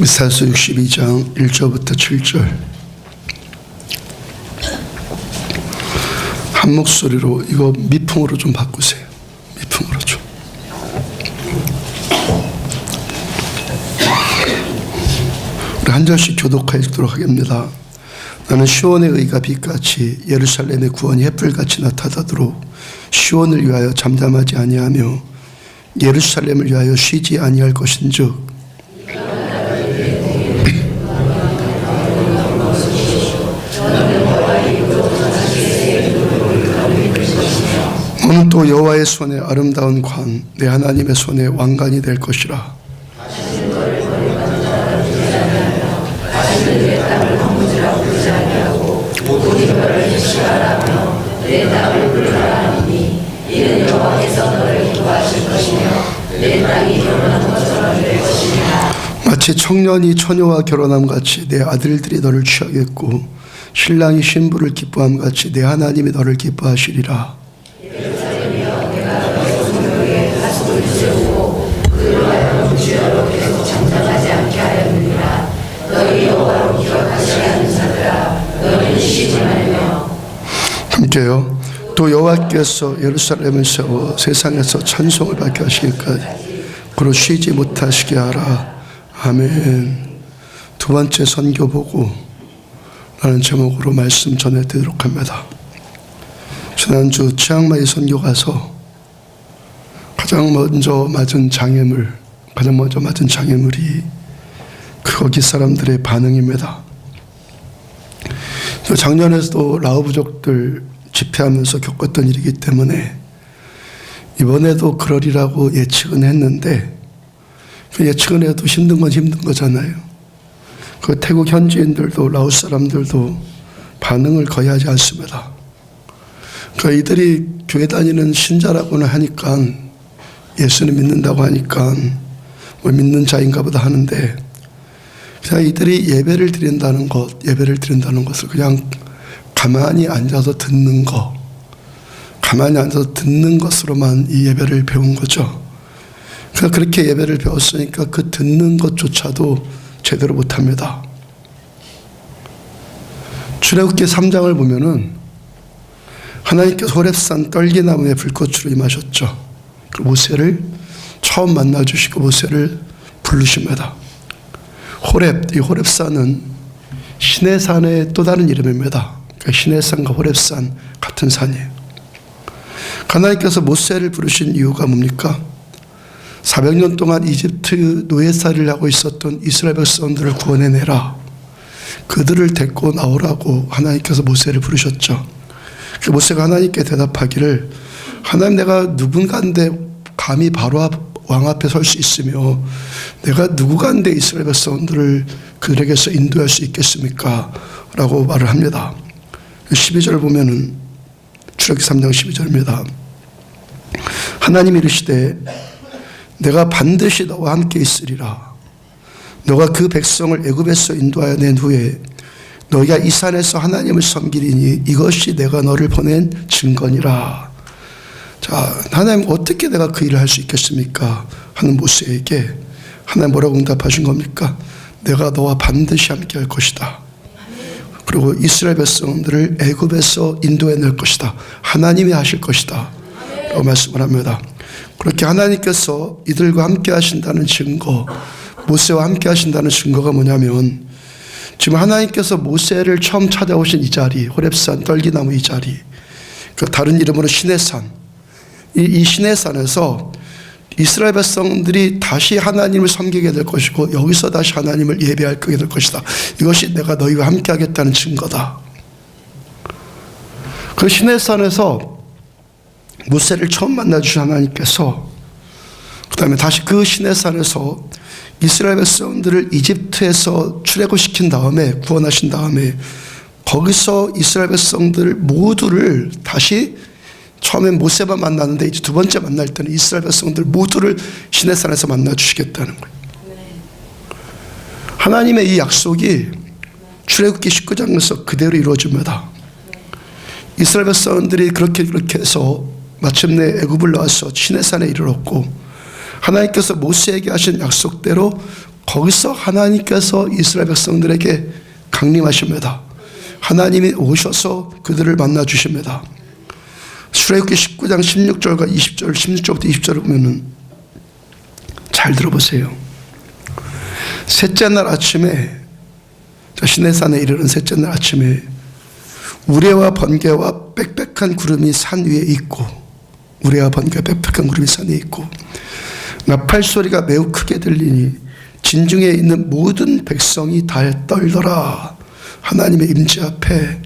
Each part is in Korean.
이사야서 62장 1절부터 7절 한 목소리로 이거 미풍으로 좀 바꾸세요. 미풍으로 좀. 우리 한 절씩 교독하여 읽도록 하겠습니다. 나는 시온의 의가 빛같이 예루살렘의 구원이 햇불같이 나타나도록 시온을 위하여 잠잠하지 아니하며 예루살렘을 위하여 쉬지 아니할 것인즉 너는 또 여호와의 손에 아름다운 관, 내 하나님의 손에 왕관이 될 것이라. 마치 청년이 처녀와 결혼함 같이 내 아들들이 너를 취하겠고 신랑이 신부를 기뻐함 같이 내 하나님이 너를 기뻐하시리라. 함께요. 또 여호와께서 예루살렘을 세워 세상에서 찬송을 받게 하시기까지 그로 쉬지 못하시게 하라. 아멘. 두 번째 선교 보고 라는 제목으로 말씀 전해드리도록 합니다. 지난주 치앙마이 선교 가서 가장 먼저 맞은 장애물이 거기 사람들의 반응입니다. 작년에도 라오부족들 집회하면서 겪었던 일이기 때문에 이번에도 그러리라고 예측은 했는데 그 예측은 해도 힘든 건 힘든 거잖아요. 그 태국 현지인들도 라오스 사람들도 반응을 거의 하지 않습니다. 그러니까 이들이 교회 다니는 신자라고는 하니까 예수를 믿는다고 하니까 뭐 믿는 자인가 보다 하는데 그냥 이들이 예배를 드린다는 것을 그냥 가만히 앉아서 듣는 것으로만 이 예배를 배운 거죠. 그러니까 그렇게 예배를 배웠으니까 그 듣는 것조차도 제대로 못합니다. 출애굽기 3장을 보면은 하나님께서 호렙산 떨기나무에 불꽃으로 임하셨죠. 모세를 처음 만나주시고 모세를 부르십니다. 이 호렙산은 시내산의 또 다른 이름입니다. 그러니까 시내산과 호렙산 같은 산이에요. 하나님께서 모세를 부르신 이유가 뭡니까? 400년 동안 이집트 노예살이를 하고 있었던 이스라엘 백성들을 구원해내라. 그들을 데리고 나오라고 하나님께서 모세를 부르셨죠. 모세가 하나님께 대답하기를 하나님, 내가 누군가인데 감히 바로 왕 앞에 설 수 있으며 내가 누구간데 이스라엘 백성들을 그들에게서 인도할 수 있겠습니까? 라고 말을 합니다. 12절 보면은 출애굽기 3장 12절입니다. 하나님이 이르시되 내가 반드시 너와 함께 있으리라. 너가 그 백성을 애굽에서 인도하여 낸 후에 너희가 이 산에서 하나님을 섬기리니 이것이 내가 너를 보낸 증거니라. 자, 하나님 어떻게 내가 그 일을 할 수 있겠습니까? 하는 모세에게 하나님 뭐라고 응답하신 겁니까? 내가 너와 반드시 함께 할 것이다. 그리고 이스라엘 백성들을 애굽에서 인도해낼 것이다. 하나님이 하실 것이다. 라고 말씀을 합니다. 그렇게 하나님께서 이들과 함께 하신다는 증거, 모세와 함께 하신다는 증거가 뭐냐면 지금 하나님께서 모세를 처음 찾아오신 이 자리, 호렙산 떨기나무 이 자리, 그 다른 이름으로 시내산, 이 시내산에서 이스라엘 백성들이 다시 하나님을 섬기게 될 것이고 여기서 다시 하나님을 예배하게 될 것이다. 이것이 내가 너희와 함께 하겠다는 증거다. 그 시내산에서 모세를 처음 만나주신 하나님께서 그 다음에 다시 그 시내산에서 이스라엘 백성들을 이집트에서 출애굽시킨 다음에 구원하신 다음에 거기서 이스라엘 백성들 모두를 다시 처음엔 모세만 만났는데 이제 두 번째 만날 때는 이스라엘 백성들 모두를 시내산에서 만나주시겠다는 거예요. 하나님의 이 약속이 출애굽기 19장에서 그대로 이루어집니다. 이스라엘 백성들이 그렇게 해서 마침내 애굽을 나와서 시내산에 이르렀고 하나님께서 모세에게 하신 약속대로 거기서 하나님께서 이스라엘 백성들에게 강림하십니다. 하나님이 오셔서 그들을 만나 주십니다. 출애굽기 19장 16절과 20절, 16절부터 20절을 보면은 잘 들어보세요. 셋째 날 아침에, 시내산에 이르는 셋째 날 아침에 우레와 번개와 빽빽한 구름이 산 위에 있고, 우레와 번개와 빽빽한 구름이 산 위에 있고, 나팔 소리가 매우 크게 들리니 진중에 있는 모든 백성이 다 떨더라. 하나님의 임재 앞에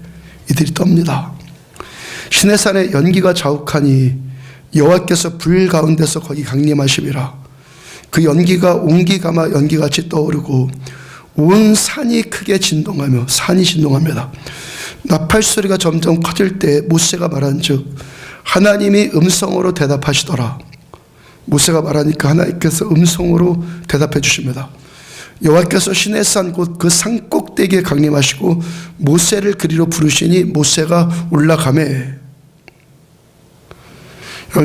이들이 떱니다. 시내산에 연기가 자욱하니 여호와께서 불 가운데서 거기 강림하심이라. 그 연기가 옹기가마 연기같이 떠오르고 온 산이 크게 진동하며, 산이 진동합니다. 나팔 소리가 점점 커질 때 모세가 말한즉 하나님이 음성으로 대답하시더라. 모세가 말하니까 하나님께서 음성으로 대답해 주십니다. 여호와께서 시내산 곧 그 산 꼭대기에 강림하시고 모세를 그리로 부르시니 모세가 올라가매.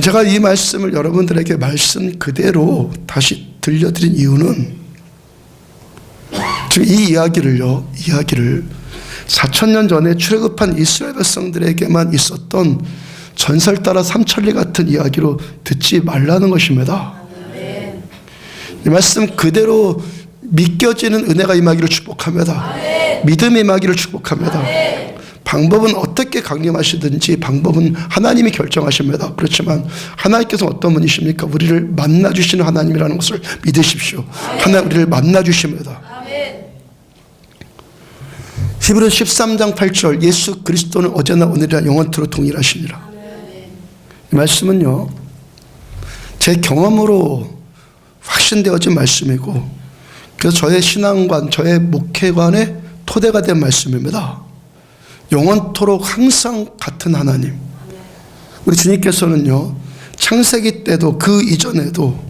제가 이 말씀을 여러분들에게 말씀 그대로 다시 들려드린 이유는, 지금 이 이야기를 4,000년 전에 출애굽한 이스라엘 백성들에게만 있었던 전설 따라 삼천리 같은 이야기로 듣지 말라는 것입니다. 이 말씀 그대로 믿겨지는 은혜가 임하기를 축복합니다. 믿음이 임하기를 축복합니다. 방법은 어떻게 강림하시든지 방법은 하나님이 결정하십니다. 그렇지만 하나님께서 어떤 분이십니까? 우리를 만나주시는 하나님이라는 것을 믿으십시오. 하나님 우리를 만나주십니다. 히브리 13장 8절, 예수 그리스도는 어제나 오늘이나 영원토록 동일하시니라. 이 말씀은요, 제 경험으로 확신되어진 말씀이고, 그래서 저의 신앙관, 저의 목회관의 토대가 된 말씀입니다. 영원토록 항상 같은 하나님. 우리 주님께서는요, 창세기 때도 그 이전에도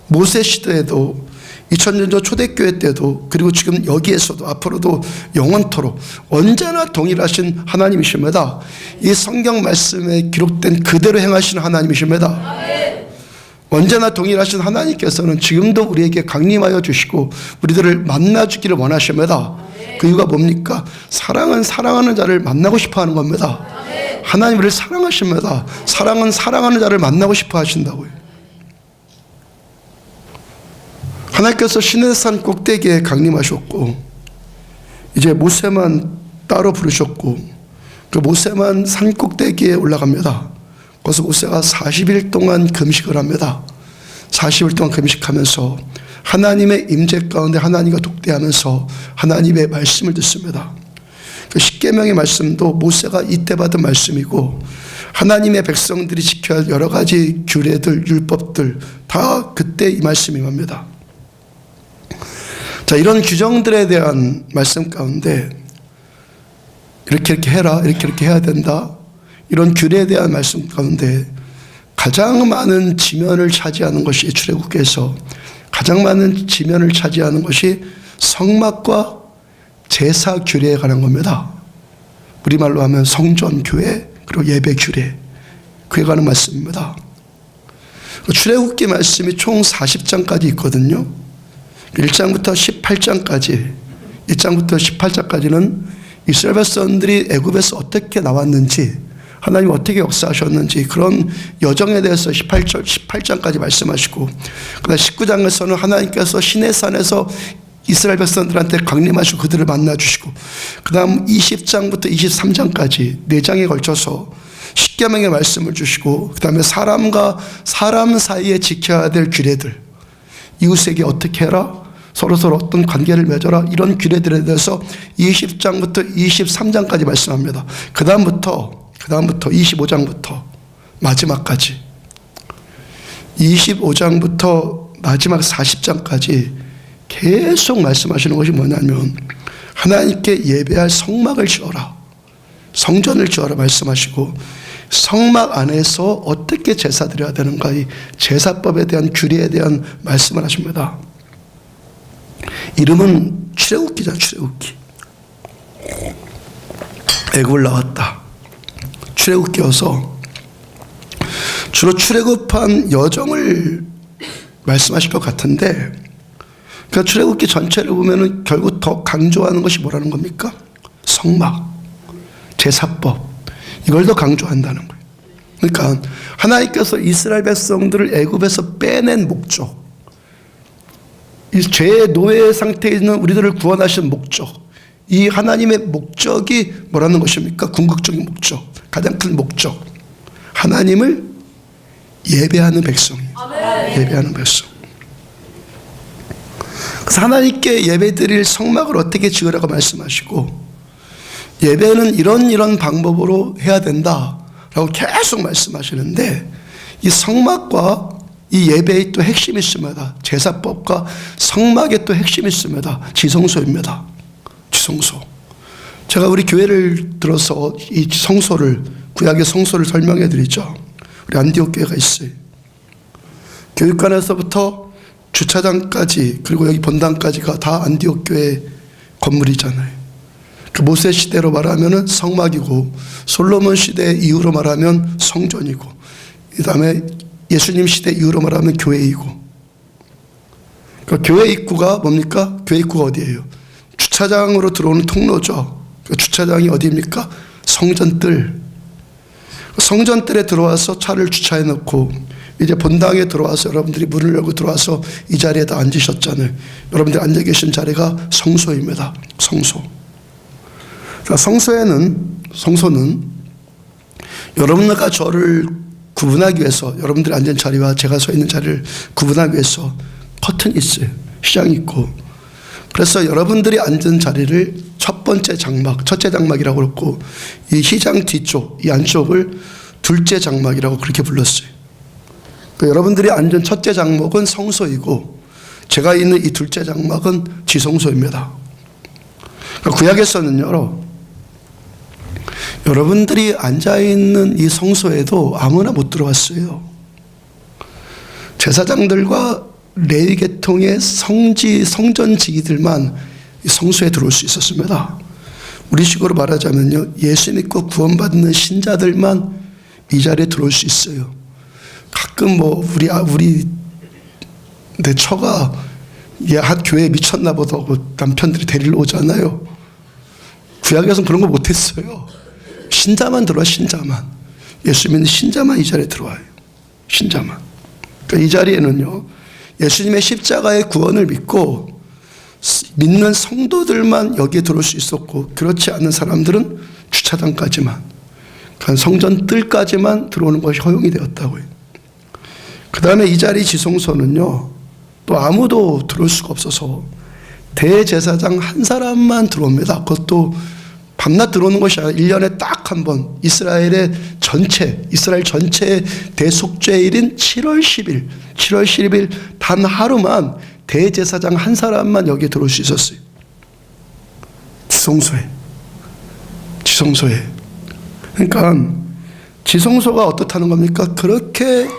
모세 시대에도 2000년 전 초대교회 때도, 그리고 지금 여기에서도 앞으로도 영원토록 언제나 동일하신 하나님이십니다. 이 성경 말씀에 기록된 그대로 행하시는 하나님이십니다. 언제나 동일하신 하나님께서는 지금도 우리에게 강림하여 주시고 우리들을 만나주기를 원하십니다. 그 이유가 뭡니까? 사랑은 사랑하는 자를 만나고 싶어 하는 겁니다. 하나님 우리를 사랑하십니다. 사랑은 사랑하는 자를 만나고 싶어 하신다고요. 하나님께서 시내산 꼭대기에 강림하셨고, 이제 모세만 따로 부르셨고, 그 모세만 산 꼭대기에 올라갑니다. 거기서 모세가 40일 동안 금식을 합니다. 40일 동안 금식하면서 하나님의 임재 가운데 하나님과 독대하면서 하나님의 말씀을 듣습니다. 그 십계명의 말씀도 모세가 이때 받은 말씀이고, 하나님의 백성들이 지켜야 할 여러 가지 규례들, 율법들 다 그때 이 말씀이 옵니다. 자, 이런 규정들에 대한 말씀 가운데 이렇게 해라, 이렇게 해야 된다, 이런 규례에 대한 말씀 가운데 가장 많은 지면을 차지하는 것이, 출애굽기에서 가장 많은 지면을 차지하는 것이 성막과 제사 규례에 관한 겁니다. 우리말로 하면 성전 규례, 그리고 예배 규례, 그에 관한 말씀입니다. 출애굽기 말씀이 총 40장까지 있거든요. 1장부터 18장까지, 1장부터 18장까지는 이스라엘 백성들이 애굽에서 어떻게 나왔는지, 하나님 어떻게 역사하셨는지 그런 여정에 대해서 18장까지 말씀하시고, 그다음 19장에서는 하나님께서 시내산에서 이스라엘 백성들한테 강림하시고 그들을 만나주시고, 그 다음 20장부터 23장까지 4장에 걸쳐서 십계명의 말씀을 주시고, 그 다음에 사람과 사람 사이에 지켜야 될 규례들, 이웃에게 어떻게 해라, 서로서로 어떤 관계를 맺어라, 이런 규례들에 대해서 20장부터 23장까지 말씀합니다. 그 다음부터 25장부터 마지막까지, 25장부터 마지막 40장까지 계속 말씀하시는 것이 뭐냐면, 하나님께 예배할 성막을 지어라, 성전을 지어라 말씀하시고, 성막 안에서 어떻게 제사 드려야 되는가, 이 제사법에 대한 규례에 대한 말씀을 하십니다. 이름은 출애굽기잖아. 출애굽기. 애굽을 나왔다, 출애굽기여서 주로 출애굽한 여정을 말씀하실 것 같은데, 그러니까 출애굽기 전체를 보면은 결국 더 강조하는 것이 뭐라는 겁니까? 성막, 제사법, 이걸 더 강조한다는 거예요. 그러니까 하나님께서 이스라엘 백성들을 애굽에서 빼낸 목적, 이 죄의 노예 상태에 있는 우리들을 구원하신 목적, 이 하나님의 목적이 뭐라는 것입니까? 궁극적인 목적, 가장 큰 목적, 하나님을 예배하는 백성이에요. 예배하는 백성. 그래서 하나님께 예배드릴 성막을 어떻게 지으라고 말씀하시고, 예배는 이런 방법으로 해야 된다라고 계속 말씀하시는데, 이 성막과 이 예배의 또 핵심이 있습니다. 제사법과 성막의 또 핵심이 있습니다. 지성소입니다. 지성소. 제가 우리 교회를 들어서 이 성소를, 구약의 성소를 설명해 드리죠. 우리 안디옥 교회가 있어요. 교육관에서부터 주차장까지, 그리고 여기 본당까지가 다 안디옥 교회 건물이잖아요. 그 모세 시대로 말하면 성막이고, 솔로몬 시대 이후로 말하면 성전이고, 그 다음에 예수님 시대 이후로 말하면 교회이고. 그러니까 교회 입구가 뭡니까? 교회 입구가 어디예요? 주차장으로 들어오는 통로죠. 그 주차장이 어디입니까? 성전뜰. 성전뜰에 들어와서 차를 주차해 놓고, 이제 본당에 들어와서 여러분들이 문을 열고 들어와서 이 자리에 다 앉으셨잖아요. 여러분들이 앉아 계신 자리가 성소입니다. 성소. 성소는 여러분과 저를 구분하기 위해서, 여러분들이 앉은 자리와 제가 서 있는 자리를 구분하기 위해서 커튼이 있어요. 시장이 있고. 그래서 여러분들이 앉은 자리를 첫 번째 장막, 첫째 장막이라고 그랬고, 이 휘장 뒤쪽, 이 안쪽을 둘째 장막이라고 그렇게 불렀어요. 그러니까 여러분들이 앉은 첫째 장막은 성소이고, 제가 있는 이 둘째 장막은 지성소입니다. 그러니까 구약에서는요, 여러분들이 앉아있는 이 성소에도 아무나 못 들어왔어요. 제사장들과 레위 계통의 성전지기들만 이 성소에 들어올 수 있었습니다. 우리식으로 말하자면요, 예수 믿고 구원받는 신자들만 이 자리에 들어올 수 있어요. 가끔 내 처가 얘 한 교회에 미쳤나 보다 하고 남편들이 데리러 오잖아요. 구약에서는 그런 거 못했어요. 신자만 들어와, 신자만. 예수 믿는 신자만 이 자리에 들어와요. 신자만. 그러니까 이 자리에는요, 예수님의 십자가의 구원을 믿고 믿는 성도들만 여기에 들어올 수 있었고, 그렇지 않은 사람들은 주차장까지만, 그러니까 성전 뜰까지만 들어오는 것이 허용이 되었다고요. 그 다음에 이 자리 지성소는요, 또 아무도 들어올 수가 없어서 대제사장 한 사람만 들어옵니다. 그것도 밤낮 들어오는 것이 아니라 1년에 딱 한 번, 이스라엘 전체의 대속죄일인 7월 10일 단 하루만 대제사장 한 사람만 여기에 들어올 수 있었어요. 지성소에. 그러니까 지성소가 어떻다는 겁니까? 그렇게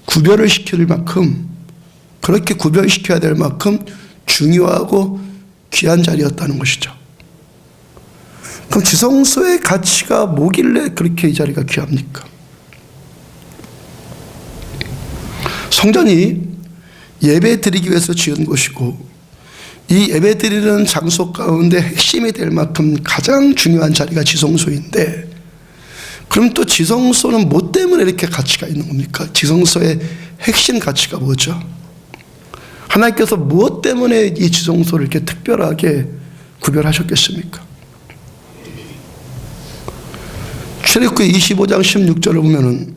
구별을 시킬 만큼, 그렇게 구별시켜야 될 만큼 중요하고 귀한 자리였다는 것이죠. 그럼 지성소의 가치가 뭐길래 그렇게 이 자리가 귀합니까? 성전이 예배 드리기 위해서 지은 곳이고, 이 예배 드리는 장소 가운데 핵심이 될 만큼 가장 중요한 자리가 지성소인데, 그럼 또 지성소는 뭐 때문에 이렇게 가치가 있는 겁니까? 지성소의 핵심 가치가 뭐죠? 하나님께서 무엇 때문에 이 지성소를 이렇게 특별하게 구별하셨겠습니까? 출애굽기 25장 16절을 보면은,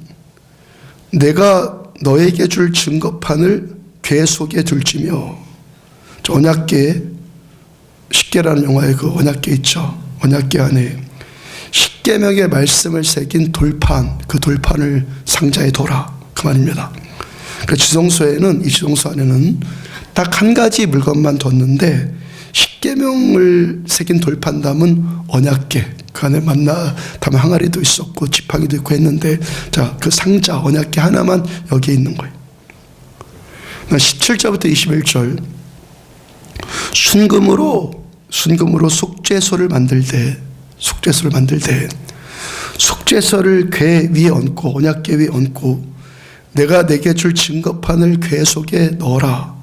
내가 너에게 줄 증거판을 궤 속에 둘지며, 언약궤, 십계라는 영화에 그 언약궤 있죠. 언약궤 안에 십계명의 말씀을 새긴 돌판, 그 돌판을 상자에 둬라, 그 말입니다. 그 지성소에는, 이 지성소 안에는 딱 한 가지 물건만 뒀는데, 십계명을 새긴 돌판 담은 언약궤, 그 안에 만나 담은 항아리도 있었고 지팡이도 있고 했는데, 자, 그 상자 언약궤 하나만 여기에 있는 거예요. 17절부터 21절, 순금으로 속죄소를 만들 때 속죄소를 궤 위에 얹고, 언약궤 위에 얹고, 내가 내게 줄 증거판을 궤 속에 넣어라.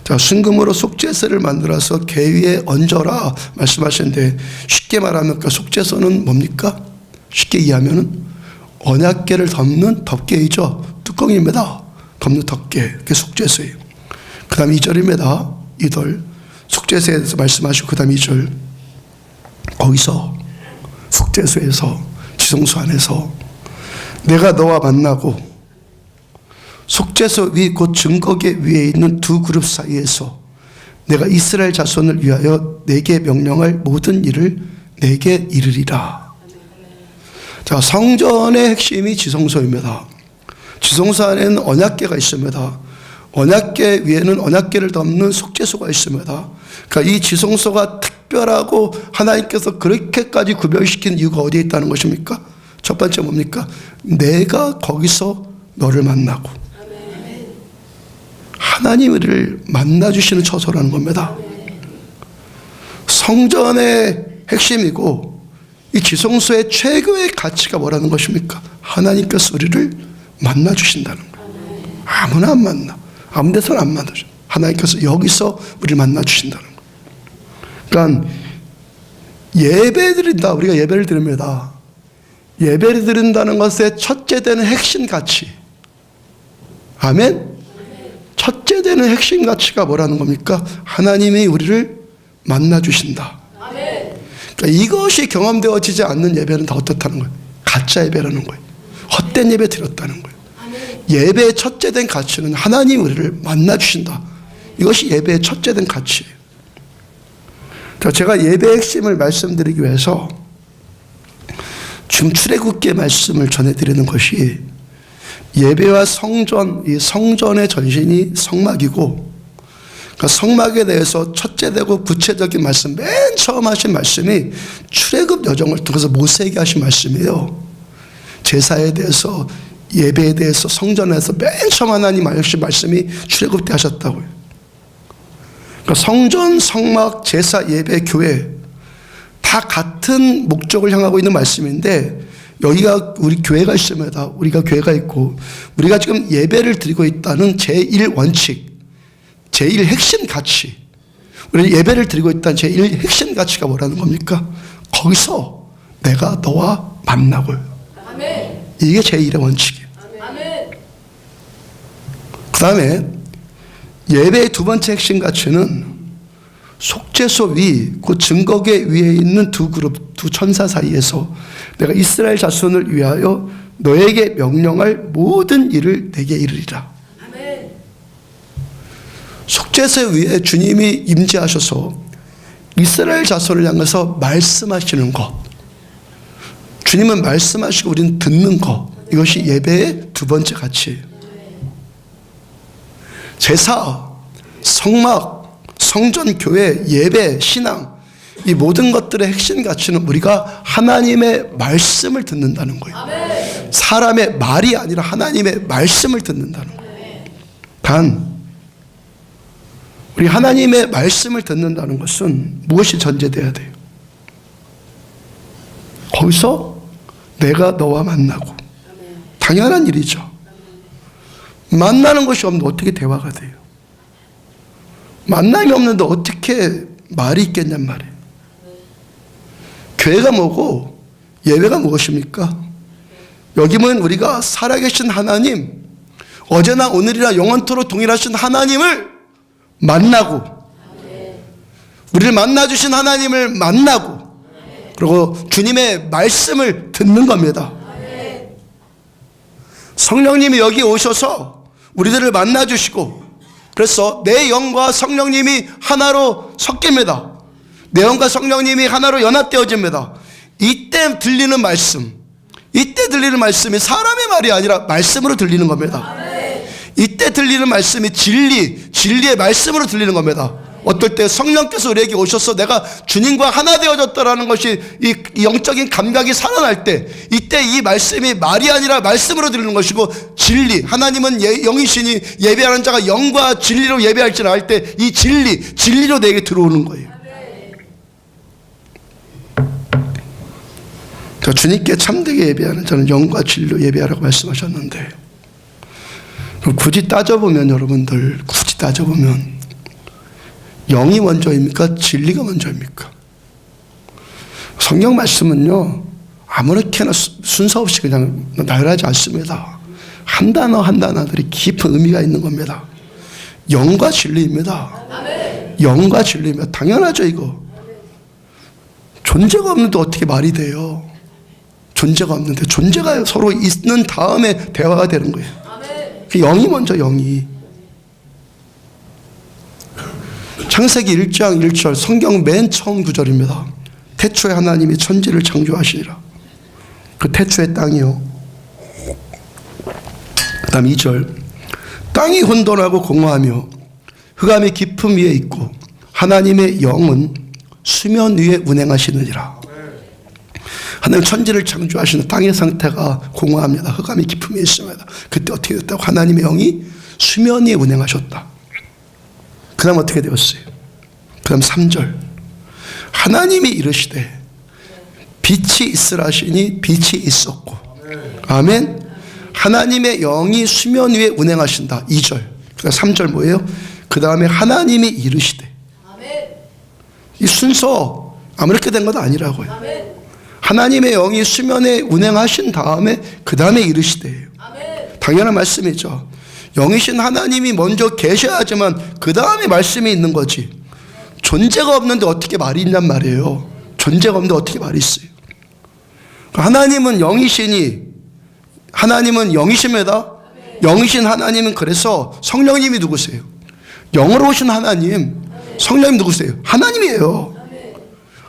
자, 순금으로 속죄소를 만들어서 개 위에 얹어라 말씀하시는데, 쉽게 말하면 그 속죄소는 뭡니까? 쉽게 이해하면 언약궤를 덮는 덮개이죠. 뚜껑입니다. 덮는 덮개, 그게 속죄소예요. 그 다음 2절입니다. 2절 속죄소에 대해서 말씀하시고, 그 다음 2절 거기서 속죄소에서 지성소 안에서 내가 너와 만나고 속죄소 위 곧 증거궤 위에 있는 두 그룹 사이에서 내가 이스라엘 자손을 위하여 내게 명령할 모든 일을 내게 이르리라. 자, 성전의 핵심이 지성소입니다. 지성소 안에는 언약궤가 있습니다. 언약궤 위에는 언약궤를 덮는 속죄소가 있습니다. 그러니까 이 지성소가 특별하고 하나님께서 그렇게까지 구별시킨 이유가 어디에 있다는 것입니까? 첫 번째 뭡니까? 내가 거기서 너를 만나고 하나님을 만나주시는 처소라는 겁니다. 성전의 핵심이고 이 지성소의 최고의 가치가 뭐라는 것입니까? 하나님께서 우리를 만나주신다는 거예요. 아무나 안 만나. 아무 데서는 안 만나죠. 하나님께서 여기서 우리를 만나주신다는 거예요. 그러니까 예배 드린다. 우리가 예배를 드립니다. 예배를 드린다는 것의 첫째 되는 핵심 가치. 아멘? 첫째 되는 핵심 가치가 뭐라는 겁니까? 하나님이 우리를 만나주신다. 그러니까 이것이 경험되어지지 않는 예배는 다 어떻다는 거예요? 가짜 예배라는 거예요. 헛된 예배 드렸다는 거예요. 예배의 첫째 된 가치는 하나님이 우리를 만나주신다. 이것이 예배의 첫째 된 가치예요. 제가 예배의 핵심을 말씀드리기 위해서 지금 출애굽기 말씀을 전해드리는 것이, 예배와 성전, 이 성전의 전신이 성막이고, 그러니까 성막에 대해서 첫째 되고 구체적인 말씀, 맨 처음 하신 말씀이 출애굽 여정을 통해서 모세에게 하신 말씀이에요. 제사에 대해서, 예배에 대해서, 성전에서 맨 처음 하나님 하신 말씀이 출애굽 때 하셨다고요. 그러니까 성전, 성막, 제사, 예배, 교회 다 같은 목적을 향하고 있는 말씀인데, 여기가 우리 교회가 있습니다. 우리가 교회가 있고, 우리가 지금 예배를 드리고 있다는 제1원칙, 제1핵심 가치, 우리 예배를 드리고 있다는 제1핵심 가치가 뭐라는 겁니까? 거기서 내가 너와 만나고요. 아멘. 이게 제1의 원칙이에요. 아멘. 그 다음에 예배의 두 번째 핵심 가치는 속죄소 위, 그 증거궤 위에 있는 두 그룹, 두 천사 사이에서 내가 이스라엘 자손을 위하여 너에게 명령할 모든 일을 내게 이르리라. 아멘. 속죄소 위에 주님이 임재하셔서 이스라엘 자손을 향해서 말씀하시는 것, 주님은 말씀하시고 우리는 듣는 것, 이것이 예배의 두 번째 가치예요. 제사, 성막, 성전, 교회, 예배, 신앙, 이 모든 것들의 핵심 가치는 우리가 하나님의 말씀을 듣는다는 거예요. 아멘. 사람의 말이 아니라 하나님의 말씀을 듣는다는 거예요. 단, 우리 하나님의 말씀을 듣는다는 것은 무엇이 전제돼야 돼요? 거기서 내가 너와 만나고, 당연한 일이죠. 만나는 것이 없는데 어떻게 대화가 돼요? 만남이 없는데 어떻게 말이 있겠냔 말이에요. 교회가 뭐고 예배가 무엇입니까? 여기 보면 우리가 살아계신 하나님, 어제나 오늘이나 영원토록 동일하신 하나님을 만나고, 우리를 만나주신 하나님을 만나고, 그리고 주님의 말씀을 듣는 겁니다. 성령님이 여기 오셔서 우리들을 만나주시고, 그래서 내 영과 성령님이 하나로 섞입니다. 내 영과 성령님이 하나로 연합되어집니다. 이때 들리는 말씀, 이때 들리는 말씀이 사람의 말이 아니라 말씀으로 들리는 겁니다. 이때 들리는 말씀이 진리의 말씀으로 들리는 겁니다. 어떨 때 성령께서 우리에게 오셔서 내가 주님과 하나 되어졌다라는 것이 이 영적인 감각이 살아날 때, 이때 이 말씀이 말이 아니라 말씀으로 들리는 것이고, 진리, 하나님은 영이시니 예배하는 자가 영과 진리로 예배할지라 할 때 이 진리로 내게 들어오는 거예요. 주님께 참되게 예배하는 자는 영과 진리로 예배하라고 말씀하셨는데, 굳이 따져보면 여러분들, 굳이 따져보면 영이 먼저입니까? 진리가 먼저입니까? 성경 말씀은요, 아무렇게나 순서 없이 그냥 나열하지 않습니다. 한 단어 한 단어들이 깊은 의미가 있는 겁니다. 영과 진리입니다. 영과 진리입니다. 당연하죠, 이거. 존재가 없는데 어떻게 말이 돼요? 존재가 없는데, 존재가 서로 있는 다음에 대화가 되는 거예요. 영이 먼저, 영이. 창세기 1장 1절, 성경 맨 처음 구절입니다. 태초에 하나님이 천지를 창조하시니라. 그 태초의 땅이요. 그 다음 2절, 땅이 혼돈하고 공허하며 흑암이 깊음 위에 있고 하나님의 영은 수면 위에 운행하시느니라. 하나님 천지를 창조하시는 땅의 상태가 공허합니다. 흑암이 깊음 위에 있습니다. 그때 어떻게 됐다고? 하나님의 영이 수면 위에 운행하셨다. 그 다음 어떻게 되었어요? 그 다음 3절, 하나님이 이르시되 빛이 있으라 하시니 빛이 있었고. 아멘. 하나님의 영이 수면 위에 운행하신다. 2절. 그 다음 3절 뭐예요? 그 다음에 하나님이 이르시되. 이 순서 아무렇게 된 것 아니라고요. 하나님의 영이 수면에 운행하신 다음에 그 다음에 이르시되. 당연한 말씀이죠. 영이신 하나님이 먼저 계셔야지만 그 다음에 말씀이 있는 거지. 존재가 없는데 어떻게 말이 있냔 말이에요. 존재가 없는데 어떻게 말이 있어요. 하나님은 영이시니, 하나님은 영이십니다. 영이신 하나님은, 그래서 성령님이 누구세요? 영으로 오신 하나님, 성령님 누구세요? 하나님이에요.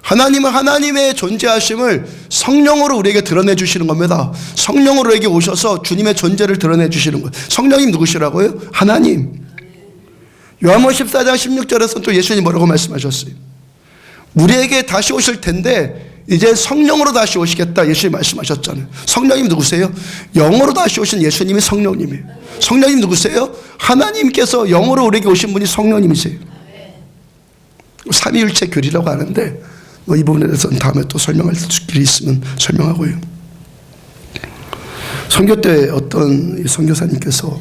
하나님은 하나님의 존재하심을 성령으로 우리에게 드러내 주시는 겁니다. 성령으로 우리에게 오셔서 주님의 존재를 드러내 주시는 거예요. 성령님 누구시라고요? 하나님. 요한복음 14장 16절에서 또 예수님이 뭐라고 말씀하셨어요? 우리에게 다시 오실 텐데 이제 성령으로 다시 오시겠다, 예수님이 말씀하셨잖아요. 성령님 누구세요? 영으로 다시 오신 예수님이 성령님이에요. 성령님 누구세요? 하나님께서 영으로 우리에게 오신 분이 성령님이세요. 삼위일체 교리라고 하는데 이 부분에 대해서는 다음에 또 설명할 길이 있으면 설명하고요. 선교 때 어떤 선교사님께서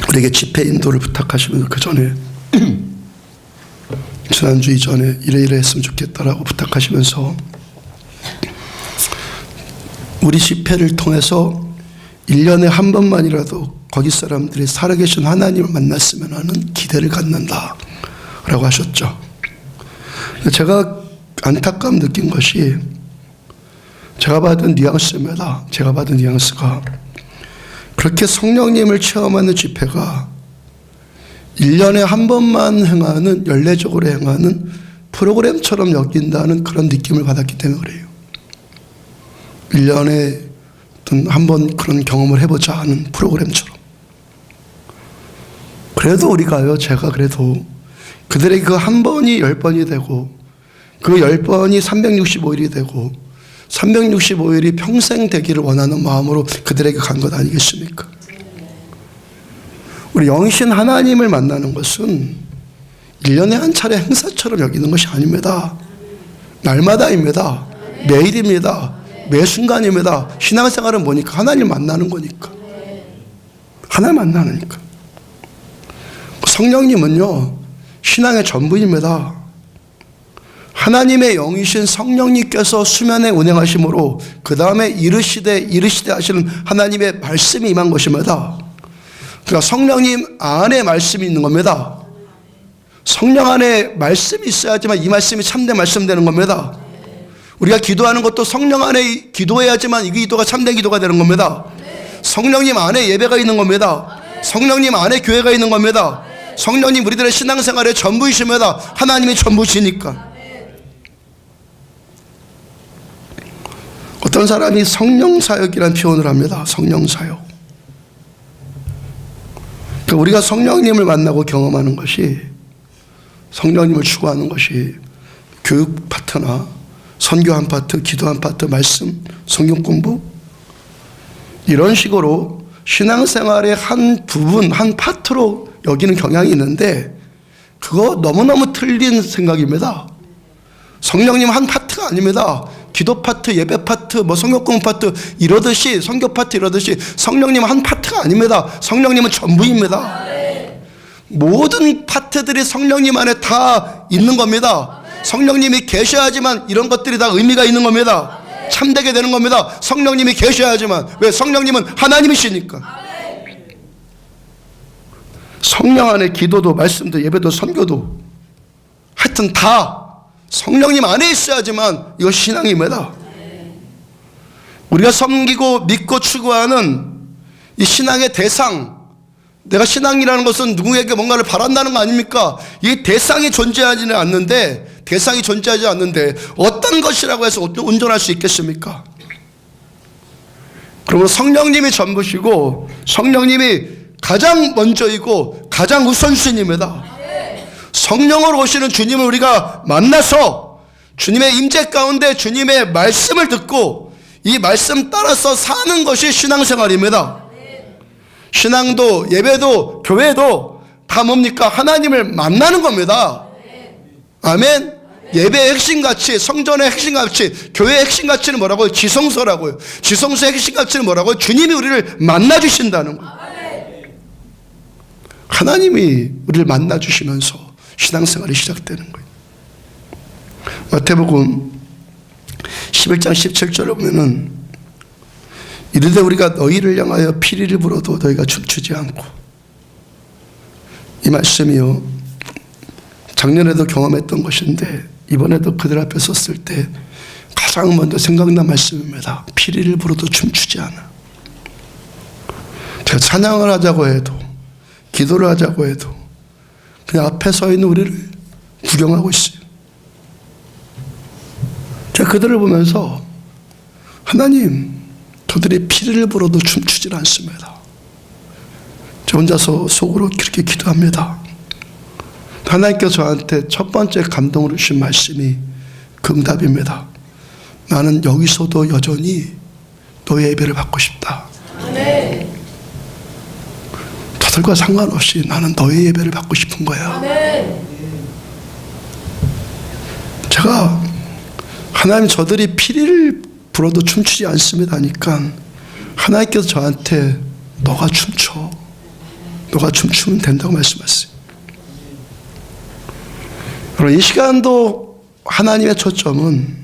우리에게 집회 인도를 부탁하시면서 그 전에 지난주 이전에 이래 했으면 좋겠다라고 부탁하시면서 우리 집회를 통해서 1년에 한 번만이라도 거기 사람들이 살아계신 하나님을 만났으면 하는 기대를 갖는다라고 하셨죠. 제가 안타까움 느낀 것이, 제가 받은 뉘앙스입니다. 제가 받은 뉘앙스가, 그렇게 성령님을 체험하는 집회가 1년에 한 번만 행하는, 연례적으로 행하는 프로그램처럼 여긴다는 그런 느낌을 받았기 때문에 그래요. 1년에 한 번 그런 경험을 해보자 하는 프로그램처럼. 그래도 우리가요, 제가 그래도 그들에게 그 한 번이 10번이 되고 그 10번이 365일이 되고 365일이 평생 되기를 원하는 마음으로 그들에게 간 것 아니겠습니까? 우리 영이신 하나님을 만나는 것은 1년에 한 차례 행사처럼 여기는 것이 아닙니다. 날마다입니다. 매일입니다. 매 순간입니다. 신앙생활은 뭐니까? 하나님 만나는 거니까. 하나님 만나니까. 성령님은요, 신앙의 전부입니다. 하나님의 영이신 성령님께서 수면에 운행하심으로 그 다음에 이르시되 하시는 하나님의 말씀이 임한 것입니다. 그러니까 성령님 안에 말씀이 있는 겁니다. 성령 안에 말씀이 있어야지만 이 말씀이 참된 말씀 되는 겁니다. 우리가 기도하는 것도 성령 안에 기도해야지만 이 기도가 참된 기도가 되는 겁니다. 성령님 안에 예배가 있는 겁니다. 성령님 안에 교회가 있는 겁니다. 성령님 우리들의 신앙생활의 전부이십니다. 하나님이 전부시니까. 어떤 사람이 성령사역이라는 표현을 합니다. 성령사역. 그러니까 우리가 성령님을 만나고 경험하는 것이, 성령님을 추구하는 것이 교육 파트나 선교 한 파트, 기도 한 파트, 말씀, 성경 공부, 이런 식으로 신앙생활의 한 부분, 한 파트로 여기는 경향이 있는데 그거 너무너무 틀린 생각입니다. 성령님 한 파트가 아닙니다. 기도 파트, 예배 파트, 성경 공부 파트 이러듯이, 선교 파트 이러듯이 성령님 한 파트가 아닙니다. 성령님은 전부입니다. 모든 파트들이 성령님 안에 다 있는 겁니다. 성령님이 계셔야지만 이런 것들이 다 의미가 있는 겁니다. 참되게 되는 겁니다. 성령님이 계셔야지만. 왜? 성령님은 하나님이시니까. 성령 안에 기도도 말씀도 예배도 선교도 하여튼 다 성령님 안에 있어야지만 이것이 신앙입니다. 우리가 섬기고 믿고 추구하는 이 신앙의 대상, 내가 신앙이라는 것은 누구에게 뭔가를 바란다는 거 아닙니까? 이 대상이 존재하지는 않는데, 대상이 존재하지 않는데 어떤 것이라고 해서 온전할 수 있겠습니까? 그러면 성령님이 전부시고 성령님이 가장 먼저이고 가장 우선순위입니다. 성령으로 오시는 주님을 우리가 만나서 주님의 임재 가운데 주님의 말씀을 듣고 이 말씀 따라서 사는 것이 신앙생활입니다. 신앙도 예배도 교회도 다 뭡니까? 하나님을 만나는 겁니다. 아멘. 예배의 핵심가치, 성전의 핵심가치, 교회의 핵심가치는 뭐라고요? 지성소라고요. 지성소의 핵심가치는 뭐라고요? 주님이 우리를 만나주신다는 거예요. 하나님이 우리를 만나주시면서 신앙생활이 시작되는 거예요. 마태복음 11장 17절에 보면은 이르되 우리가 너희를 향하여 피리를 불어도 너희가 춤추지 않고, 이 말씀이요 작년에도 경험했던 것인데 이번에도 그들 앞에 섰을 때 가장 먼저 생각난 말씀입니다. 피리를 불어도 춤추지 않아. 제가 찬양을 하자고 해도 기도를 하자고 해도 그냥 앞에 서 있는 우리를 구경하고 있어요. 제가 그들을 보면서 하나님, 저들이 피리를 불어도 춤추질 않습니다. 저 혼자서 속으로 그렇게 기도합니다. 하나님께서 저한테 첫 번째 감동을 주신 말씀이 그 응답입니다. 나는 여기서도 여전히 너의 예배를 받고 싶다. 아멘. 저들과 상관없이 나는 너의 예배를 받고 싶은 거야. 아멘. 제가 하나님, 저들이 피리를 불어도 춤추지 않습니다 하니까 하나님께서 저한테 너가 춤춰, 너가 춤추면 된다고 말씀하세요. 여러분, 이 시간도 하나님의 초점은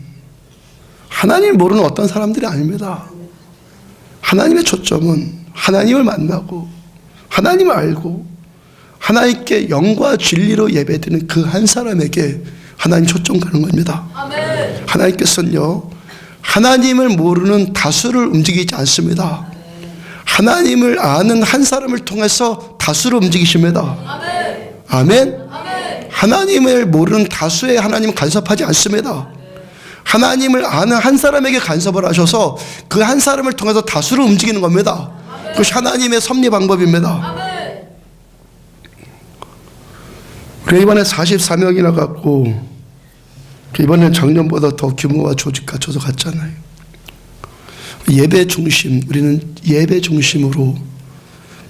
하나님을 모르는 어떤 사람들이 아닙니다. 하나님의 초점은 하나님을 만나고 하나님을 알고 하나님께 영과 진리로 예배드리는 그 한 사람에게 하나님 초점 가는 겁니다. 아멘. 하나님께서는요, 하나님을 모르는 다수를 움직이지 않습니다. 하나님을 아는 한 사람을 통해서 다수를 움직이십니다. 아멘. 아멘. 아멘. 하나님을 모르는 다수의 하나님은 간섭하지 않습니다. 하나님을 아는 한 사람에게 간섭을 하셔서 그 한 사람을 통해서 다수를 움직이는 겁니다. 그것이 하나님의 섭리 방법입니다. 우리 이번에 44명이나 갖고 이번엔 작년보다 더 규모와 조직 갖춰서 갔잖아요. 예배 중심, 우리는 예배 중심으로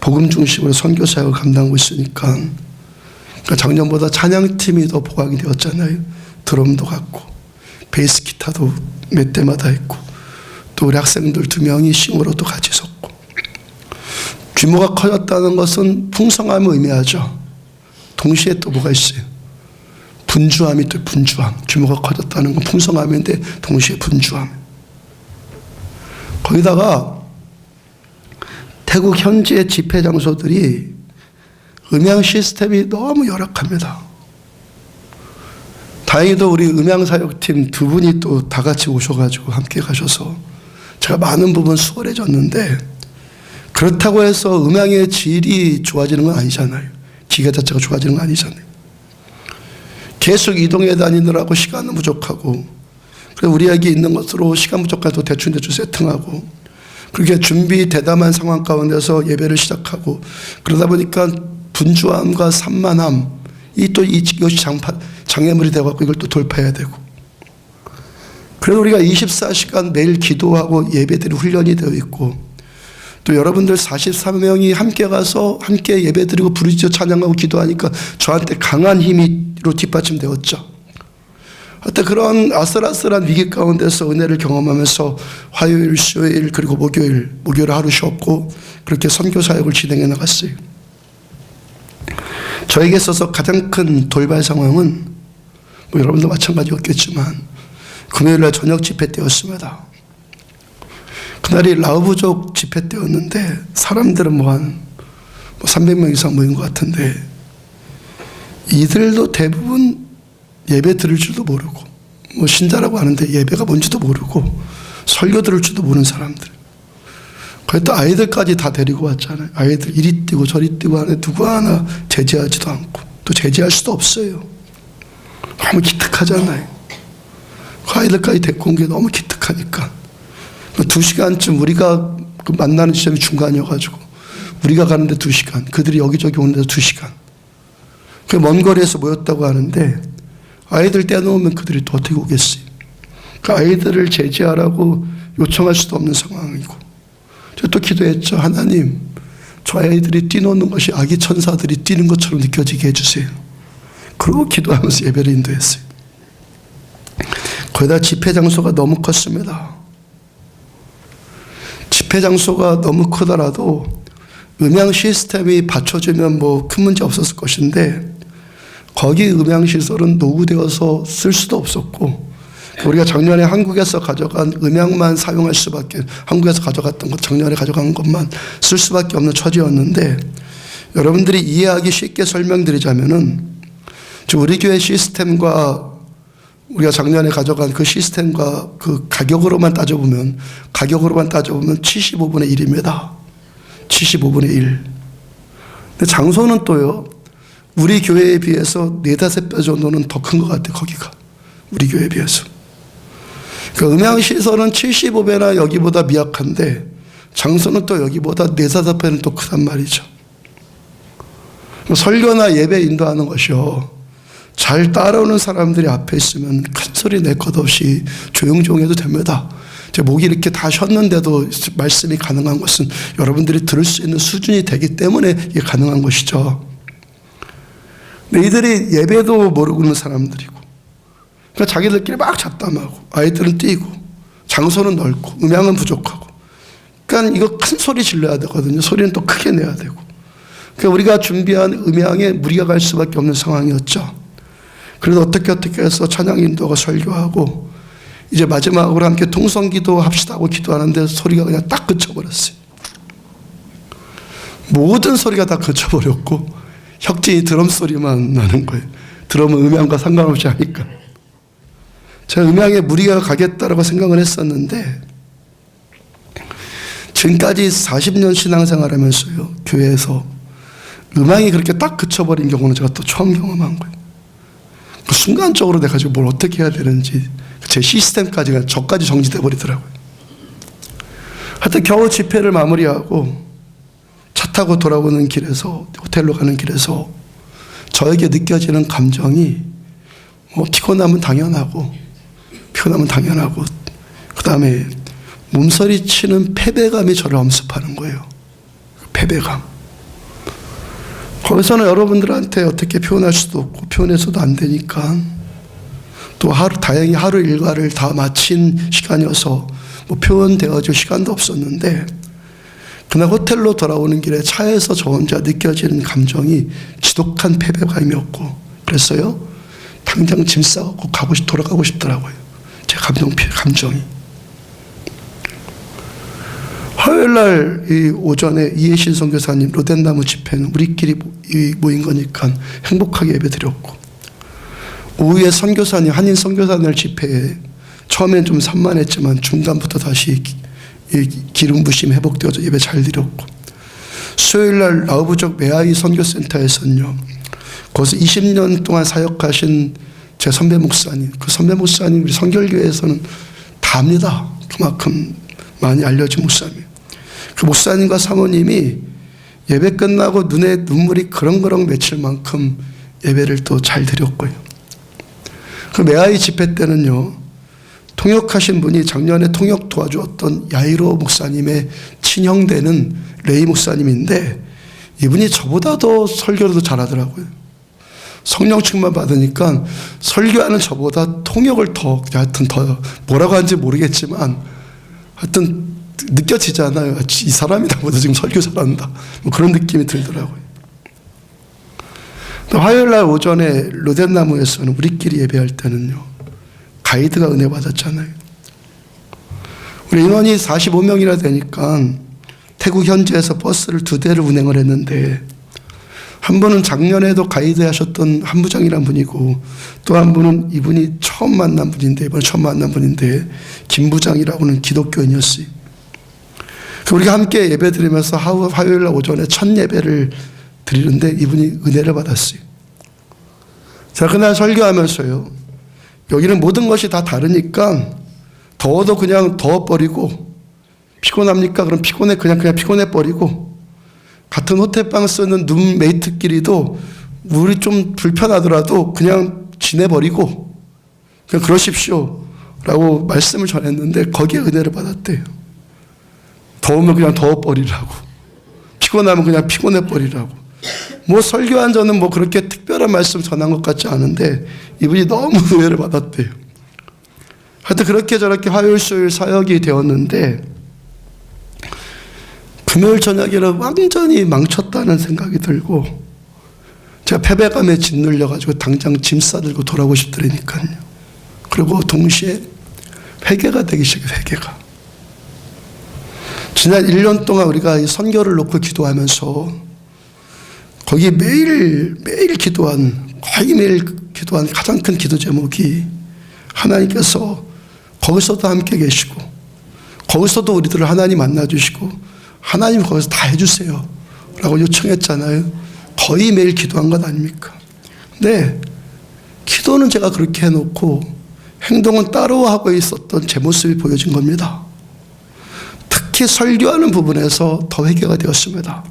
복음 중심으로 선교 사역을 감당하고 있으니까, 그러니까 작년보다 찬양팀이 더 보강이 되었잖아요. 드럼도 갖고 베이스 기타도 몇 대마다 있고 또 우리 학생들 2명이 싱어로 또 같이 섰고, 규모가 커졌다는 것은 풍성함을 의미하죠. 동시에 또 뭐가 있어요? 분주함이 또 분주함. 규모가 커졌다는 건 풍성함인데 동시에 분주함. 거기다가 태국 현지의 집회 장소들이 음향 시스템이 너무 열악합니다. 다행히도 우리 음향사역팀 2분이 또 다 같이 오셔가지고 함께 가셔서 제가 많은 부분 수월해졌는데, 그렇다고 해서 음향의 질이 좋아지는 건 아니잖아요. 기계 자체가 좋아지는 건 아니잖아요. 계속 이동해 다니느라고 시간은 부족하고, 그래서 우리에게 있는 것으로 시간 부족해도 대충 세팅하고, 그렇게 준비 대담한 상황 가운데서 예배를 시작하고, 그러다 보니까 분주함과 산만함, 이것이 장애물이 되어갖고 이걸 또 돌파해야 되고, 그래서 우리가 24시간 매일 기도하고 예배드릴 훈련이 되어 있고, 또 여러분들 43명이 함께 가서 함께 예배드리고 부르짖어 찬양하고 기도하니까 저한테 강한 힘으로 뒷받침되었죠. 하여튼 그런 아슬아슬한 위기 가운데서 은혜를 경험하면서 화요일, 수요일, 그리고 목요일 하루 쉬었고 그렇게 선교 사역을 진행해 나갔어요. 저에게 있어서 가장 큰 돌발 상황은 뭐 여러분도 마찬가지였겠지만 금요일날 저녁 집회 때였습니다. 그날이 라우부족 집회 때였는데 사람들은 한 300명 이상 모인 것 같은데 이들도 대부분 예배 들을 줄도 모르고 신자라고 하는데 예배가 뭔지도 모르고 설교 들을 줄도 모르는 사람들. 그래도 아이들까지 다 데리고 왔잖아요. 아이들 이리 뛰고 저리 뛰고 하는데 누구 하나 제지하지도 않고 또 제지할 수도 없어요. 너무 기특하잖아요. 그 아이들까지 데리고 온 게 너무 기특하니까 2시간쯤 우리가 만나는 지점이 중간이어가지고 우리가 가는데 2시간, 그들이 여기저기 오는데 2시간. 그 먼 거리에서 모였다고 하는데 아이들 떼놓으면 그들이 또 어떻게 오겠어요? 그 아이들을 제지하라고 요청할 수도 없는 상황이고, 제가 또 기도했죠. 하나님, 저 아이들이 뛰노는 것이 아기 천사들이 뛰는 것처럼 느껴지게 해주세요. 그리고 기도하면서 예배를 인도했어요. 거기다 집회 장소가 너무 컸습니다. 집회 장소가 너무 크더라도 음향 시스템이 받쳐주면 큰 문제 없었을 것인데 거기 음향 시설은 노후되어서 쓸 수도 없었고, 우리가 작년에 한국에서 가져간 음향만 사용할 수밖에, 한국에서 가져갔던 것, 작년에 가져간 것만 쓸 수밖에 없는 처지였는데, 여러분들이 이해하기 쉽게 설명드리자면은 지금 우리 교회 시스템과 우리가 작년에 가져간 그 시스템과 그 가격으로만 따져보면 75분의 1입니다. 75분의 1. 근데 장소는 또요, 우리 교회에 비해서 4-5배 정도는 더 큰 것 같아요, 거기가. 우리 교회에 비해서. 그러니까 음향시설은 75배나 여기보다 미약한데, 장소는 또 여기보다 4-5배는 또 크단 말이죠. 설교나 예배 인도하는 것이요, 잘 따라오는 사람들이 앞에 있으면 큰 소리 낼 것 없이 조용조용 해도 됩니다. 제 목이 이렇게 다 쉬었는데도 말씀이 가능한 것은 여러분들이 들을 수 있는 수준이 되기 때문에 이게 가능한 것이죠. 근데 이들이 예배도 모르고 있는 사람들이고, 그러니까 자기들끼리 막 잡담하고, 아이들은 뛰고, 장소는 넓고, 음향은 부족하고, 그러니까 이거 큰 소리 질러야 되거든요. 소리는 또 크게 내야 되고. 그러니까 우리가 준비한 음향에 무리가 갈 수밖에 없는 상황이었죠. 그래도 어떻게 해서 찬양 인도가 설교하고 이제 마지막으로 함께 통성기도 합시다 하고 기도하는데 소리가 그냥 딱 그쳐버렸어요. 모든 소리가 다 그쳐버렸고 혁진이 드럼 소리만 나는 거예요. 드럼은 음향과 상관없이 하니까. 제가 음향에 무리가 가겠다라고 생각을 했었는데, 지금까지 40년 신앙생활하면서요, 교회에서 음향이 그렇게 딱 그쳐버린 경우는 제가 또 처음 경험한 거예요. 순간적으로 내가 지금 뭘 어떻게 해야 되는지 제 시스템까지 그냥 저까지 정지돼 버리더라고요. 하여튼 겨우 집회를 마무리하고 차 타고 돌아오는 길에서, 호텔로 가는 길에서 저에게 느껴지는 감정이 피곤함은 당연하고 그 다음에 몸서리 치는 패배감이 저를 엄습하는 거예요. 패배감. 거기서는 여러분들한테 어떻게 표현할 수도 없고 표현해서도 안 되니까, 또 다행히 하루 일과를 다 마친 시간이어서 표현되어줄 시간도 없었는데, 그날 호텔로 돌아오는 길에 차에서 저 혼자 느껴지는 감정이 지독한 패배감이었고, 그랬어요. 당장 짐 싸고 돌아가고 싶더라고요. 제 감정이. 화요일날 이 오전에 이해신 선교사님 로덴나무 집회는 우리끼리 모인 거니까 행복하게 예배드렸고, 오후에 선교사님, 한인 선교사님 집회에 처음엔 좀 산만했지만 중간부터 다시 기름 부심 회복되어서 예배 잘 드렸고, 수요일날 라우부족 메아이 선교센터에서는요, 거기서 20년 동안 사역하신 제 선배 목사님, 그 선배 목사님 우리 성결교회에서는 다 압니다. 그만큼 많이 알려진 목사님. 그 목사님과 사모님이 예배 끝나고 눈에 눈물이 그렁그렁 맺힐 만큼 예배를 또 잘 드렸고요. 그 메아이 집회 때는요, 통역하신 분이 작년에 통역 도와주었던 야이로 목사님의 친형되는 레이 목사님인데, 이분이 저보다 더 설교를 더 잘하더라고요. 성령 충만 받으니까 설교하는 저보다 통역을 하여튼 더 뭐라고 하는지 모르겠지만 하여튼 느껴지잖아요. 이 사람이 나보다 지금 설교 잘한다. 그런 느낌이 들더라고요. 또 화요일 날 오전에 로덴나무에서는 우리끼리 예배할 때는요, 가이드가 은혜 받았잖아요. 우리 인원이 45명이나 되니까 태국 현지에서 버스를 2대를 운행을 했는데, 한 분은 작년에도 가이드 하셨던 한부장이라는 분이고, 또 한 분은 이분이 처음 만난 분인데, 이번에 처음 만난 분인데, 김부장이라고는 기독교인이었어요. 우리가 함께 예배 드리면서 화요일 날 오전에 첫 예배를 드리는데 이분이 은혜를 받았어요. 자, 그날 설교하면서요, 여기는 모든 것이 다 다르니까 더워도 그냥 더워버리고, 피곤합니까? 그럼 그냥 피곤해버리고, 같은 호텔방 쓰는 룸메이트끼리도 우리 좀 불편하더라도 그냥 지내버리고 그냥 그러십시오 라고 말씀을 전했는데, 거기에 은혜를 받았대요. 더우면 그냥 더워버리라고, 피곤하면 그냥 피곤해버리라고. 뭐 설교한 저는 뭐 그렇게 특별한 말씀 전한 것 같지 않은데 이분이 너무 은혜를 받았대요. 하여튼 그렇게 저렇게 화요일 수요일 사역이 되었는데, 금요일 저녁에는 완전히 망쳤다는 생각이 들고, 제가 패배감에 짓눌려가지고 당장 짐 싸들고 돌아오고 싶더라니까요. 그리고 동시에 회개가 되기 시작해요. 회개가. 지난 1년 동안 우리가 이 선교를 놓고 기도하면서 거기 매일 기도한, 거의 매일 기도한 가장 큰 기도 제목이, 하나님께서 거기서도 함께 계시고 거기서도 우리들을 하나님 만나주시고 하나님 거기서 다 해주세요 라고 요청했잖아요. 거의 매일 기도한 것 아닙니까? 네, 기도는 제가 그렇게 해놓고 행동은 따로 하고 있었던 제 모습이 보여진 겁니다. 특히 설교하는 부분에서 더 회개가 되었습니다.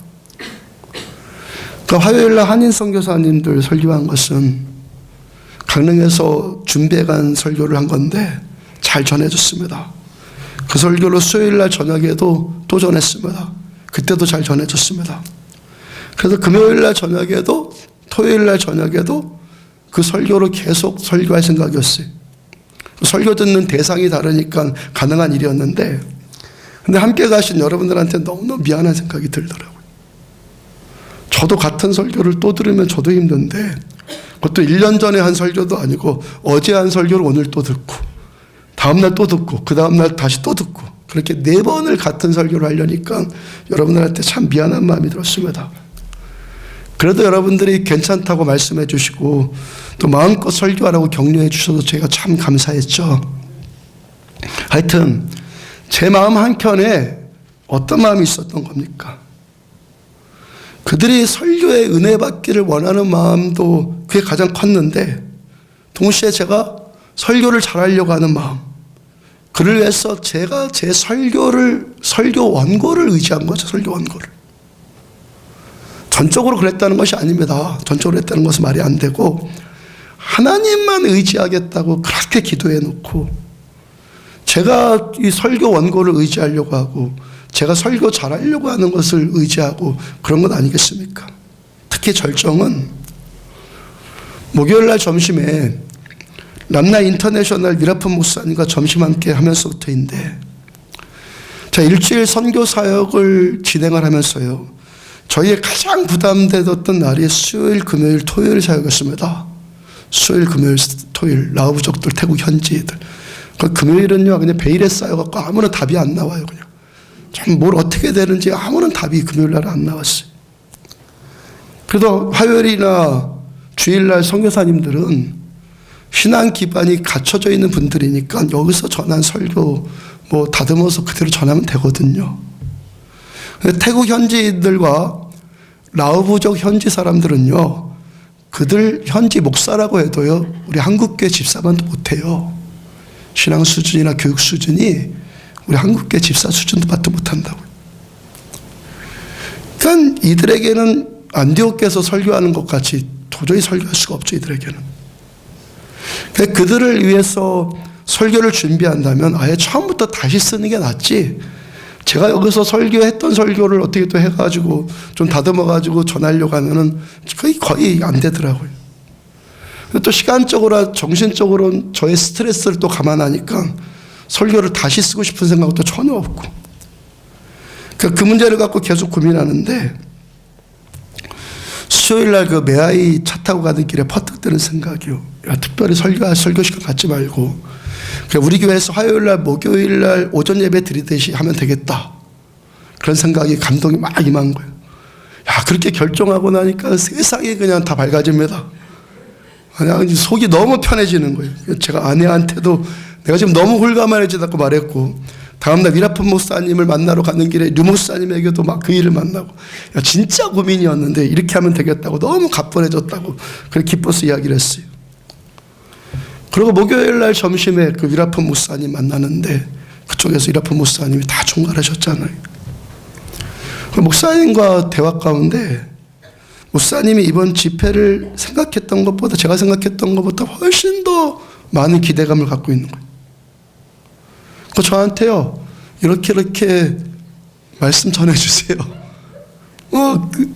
그러니까 화요일날 한인 선교사님들 설교한 것은 강릉에서 준비해간 설교를 한 건데 잘 전해줬습니다. 그 설교로 수요일날 저녁에도 또 전했습니다. 그때도 잘 전해줬습니다. 그래서 금요일날 저녁에도 토요일날 저녁에도 그 설교로 계속 설교할 생각이었어요. 설교 듣는 대상이 다르니까 가능한 일이었는데, 근데 함께 가신 여러분들한테 너무너무 미안한 생각이 들더라고요. 저도 같은 설교를 또 들으면 저도 힘든데, 그것도 1년 전에 한 설교도 아니고 어제 한 설교를 오늘 또 듣고, 다음날 또 듣고, 그 다음날 다시 또 듣고, 그렇게 4번을 같은 설교를 하려니까 여러분들한테 참 미안한 마음이 들었습니다. 그래도 여러분들이 괜찮다고 말씀해 주시고 또 마음껏 설교하라고 격려해 주셔서 제가 참 감사했죠. 하여튼 제 마음 한켠에 어떤 마음이 있었던 겁니까? 그들이 설교에 은혜 받기를 원하는 마음도 그게 가장 컸는데, 동시에 제가 설교를 잘하려고 하는 마음, 그를 위해서 제가 제 설교 원고를 의지한 거죠. 설교 원고를. 전적으로 그랬다는 것이 아닙니다. 전적으로 했다는 것은 말이 안 되고, 하나님만 의지하겠다고 그렇게 기도해 놓고, 제가 이 설교 원고를 의지하려고 하고 제가 설교 잘하려고 하는 것을 의지하고 그런 것 아니겠습니까? 특히 절정은 목요일날 점심에 람나 인터내셔널 미라품 목사님과 점심 함께 하면서부터인데, 자, 일주일 선교 사역을 진행을 하면서요, 저희의 가장 부담되었던 날이 수요일, 금요일, 토요일 사역이었습니다. 수요일, 금요일, 토요일, 라오부족들, 태국 현지들. 그 금요일은요, 그냥 베일에 쌓여갖고 아무런 답이 안 나와요. 그냥 참 뭘 어떻게 되는지 아무런 답이 금요일날 안 나왔어요. 그래도 화요일이나 주일날 선교사님들은 신앙 기반이 갖춰져 있는 분들이니까 여기서 전한 설교 뭐 다듬어서 그대로 전하면 되거든요. 근데 태국 현지인들과 라오부족 현지 사람들은요, 그들 현지 목사라고 해도요, 우리 한국교회 집사만도 못해요. 신앙 수준이나 교육 수준이 우리 한국교회 집사 수준도 받도 못한다고요. 그러니까 이들에게는 안디옥에서 설교하는 것 같이 도저히 설교할 수가 없죠. 이들에게는. 그러니까 그들을 위해서 설교를 준비한다면 아예 처음부터 다시 쓰는 게 낫지, 제가 여기서 설교했던 설교를 어떻게 또 해가지고 좀 다듬어가지고 전하려고 하면은 거의 안 되더라고요. 또 시간적으로 정신적으로 저의 스트레스를 또 감안하니까 설교를 다시 쓰고 싶은 생각도 전혀 없고, 그 문제를 갖고 계속 고민하는데, 수요일 날 그 매아이 차 타고 가는 길에 퍼뜩 드는 생각이요. 야, 특별히 설교 시간 갖지 말고 그냥 우리 교회에서 화요일 날, 목요일 날 오전 예배 드리듯이 하면 되겠다. 그런 생각이 감동이 막 임한 거예요. 야, 그렇게 결정하고 나니까 세상이 그냥 다 밝아집니다. 그냥 속이 너무 편해지는 거예요. 제가 아내한테도 내가 지금 너무 홀가만해지다고 말했고, 다음날 위라폰 목사님을 만나러 가는 길에 류 목사님에게도 막 그 일을 만나고, 야, 진짜 고민이었는데 이렇게 하면 되겠다고 너무 가뿐해졌다고 그렇게 기뻐서 이야기를 했어요. 그리고 목요일 날 점심에 그 위라폰 목사님 만나는데 그쪽에서 위라폰 목사님이 다 총괄하셨잖아요. 그 목사님과 대화 가운데 목사님이 이번 집회를 생각했던 것보다, 제가 생각했던 것보다 훨씬 더 많은 기대감을 갖고 있는 거예요. 그 저한테요, 이렇게 말씀 전해주세요.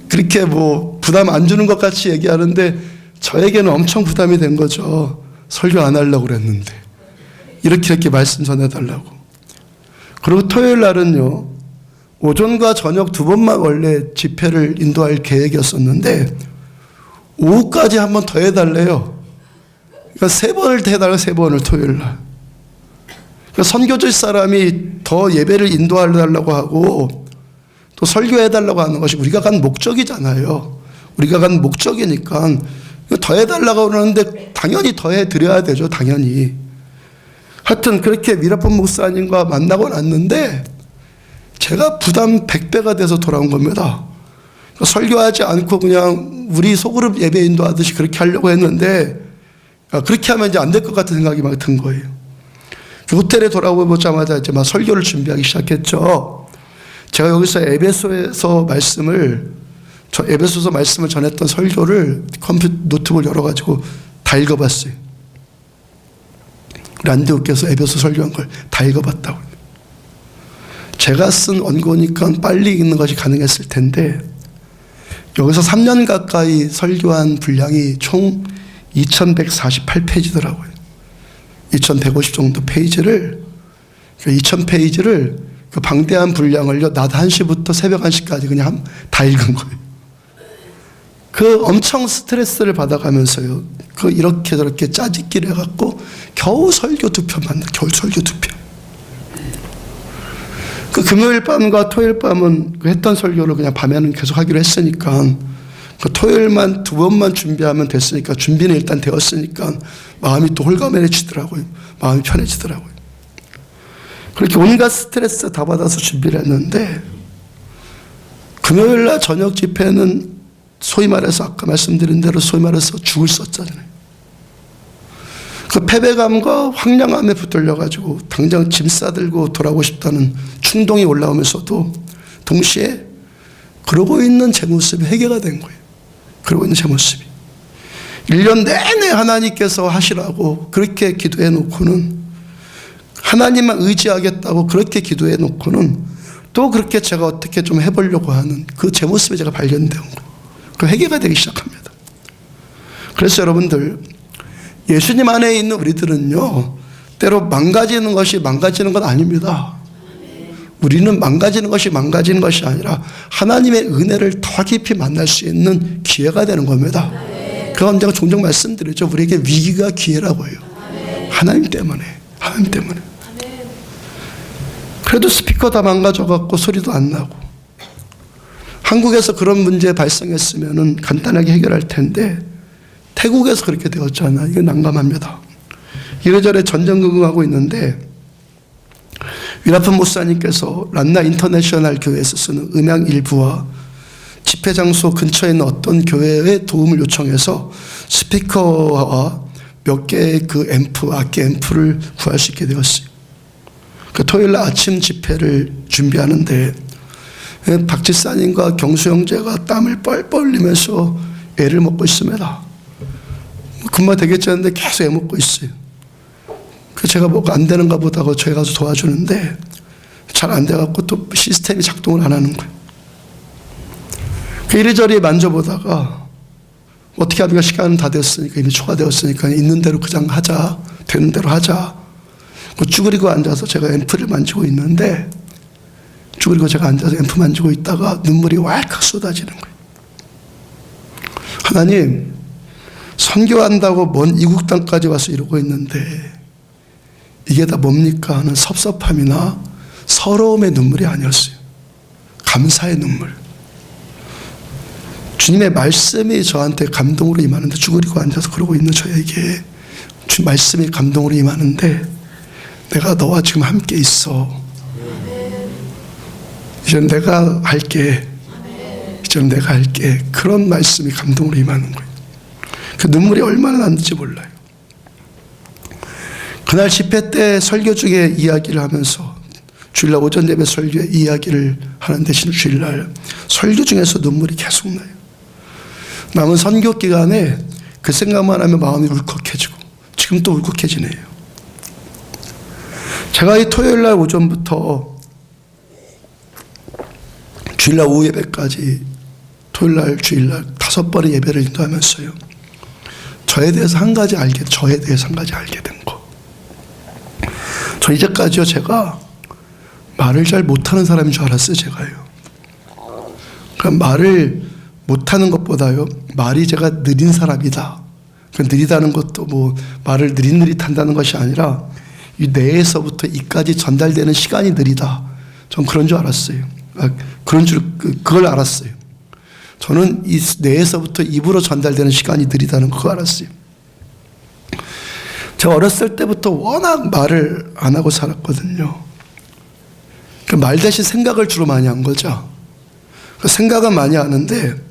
그렇게 뭐 부담 안 주는 것 같이 얘기하는데 저에게는 엄청 부담이 된 거죠. 설교 안 하려고 그랬는데 이렇게 말씀 전해달라고. 그리고 토요일 날은요, 오전과 저녁 두 번만 원래 집회를 인도할 계획이었었는데 오후까지 한 번 더 해달래요. 그러니까 3번을 더 해달라고, 3번을 토요일 날. 그러니까 선교질 사람이 더 예배를 인도하려고 하고 또 설교해달라고 하는 것이 우리가 간 목적이잖아요. 우리가 간 목적이니까 더 해달라고 그러는데 당연히 더 해드려야 되죠. 당연히. 하여튼 그렇게 위라폰 목사님과 만나고 났는데 제가 부담 100배가 돼서 돌아온 겁니다. 설교하지 않고 그냥 우리 소그룹 예배 인도하듯이 그렇게 하려고 했는데 그렇게 하면 이제 안 될 것 같은 생각이 막 든 거예요. 호텔에 돌아오자마자 이제 막 설교를 준비하기 시작했죠. 제가 여기서 에베소서 말씀을 전했던 설교를 컴퓨터 노트북을 열어가지고 다 읽어봤어요. 란디오께서 에베소 설교한 걸 다 읽어봤다고. 제가 쓴 원고니까 빨리 읽는 것이 가능했을 텐데 여기서 3년 가까이 설교한 분량이 총 2148페이지더라고요. 2150 정도 페이지를, 2000페이지를 그 방대한 분량을요, 낮 1시부터 새벽 1시까지 그냥 다 읽은 거예요. 그 엄청 스트레스를 받아가면서요, 그 이렇게 저렇게 짜집기를 해갖고 겨우 설교 2편 만나, 겨우 설교 2편. 그 금요일 밤과 토요일 밤은 그 했던 설교를 그냥 밤에는 계속 하기로 했으니까 그 토요일만 2번만 준비하면 됐으니까, 준비는 일단 되었으니까 마음이 또 홀가분해지더라고요. 마음이 편해지더라고요. 그렇게 온갖 스트레스 다 받아서 준비를 했는데 금요일날 저녁 집회는 소위 말해서 아까 말씀드린 대로 소위 말해서 죽을 썼잖아요. 그 패배감과 황량함에 붙들려가지고 당장 짐 싸들고 돌아오고 싶다는 충동이 올라오면서도 동시에 그러고 있는 제 모습이 회개가 된 거예요. 그러고 있는 제 모습이. 1년 내내 하나님께서 하시라고 그렇게 기도해 놓고는, 하나님만 의지하겠다고 그렇게 기도해 놓고는 또 그렇게 제가 어떻게 좀 해보려고 하는 그 제 모습에 제가 발견된 거예요. 그 회개가 되기 시작합니다. 그래서 여러분들, 예수님 안에 있는 우리들은요, 때로 망가지는 것이 망가지는 건 아닙니다. 우리는 망가지는 것이 아니라 하나님의 은혜를 더 깊이 만날 수 있는 기회가 되는 겁니다. 그건 제가 종종 말씀드리죠. 우리에게 위기가 기회라고 해요. 하나님 때문에. 그래도 스피커 다 망가져갖고 소리도 안 나고. 한국에서 그런 문제 발생했으면 간단하게 해결할 텐데 태국에서 그렇게 되었잖아요. 이거 난감합니다. 이래저래 전전긍긍하고 있는데 위라폰 목사님께서 란나 인터내셔널 교회에서 쓰는 음향 일부와 집회 장소 근처에 있는 어떤 교회의 도움을 요청해서 스피커와 몇 개의 그 악기 앰프를 구할 수 있게 되었어요. 그 토요일 날 아침 집회를 준비하는데 박 집사님과 경수 형제가 땀을 뻘뻘 흘리면서 애를 먹고 있습니다. 금방 되겠지 하는데 계속 애 먹고 있어요. 그 제가 뭐가 안 되는가 보다고 저희 가서 도와주는데 잘 안 돼갖고 또 시스템이 작동을 안 하는 거예요. 그 이리저리 만져보다가 어떻게 하니까 시간은 다 됐으니까, 이미 초과되었으니까 있는 대로 그냥 하자, 되는 대로 하자. 쭈그리고 앉아서 제가 앰프를 만지고 있는데, 쭈그리고 제가 앉아서 앰프 만지고 있다가 눈물이 왈칵 쏟아지는 거예요. 하나님, 선교한다고 먼 이국 땅까지 와서 이러고 있는데 이게 다 뭡니까 하는 섭섭함이나 서러움의 눈물이 아니었어요. 감사의 눈물. 주님의 말씀이 저한테 감동으로 임하는데, 쭈그리고 앉아서 그러고 있는 저에게 주님 말씀이 감동으로 임하는데, 내가 너와 지금 함께 있어. 이제는 내가 할게. 이제는 내가 할게. 그런 말씀이 감동으로 임하는 거예요. 그 눈물이 얼마나 났는지 몰라요. 그날 집회 때 설교 중에 이야기를 하면서, 주일날 오전 예배 설교에 이야기를 하는 대신 주일날 설교 중에서 눈물이 계속 나요. 남은 선교 기간에 그 생각만 하면 마음이 울컥해지고, 지금 또 울컥해지네요. 제가 이 토요일날 오전부터 주일날 오후 예배까지, 토요일날 주일날 5번의 예배를 인도하면서요, 저에 대해서 한 가지 알게 된 거. 저 이제까지요, 제가 말을 잘 못하는 사람인 줄 알았어요, 제가요. 그러니까 말을 못하는 것보다요, 말이 제가 느린 사람이다. 느리다는 것도 뭐 말을 느릿느릿한다는 것이 아니라 이 뇌에서부터 이까지 전달되는 시간이 느리다. 전 그런 줄 알았어요. 그걸 알았어요. 저는 이 뇌에서부터 입으로 전달되는 시간이 느리다는 거 알았어요. 제가 어렸을 때부터 워낙 말을 안 하고 살았거든요. 말 대신 생각을 주로 많이 한 거죠. 생각은 많이 하는데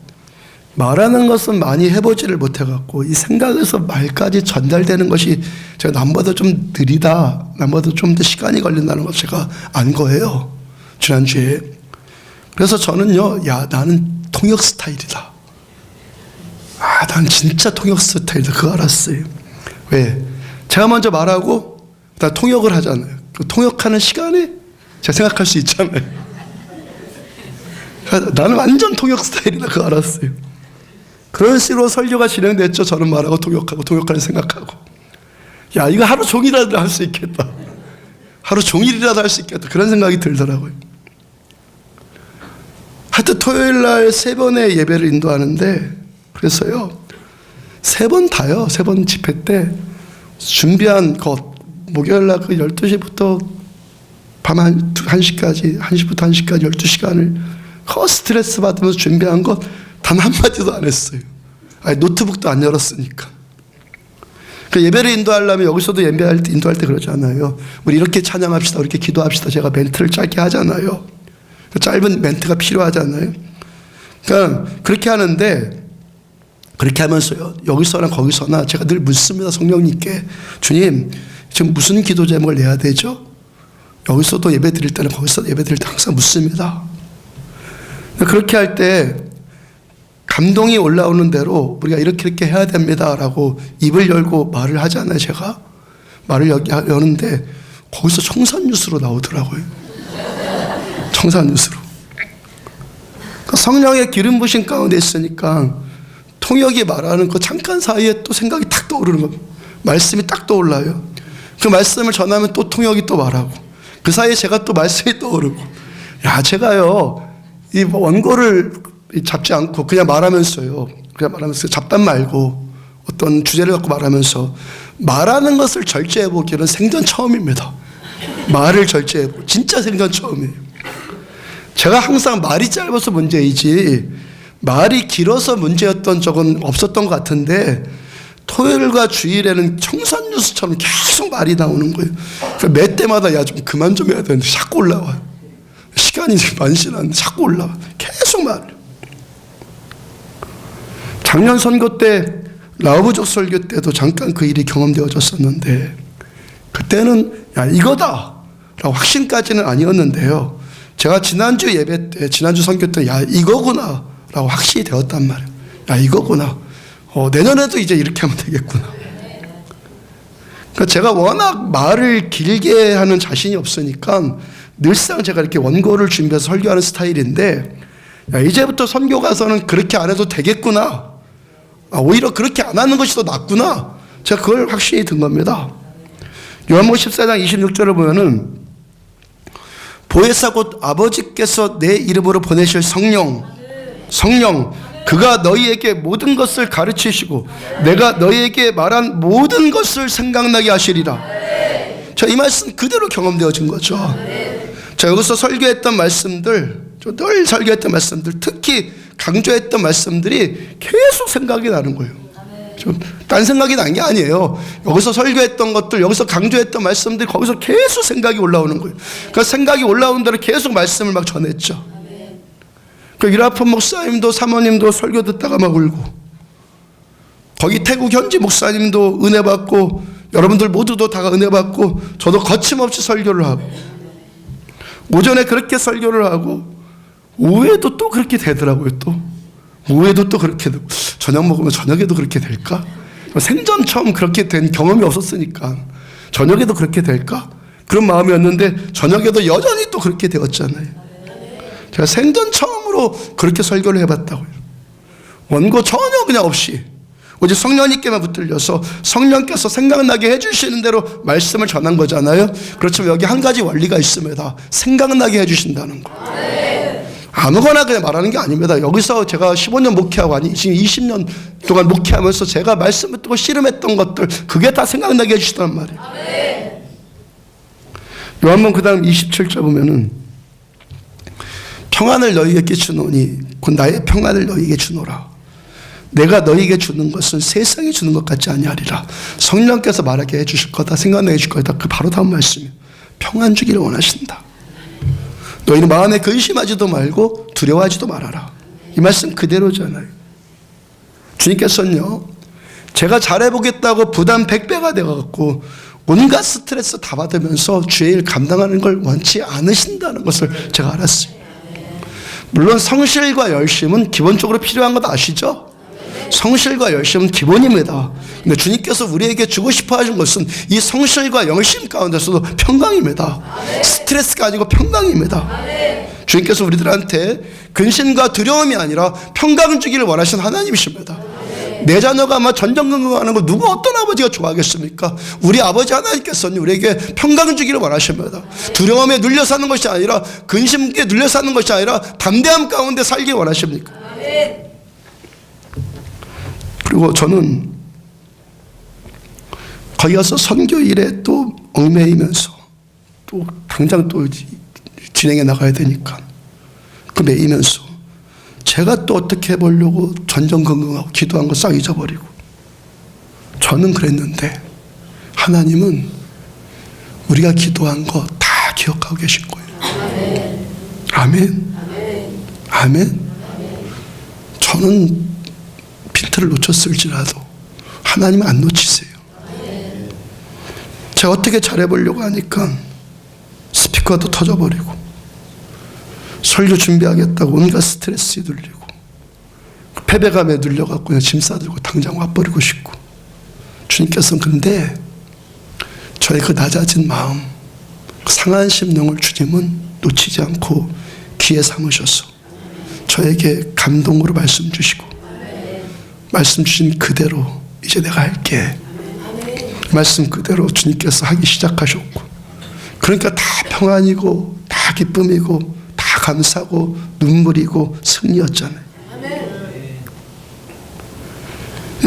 말하는 것은 많이 해보지를 못해갖고, 이 생각에서 말까지 전달되는 것이 제가 남보다 좀 느리다, 남보다 좀 더 시간이 걸린다는 걸 제가 안 거예요, 지난주에. 그래서 저는요, 야, 나는 통역 스타일이다. 난 진짜 통역 스타일이다. 그거 알았어요. 왜? 제가 먼저 말하고 나 통역을 하잖아요. 그 통역하는 시간에 제가 생각할 수 있잖아요. 나는 완전 통역 스타일이다. 그거 알았어요. 그런 식으로 설교가 진행됐죠. 저는 말하고 통역하고, 통역하는 생각하고. 야, 이거 하루 종일이라도 할 수 있겠다. 하루 종일이라도 할 수 있겠다. 그런 생각이 들더라고요. 하여튼 토요일 날 3번의 예배를 인도하는데, 그래서요, 3번 다요. 3번 집회 때 준비한 것, 목요일 날 그 12시부터 밤 1시까지, 1시부터 1시까지 12시간을 스트레스 받으면서 준비한 것 단 한마디도 안 했어요. 노트북도 안 열었으니까. 그 예배를 인도하려면 여기서도 인도할 때 그러잖아요. 우리 이렇게 찬양합시다, 이렇게 기도합시다. 제가 멘트를 짧게 하잖아요. 짧은 멘트가 필요하잖아요. 그러니까 그렇게 하는데, 그렇게 하면서요, 여기서나 거기서나 제가 늘 묻습니다. 성령님께, 주님, 지금 무슨 기도 제목을 내야 되죠? 여기서도 예배 드릴 때는, 거기서도 예배 드릴 때 항상 묻습니다. 그렇게 할 때 감동이 올라오는 대로 우리가 이렇게 해야 됩니다라고 입을 열고 말을 하잖아요. 제가 말을 여는데 거기서 청산유수로 나오더라고요. 청산유수로. 그러니까 성령의 기름 부신 가운데 있으니까 통역이 말하는 그 잠깐 사이에 또 생각이 탁 떠오르는 겁니다. 말씀이 딱 떠올라요. 그 말씀을 전하면 또 통역이 또 말하고, 그 사이에 제가 또 말씀이 떠오르고. 야, 제가요, 이 원고를 잡지 않고 그냥 말하면서요, 잡담 말고 어떤 주제를 갖고 말하면서 말하는 것을 절제해 보기는 생전 처음입니다. 말을 절제해 보고 진짜 생전 처음이에요. 제가 항상 말이 짧아서 문제이지 말이 길어서 문제였던 적은 없었던 것 같은데, 토요일과 주일에는 청산유수처럼 계속 말이 나오는 거예요. 그러니까 매 때마다 야, 좀 그만 좀 해야 되는데 자꾸 올라와요. 시간이 많지는 않는데 자꾸 올라와. 계속 말. 작년 선거 때, 라오부족 설교 때도 잠깐 그 일이 경험되어졌었는데, 그때는 야, 이거다 라고 확신까지는 아니었는데요, 제가 지난주 예배 때, 지난주 선교 때 야, 이거구나 라고 확신이 되었단 말이에요. 야, 이거구나. 내년에도 이제 이렇게 하면 되겠구나. 그러니까 제가 워낙 말을 길게 하는 자신이 없으니까 늘상 제가 이렇게 원고를 준비해서 설교하는 스타일인데, 야, 이제부터 선교 가서는 그렇게 안 해도 되겠구나. 오히려 그렇게 안 하는 것이 더 낫구나. 제가 그걸 확신이 든 겁니다. 요한복음 14장 26절을 보면은, 보혜사 곧 아버지께서 내 이름으로 보내실 성령, 그가 너희에게 모든 것을 가르치시고 내가 너희에게 말한 모든 것을 생각나게 하시리라. 자, 이 말씀 그대로 경험되어진 거죠. 자, 여기서 설교했던 말씀들, 늘 설교했던 말씀들, 특히 강조했던 말씀들이 계속 생각이 나는 거예요. 딴 생각이 난 게 아니에요. 여기서 설교했던 것들, 여기서 강조했던 말씀들이 거기서 계속 생각이 올라오는 거예요. 그 생각이 올라오는 대로 계속 말씀을 막 전했죠. 그 이라폰 목사님도 사모님도 설교 듣다가 막 울고, 거기 태국 현지 목사님도 은혜 받고, 여러분들 모두도 다 은혜 받고, 저도 거침없이 설교를 하고, 오전에 그렇게 설교를 하고 오후에도 또 그렇게 되더라고요. 또 오후에도 또 그렇게 되고, 저녁 먹으면 저녁에도 그렇게 될까? 생전 처음 그렇게 된 경험이 없었으니까 저녁에도 그렇게 될까? 그런 마음이었는데 저녁에도 여전히 또 그렇게 되었잖아요. 제가 생전 처음으로 그렇게 설교를 해봤다고요. 원고 전혀 그냥 없이 오직 성령님께만 붙들려서 성령께서 생각나게 해주시는 대로 말씀을 전한 거잖아요. 그렇지만 여기 한 가지 원리가 있습니다. 생각나게 해주신다는 거. 아무거나 그냥 말하는 게 아닙니다. 여기서 제가 15년 목회하고, 아니 지금 20년 동안 목회하면서 제가 말씀을 듣고 씨름했던 것들, 그게 다 생각나게 해주시단 말이에요. 요한복음 그 다음 27절 보면은, 평안을 너희에게 주노니 곧 나의 평안을 너희에게 주노라. 내가 너희에게 주는 것은 세상이 주는 것 같지 아니하리라. 성령께서 말하게 해주실 거다, 생각나게 해줄 거다. 그 바로 다음 말씀이에요. 평안 주기를 원하신다. 너희는 마음에 근심하지도 말고 두려워하지도 말아라. 이 말씀 그대로잖아요. 주님께서는요, 제가 잘해보겠다고 부담 100배가 되어갖고 온갖 스트레스 다 받으면서 주의 일 감당하는 걸 원치 않으신다는 것을 제가 알았어요. 물론 성실과 열심은 기본적으로 필요한 것 아시죠? 성실과 열심은 기본입니다. 근데 주님께서 우리에게 주고 싶어 하신 것은 이 성실과 열심 가운데서도 평강입니다. 스트레스가 아니고 평강입니다. 주님께서 우리들한테 근심과 두려움이 아니라 평강을 주기를 원하시는 하나님이십니다. 내 자녀가 아마 전전긍긍하는 거 누구 어떤 아버지가 좋아하겠습니까? 우리 아버지 하나님께서는 우리에게 평강을 주기를 원하십니다. 두려움에 눌려 사는 것이 아니라, 근심에 눌려 사는 것이 아니라 담대함 가운데 살기 원하십니까? 그리고 저는 거기 가서 선교 일에 또 얽매이면서 또 당장 또 진행해 나가야 되니까 그 매이면서 제가 또 어떻게 해보려고 전전긍긍하고 기도한 거 싹 잊어버리고, 저는 그랬는데 하나님은 우리가 기도한 거 다 기억하고 계신 거예요. 아멘. 아멘. 저는 빈트를 놓쳤을지라도 하나님은 안 놓치세요. 제가 어떻게 잘해보려고 하니까 스피커도 터져버리고, 설교 준비하겠다고 온갖 스트레스에 눌리고, 패배감에 눌려갖고 그냥 짐 싸들고 당장 와버리고 싶고, 주님께서는 근데 저의 그 낮아진 마음, 그 상한 심령을 주님은 놓치지 않고 귀에 삼으셔서 저에게 감동으로 말씀 주시고, 말씀 주신 그대로 이제 내가 할게, 말씀 그대로 주님께서 하기 시작하셨고, 그러니까 다 평안이고 다 기쁨이고 다 감사고 눈물이고 승리였잖아요.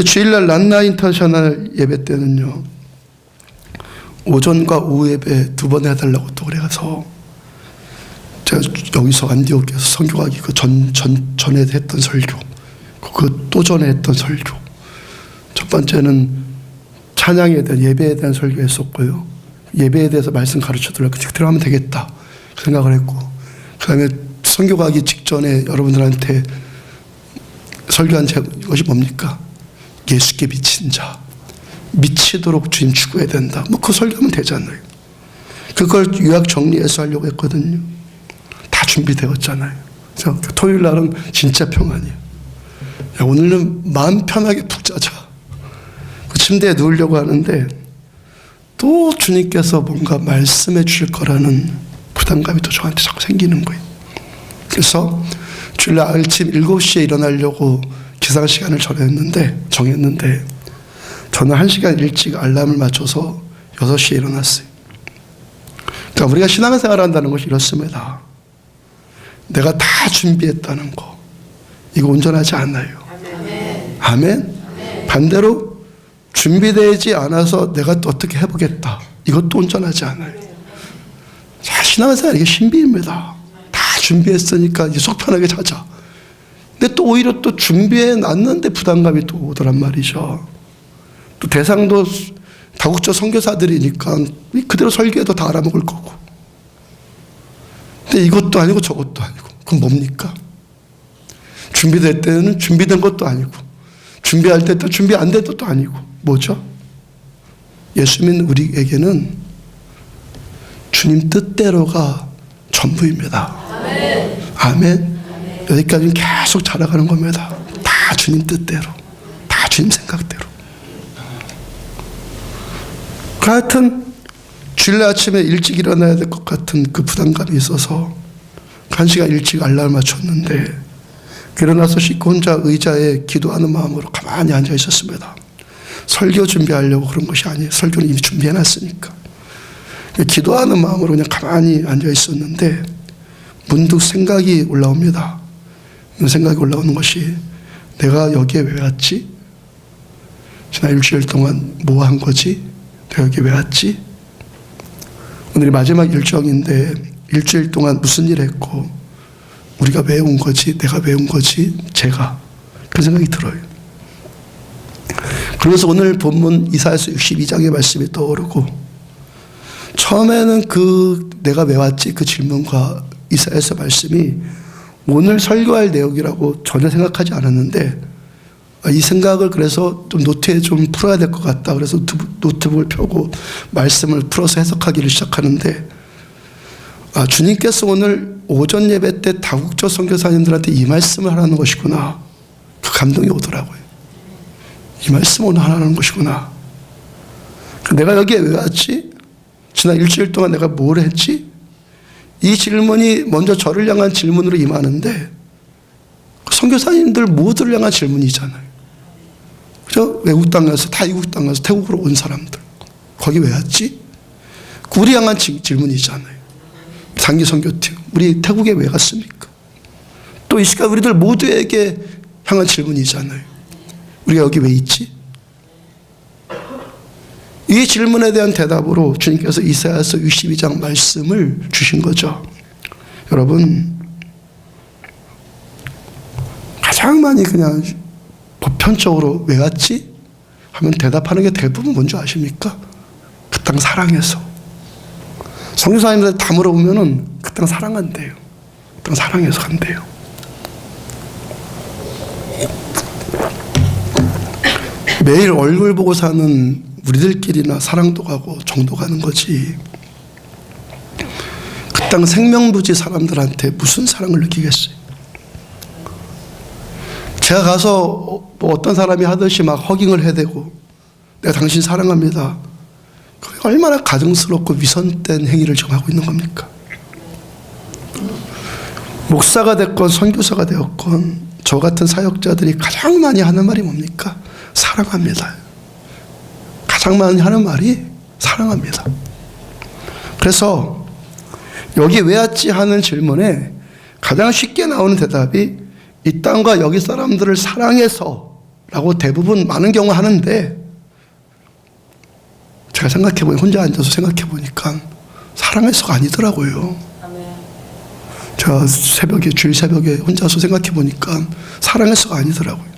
주일날 란나 인터내셔널 예배 때는요, 오전과 오후 예배 2번 해달라고 또 그래서 제가 여기서 안디옥에서 선교 가기 그 전에 했던 설교, 그 또 전에 했던 설교, 첫 번째는 찬양에 대한, 예배에 대한 설교했었고요. 예배에 대해서 말씀 가르쳐 드리려고 들어가면 되겠다 생각을 했고, 그 다음에 선교 가기 직전에 여러분들한테 설교한 것이 뭡니까? 예수께 미친 자, 미치도록 주님 추구해야 된다. 뭐 그 설교하면 되잖아요. 그걸 요약 정리해서 하려고 했거든요. 다 준비되었잖아요. 그래서 토요일 날은 진짜 평안이에요. 야, 오늘은 마음 편하게 푹 자자. 그 침대에 누우려고 하는데 또 주님께서 뭔가 말씀해 주실 거라는 부담감이 또 저한테 자꾸 생기는 거예요. 그래서 주일날 아침 7시에 일어나려고 기상시간을 정했는데 저는 1시간 일찍 알람을 맞춰서 6시에 일어났어요. 그러니까 우리가 신앙생활을 한다는 것이 이렇습니다. 내가 다 준비했다는 거, 이거 온전하지 않아요. 아멘. 반대로 준비되지 않아서 내가 또 어떻게 해보겠다. 이것도 온전하지 않아요. 자, 신앙생활 이게 신비입니다. 다 준비했으니까 이제 속 편하게 자자. 근데 또 오히려 또 준비해 놨는데 부담감이 또 오더란 말이죠. 또 대상도 다국적 선교사들이니까 그대로 설교해도 다 알아먹을 거고. 근데 이것도 아니고 저것도 아니고. 그럼 뭡니까? 준비될 때는 준비된 것도 아니고, 준비할 때 또 준비 안 된 것도 아니고. 뭐죠? 예수 믿는 우리에게는 주님 뜻대로가 전부입니다. 아멘. 아멘. 여기까지는 계속 자라가는 겁니다. 다 주님 뜻대로, 다 주님 생각대로. 그 하여튼 주일날 아침에 일찍 일어나야 될 것 같은 그 부담감이 있어서 1시간 일찍 알람을 맞췄는데 일어나서 씻고 혼자 의자에 기도하는 마음으로 가만히 앉아 있었습니다. 설교 준비하려고 그런 것이 아니에요. 설교는 이미 준비해놨으니까. 기도하는 마음으로 그냥 가만히 앉아 있었는데 문득 생각이 올라옵니다. 생각이 올라오는 것이 내가 여기에 왜 왔지? 지난 일주일 동안 뭐 한 거지? 내가 여기 왜 왔지? 오늘이 마지막 일정인데 일주일 동안 무슨 일 했고 우리가 왜 온 거지? 내가 왜 온 거지? 제가 그런 생각이 들어요. 그래서 오늘 본문 이사야서 62장의 말씀이 떠오르고 처음에는 그 내가 왜 왔지? 그 질문과 이사야서 말씀이 오늘 설교할 내용이라고 전혀 생각하지 않았는데 이 생각을 그래서 좀 노트에 좀 풀어야 될 것 같다. 그래서 노트북을 펴고 말씀을 풀어서 해석하기를 시작하는데 주님께서 오늘 오전 예배 때 다국적 선교사님들한테 이 말씀을 하라는 것이구나. 그 감동이 오더라고요. 이 말씀 오늘 하라는 것이구나. 내가 여기에 왜 왔지? 지난 일주일 동안 내가 뭘 했지? 이 질문이 먼저 저를 향한 질문으로 임하는데 선교사님들 모두를 향한 질문이잖아요. 그죠? 외국 땅 가서 다 이국 땅 가서 태국으로 온 사람들 거기 왜 왔지? 우리 향한 질문이잖아요. 장기 선교팀 우리 태국에 왜 갔습니까? 또 이 시간 우리들 모두에게 향한 질문이잖아요. 우리가 여기 왜 있지? 이 질문에 대한 대답으로 주님께서 이사야서 62장 말씀을 주신 거죠. 여러분 가장 많이 그냥 보편적으로 왜 왔지? 하면 대답하는 게 대부분 뭔지 아십니까? 그 땅 사랑해서. 선교사님들 다 물어보면은 그 땅 사랑한대요. 그 땅 사랑해서 간대요. 매일 얼굴 보고 사는 우리들끼리나 사랑도 가고 정도 가는 거지. 그 땅 생명부지 사람들한테 무슨 사랑을 느끼겠어요? 제가 가서 뭐 어떤 사람이 하듯이 막 허깅을 해대고 내가 당신 사랑합니다. 그게 얼마나 가증스럽고 위선된 행위를 지금 하고 있는 겁니까? 목사가 됐건 선교사가 되었건 저 같은 사역자들이 가장 많이 하는 말이 뭡니까? 사랑합니다. 가장 많이 하는 말이 사랑합니다. 그래서 여기 왜 왔지 하는 질문에 가장 쉽게 나오는 대답이 이 땅과 여기 사람들을 사랑해서 라고 대부분 많은 경우 하는데 제가 생각해보니 혼자 앉아서 생각해보니까 사랑해서가 아니더라고요. 제가 주일 새벽에 혼자서 생각해보니까 사랑해서가 아니더라고요.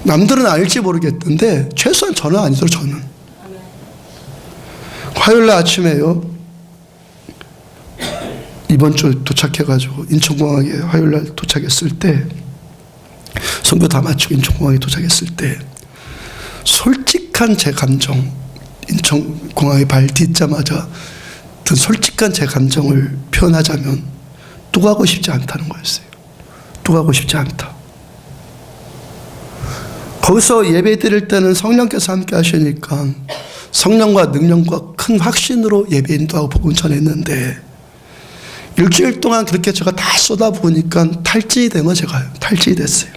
남들은 알지 모르겠던데 최소한 저는 아니더라고요. 저는 화요일날 아침에요 이번 주 도착해가지고 인천공항에 화요일날 도착했을 때 선교 다 마치고 인천공항에 도착했을 때 솔직한 제 감정 인천공항에 발 딛자마자 든 솔직한 제 감정을 표현하자면 또 가고 싶지 않다는 거였어요. 또 가고 싶지 않다. 거기서 예배 드릴 때는 성령께서 함께 하시니까 성령과 능력과 큰 확신으로 예배 인도하고 복음 전했는데 일주일 동안 그렇게 제가 다 쏟아부으니까 탈진이 된 거 제가요. 탈진이 됐어요.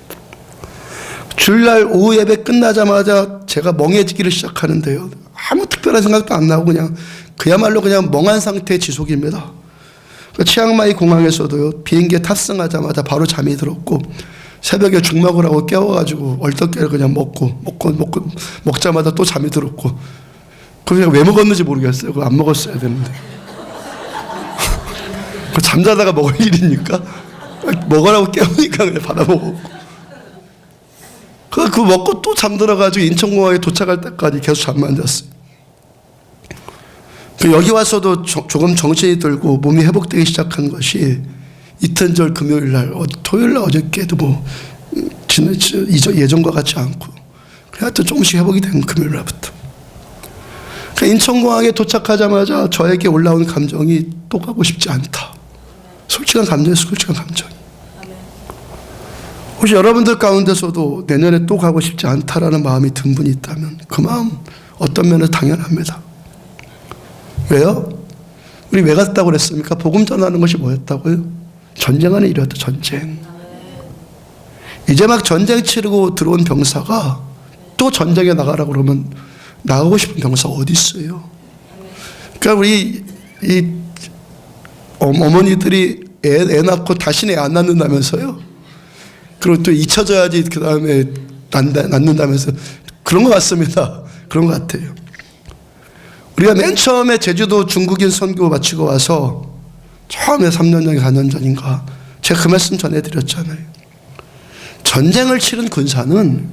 주일날 오후 예배 끝나자마자 제가 멍해지기를 시작하는데요. 아무 특별한 생각도 안 나고 그야말로 그냥 멍한 상태의 지속입니다. 치앙마이 공항에서도요. 비행기에 탑승하자마자 바로 잠이 들었고 새벽에 죽 먹으라고 깨워가지고 얼떡깨를 그냥 먹자마자 또 잠이 들었고, 그냥 왜 먹었는지 모르겠어요. 그거 안 먹었어야 되는데. 그 잠자다가 먹을 일입니까? 먹으라고 깨우니까 그냥 받아 먹었고. 그거 먹고 또 잠들어가지고 인천공항에 도착할 때까지 계속 잠만 잤어요. 여기 와서도 조금 정신이 들고 몸이 회복되기 시작한 것이 이튿절 금요일 날, 토요일 날 어저께도 뭐 예전과 같지 않고, 하여튼 조금씩 회복이 된 금요일 날부터. 인천공항에 도착하자마자 저에게 올라온 감정이 또 가고 싶지 않다. 솔직한 감정이 솔직한 감정이. 혹시 여러분들 가운데서도 내년에 또 가고 싶지 않다라는 마음이 든 분이 있다면 그 마음 어떤 면에서 당연합니다. 왜요? 우리 왜 갔다고 그랬습니까? 복음 전하는 것이 뭐였다고요? 전쟁하는 일이었다. 전쟁. 이제 막 전쟁 치르고 들어온 병사가 또 전쟁에 나가라고 그러면 나가고 싶은 병사 어디 있어요? 그러니까 우리 이 어머니들이 애 낳고 다시는 애 안 낳는다면서요? 그리고 또 잊혀져야지 그 다음에 낳는다면서. 그런 것 같습니다. 그런 것 같아요. 우리가 맨 처음에 제주도 중국인 선교 마치고 와서 처음에 3년 전, 4년 전인가 제가 그 말씀 전해드렸잖아요. 전쟁을 치른 군사는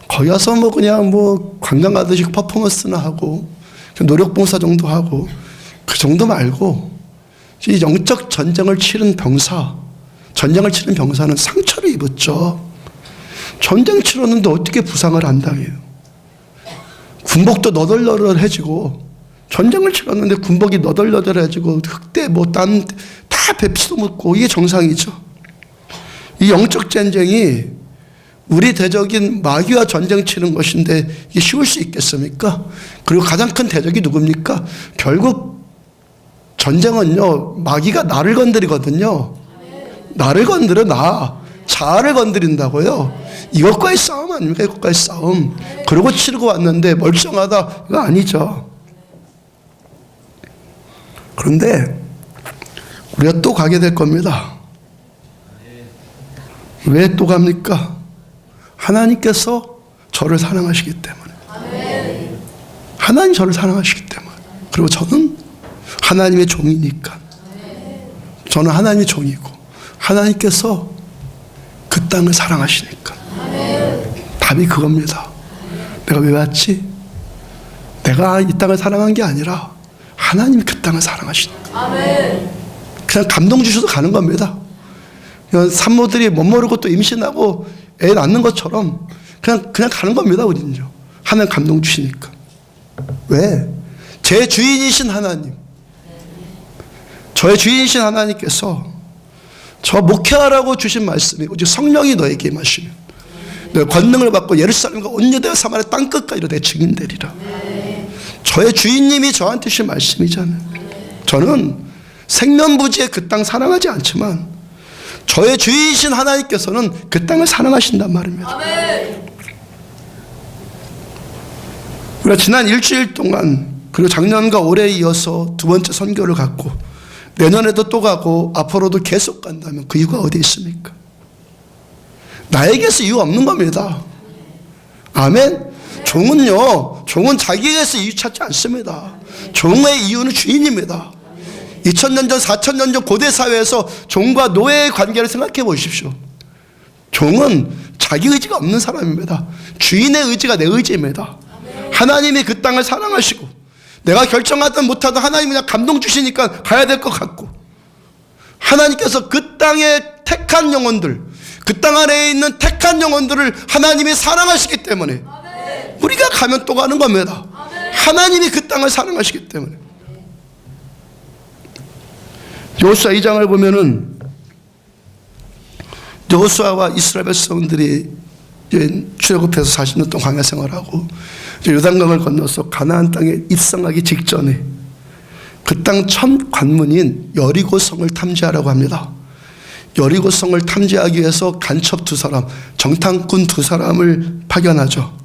거기 와서 뭐 그냥 뭐 관광 가듯이 퍼포먼스나 하고 노력봉사 정도 하고 그 정도 말고, 이 영적 전쟁을 치른 병사, 전쟁을 치른 병사는 상처를 입었죠. 전쟁 치렀는데 어떻게 부상을 안 당해요? 군복도 너덜너덜해지고, 전쟁을 치렀는데 군복이 너덜너덜해지고 흑대 뭐 땀 다 배피도 묻고, 이게 정상이죠. 이 영적 전쟁이 우리 대적인 마귀와 전쟁 치는 것인데 이게 쉬울 수 있겠습니까? 그리고 가장 큰 대적이 누굽니까? 결국 전쟁은요, 마귀가 나를 건드리거든요. 나를 건드려, 자아를 건드린다고요. 이것과의 싸움 아닙니까? 이것과의 싸움. 그러고 치르고 왔는데 멀쩡하다, 이거 아니죠. 그런데 우리가 또 가게 될 겁니다. 왜 또 갑니까? 하나님께서 저를 사랑하시기 때문에. 하나님 저를 사랑하시기 때문에. 그리고 저는 하나님의 종이니까. 저는 하나님의 종이고 하나님께서 그 땅을 사랑하시니까. 답이 그겁니다. 내가 왜 왔지? 내가 이 땅을 사랑한 게 아니라 하나님이 그 땅을 사랑하시니까. 그냥 감동 주셔서 가는 겁니다. 산모들이 못 모르고 또 임신하고 애 낳는 것처럼 그냥 가는 겁니다. 우리는요. 하나님 감동 주시니까. 왜? 제 주인이신 하나님, 저의 주인이신 하나님께서 저 목회하라고 주신 말씀이 오직 성령이 너에게 임하시면 내가 권능을 받고 예루살렘과 온 유대와 사마리아 땅끝까지 내 증인 되리라. 저의 주인님이 저한테 주신 말씀이잖아요. 저는 생면부지에 그 땅 사랑하지 않지만 저의 주인이신 하나님께서는 그 땅을 사랑하신단 말입니다. 우리가 지난 일주일 동안, 그리고 작년과 올해에 이어서 두 번째 선교를 갔고 내년에도 또 가고 앞으로도 계속 간다면 그 이유가 어디 있습니까? 나에게서 이유 없는 겁니다. 아멘. 종은 자기에게서 이유 찾지 않습니다. 종의 이유는 주인입니다. 2000년 전, 4000년 전 고대 사회에서 종과 노예의 관계를 생각해 보십시오. 종은 자기 의지가 없는 사람입니다. 주인의 의지가 내 의지입니다. 하나님이 그 땅을 사랑하시고 내가 결정하든 못하든 하나님이 그냥 감동 주시니까 가야 될 것 같고, 하나님께서 그 땅에 택한 영혼들, 그 땅 안에 있는 택한 영혼들을 하나님이 사랑하시기 때문에 우리가 가면 또 가는 겁니다. 하나님이 그 땅을 사랑하시기 때문에. 여호수아 2장을 보면은 여호수아와 이스라엘 백성들이 출애굽해서 40년 동안 광야 생활하고 요단강을 건너서 가나안 땅에 입성하기 직전에 그 땅 첫 관문인 여리고성을 탐지하라고 합니다. 여리고성을 탐지하기 위해서 간첩 2사람, 정탐꾼 2사람을 파견하죠.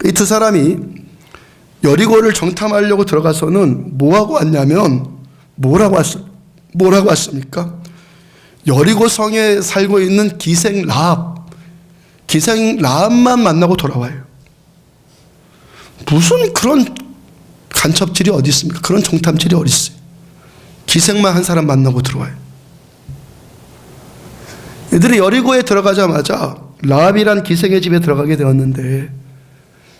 이 2사람이 여리고를 정탐하려고 들어가서는 뭐하고 왔냐면, 뭐라고 왔습니까? 여리고성에 살고 있는 기생 라합만 만나고 돌아와요. 무슨 그런 간첩질이 어디 있습니까? 그런 정탐질이 어디 있어요? 기생만 한 사람 만나고 들어와요. 이들이 여리고에 들어가자마자 라합이란 기생의 집에 들어가게 되었는데,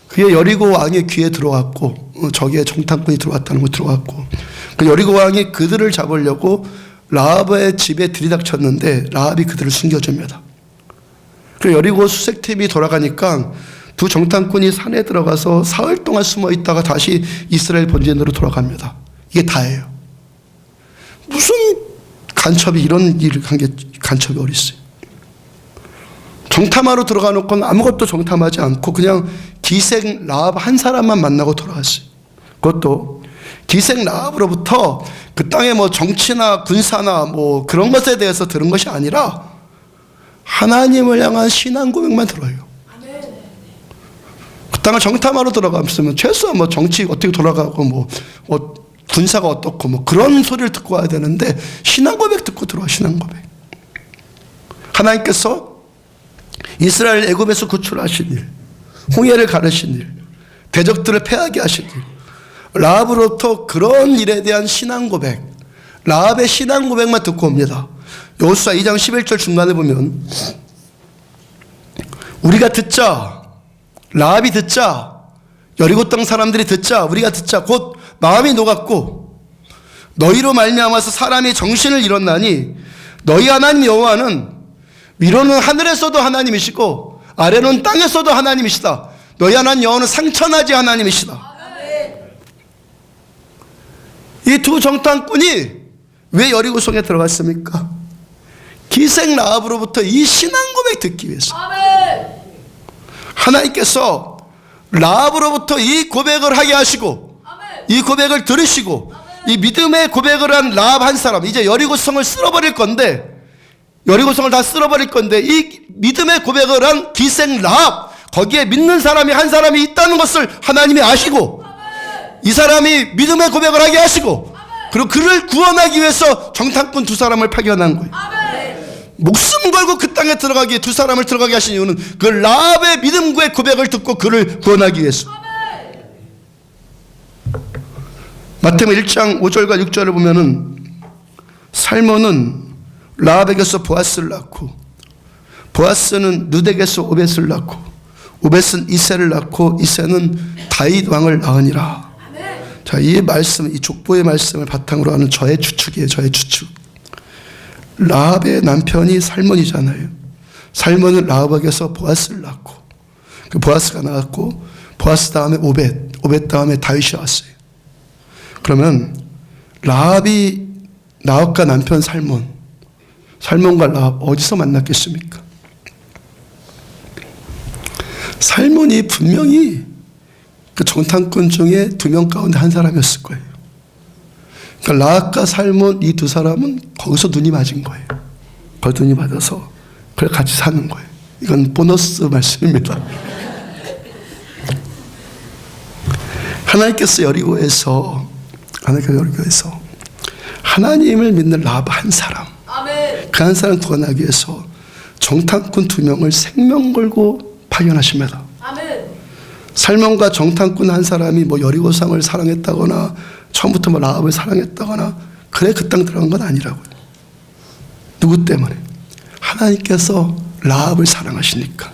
그게 여리고 왕의 귀에 들어왔고, 저기에 정탐꾼이 들어왔다는 거 들어왔고, 그 여리고 왕이 그들을 잡으려고 라합의 집에 들이닥쳤는데 라합이 그들을 숨겨줍니다. 그 여리고 수색팀이 돌아가니까 두 정탐꾼이 산에 들어가서 사흘 동안 숨어 있다가 다시 이스라엘 본진으로 돌아갑니다. 이게 다예요. 무슨 간첩이 이런 일을 한 게 간첩이 어디 있어요? 정탐하러 들어가 놓고는 아무것도 정탐하지 않고 그냥 기생 라합 한 사람만 만나고 돌아왔어요. 그것도 기생 라합으로부터 그 땅에 뭐 정치나 군사나 뭐 그런 것에 대해서 들은 것이 아니라 하나님을 향한 신앙 고백만 들어요. 그 땅을 정탐하러 들어가면 최소한 뭐 정치 어떻게 돌아가고 뭐 군사가 어떻고 뭐 그런 소리를 듣고 와야 되는데 신앙 고백 듣고 들어와. 신앙 고백. 하나님께서 이스라엘 애굽에서 구출하신 일, 홍해를 가르신 일, 대적들을 패하게 하신 일, 라합으로부터 그런 일에 대한 신앙 고백, 라합의 신앙 고백만 듣고 옵니다. 여호수아 2장 11절 중간에 보면 우리가 듣자, 라합이 듣자, 여리고 땅 사람들이 듣자, 우리가 듣자 곧 마음이 녹았고 너희로 말미암아서 사람이 정신을 잃었나니 너희 하나님 여호와는 위로는 하늘에서도 하나님이시고 아래는 땅에서도 하나님이시다. 너희 하나님 여호와는 상처나지 하나님이시다. 이 두 정탐꾼이 왜 여리고성에 들어갔습니까? 기생 라합으로부터 이 신앙 고백 듣기 위해서. 하나님께서 라합으로부터 이 고백을 하게 하시고 이 고백을 들으시고 이 믿음의 고백을 한 라합 한 사람, 이제 여리고성을 쓸어버릴 건데, 여리고성을 다 쓸어버릴 건데 이 믿음의 고백을 한 기생 라합, 거기에 믿는 사람이 한 사람이 있다는 것을 하나님이 아시고 이 사람이 믿음의 고백을 하게 하시고 그리고 그를 구원하기 위해서 정탐꾼 두 사람을 파견한 거예요. 목숨 걸고 그 땅에 들어가기에 두 사람을 들어가게 하신 이유는 그 라합의 믿음의 고백을 듣고 그를 구원하기 위해서. 마태복음 1장 5절과 6절을 보면은 살몬은 라합에게서 보아스를 낳고 보아스는 룻에게서 오벳을 낳고 오벳은 이새를 낳고 이새는 다윗 왕을 낳으니라. 자, 이 말씀, 이 족보의 말씀을 바탕으로 하는 저의 추측이에요. 저의 추측. 라합의 남편이 살몬이잖아요. 살몬은 라합에게서 보아스를 낳고 그 보아스가 나왔고 보아스 다음에 오벳, 오벳 다음에 다윗이 왔어요. 그러면 라합과 남편 살몬과 라합 어디서 만났겠습니까? 살몬이 분명히 그 정탐꾼 중에 2명 가운데 한 사람이었을 거예요. 그러니까 라합과 살몬 이 두 사람은 거기서 눈이 맞은 거예요. 거기서 눈이 맞아서 그래 같이 사는 거예요. 이건 보너스 말씀입니다. 하나님께서 여리고에서 하나님을 믿는 라합 한 사람, 그 한 사람 구원하기 위해서 정탐꾼 2명을 생명 걸고 파견하십니다. 살몬과 정탐꾼 한 사람이 뭐 여리고성을 사랑했다거나 처음부터 뭐 라합을 사랑했다거나 그래 그 땅 들어간 건 아니라고요. 누구 때문에? 하나님께서 라합을 사랑하시니까.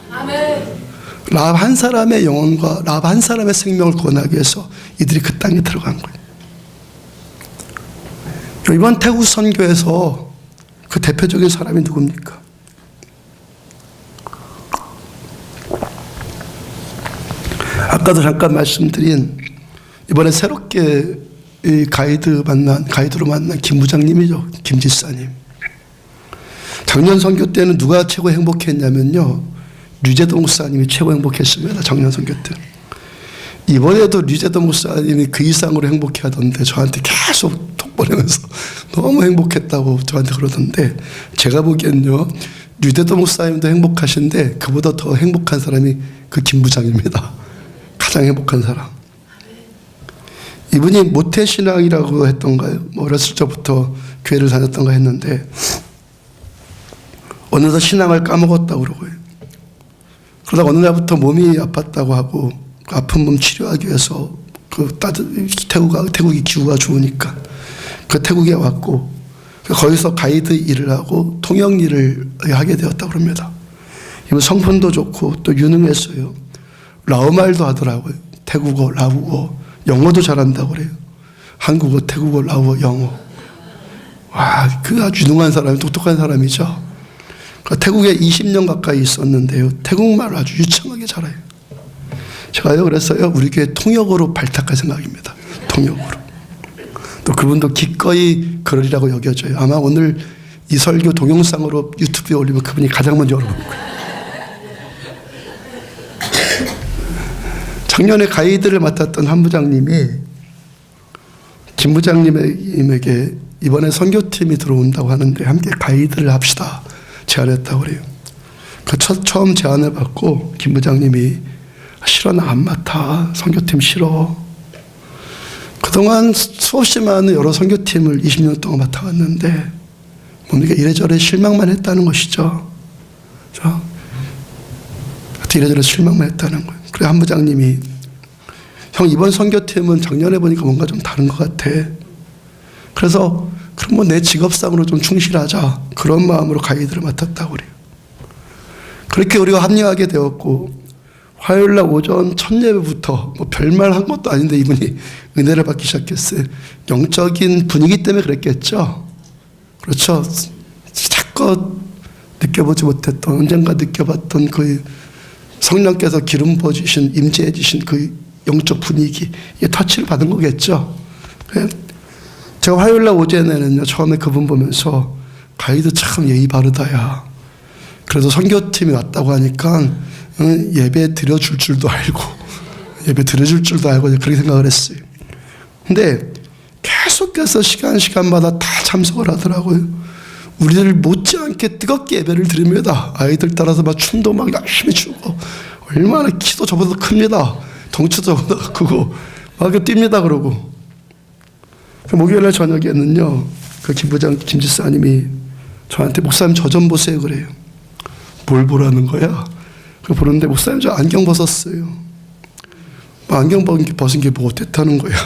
라합 한 사람의 영혼과 라합 한 사람의 생명을 구원하기 위해서 이들이 그 땅에 들어간 거예요. 이번 태국 선교에서 그 대표적인 사람이 누굽니까? 아까도 잠깐 말씀드린 이번에 새롭게 이 가이드로 만난 김 부장님이죠. 김 지사님. 작년 선교 때는 누가 최고 행복했냐면요, 류재도 목사님이 최고 행복했습니다. 작년 선교 때. 이번에도 류재도 목사님이 그 이상으로 행복해 하던데 저한테 계속 톡 보내면서 너무 행복했다고 저한테 그러던데, 제가 보기엔요 류재도 목사님도 행복하신데 그보다 더 행복한 사람이 그 김 부장입니다. 가장 행복한 사람. 이분이 모태신앙이라고 했던가요? 뭐 어렸을 적부터 교회를 다녔던가 했는데 어느덧 신앙을 까먹었다고 그러고요. 그러다가 어느 날부터 몸이 아팠다고 하고 그 아픈 몸 치료하기 위해서 태국이 기후가 좋으니까 그 태국에 왔고 거기서 가이드 일을 하고 통역 일을 하게 되었다고 합니다. 이분 성품도 좋고 또 유능했어요. 라오말도 하더라고요. 태국어, 라오어, 영어도 잘한다고 그래요. 한국어, 태국어, 라오어, 영어. 와, 그 아주 유능한 사람이, 똑똑한 사람이죠. 태국에 20년 가까이 있었는데요. 태국말을 아주 유창하게 잘해요. 제가요, 그랬어요. 우리 교회 통역으로 발탁할 생각입니다. 통역으로. 또 그분도 기꺼이 그러리라고 여겨져요. 아마 오늘 이 설교 동영상으로 유튜브에 올리면 그분이 가장 먼저 열어볼 거예요. 작년에 가이드를 맡았던 한 부장님이 김 부장님에게 이번에 선교팀이 들어온다고 하는데 함께 가이드를 합시다 제안했다고 그래요. 그 처음 제안을 받고 김 부장님이 싫어, 나 안 맡아. 선교팀 싫어. 그동안 수없이 많은 여러 선교팀을 20년 동안 맡아왔는데 뭡니까? 이래저래 실망만 했다는 것이죠. 그렇죠? 이래저래 실망만 했다는 거예요. 그래 한 부장님이 형 이번 선교팀은 작년에 보니까 뭔가 좀 다른 것 같아. 그래서 그럼 뭐 내 직업상으로 좀 충실하자. 그런 마음으로 가이드를 맡았다고 그래요. 그렇게 우리가 합류하게 되었고 화요일날 오전 첫 예배부터 뭐 별말 한 것도 아닌데 이분이 은혜를 받기 시작했어요. 영적인 분위기 때문에 그랬겠죠. 그렇죠. 자꾸 느껴보지 못했던 언젠가 느껴봤던 그 성령께서 기름 부어주신 임재해 주신 그 영적 분위기 이게 터치를 받은 거겠죠. 제가 화요일날 오전에는요 처음에 그분 보면서 가이드 참 예의 바르다야. 그래도 선교팀이 왔다고 하니까 예배 드려줄 줄도 알고 예배 드려줄 줄도 알고 그렇게 생각을 했어요. 근데 계속해서 시간마다 다 참석을 하더라고요. 우리들 못지않게 뜨겁게 예배를 드립니다. 아이들 따라서 막 춤도 막 열심히 추고 얼마나 키도 저보다 큽니다. 덩치도 저보다 크고 막 뜁니다. 그러고 목요일날 저녁에는요 그 김 집사님이 저한테 목사님 저 좀 보세요 그래요. 뭘 보라는 거야? 그 보는데 목사님 저 안경 벗었어요. 안경 벗은 게 뭐 어땠다는 거야.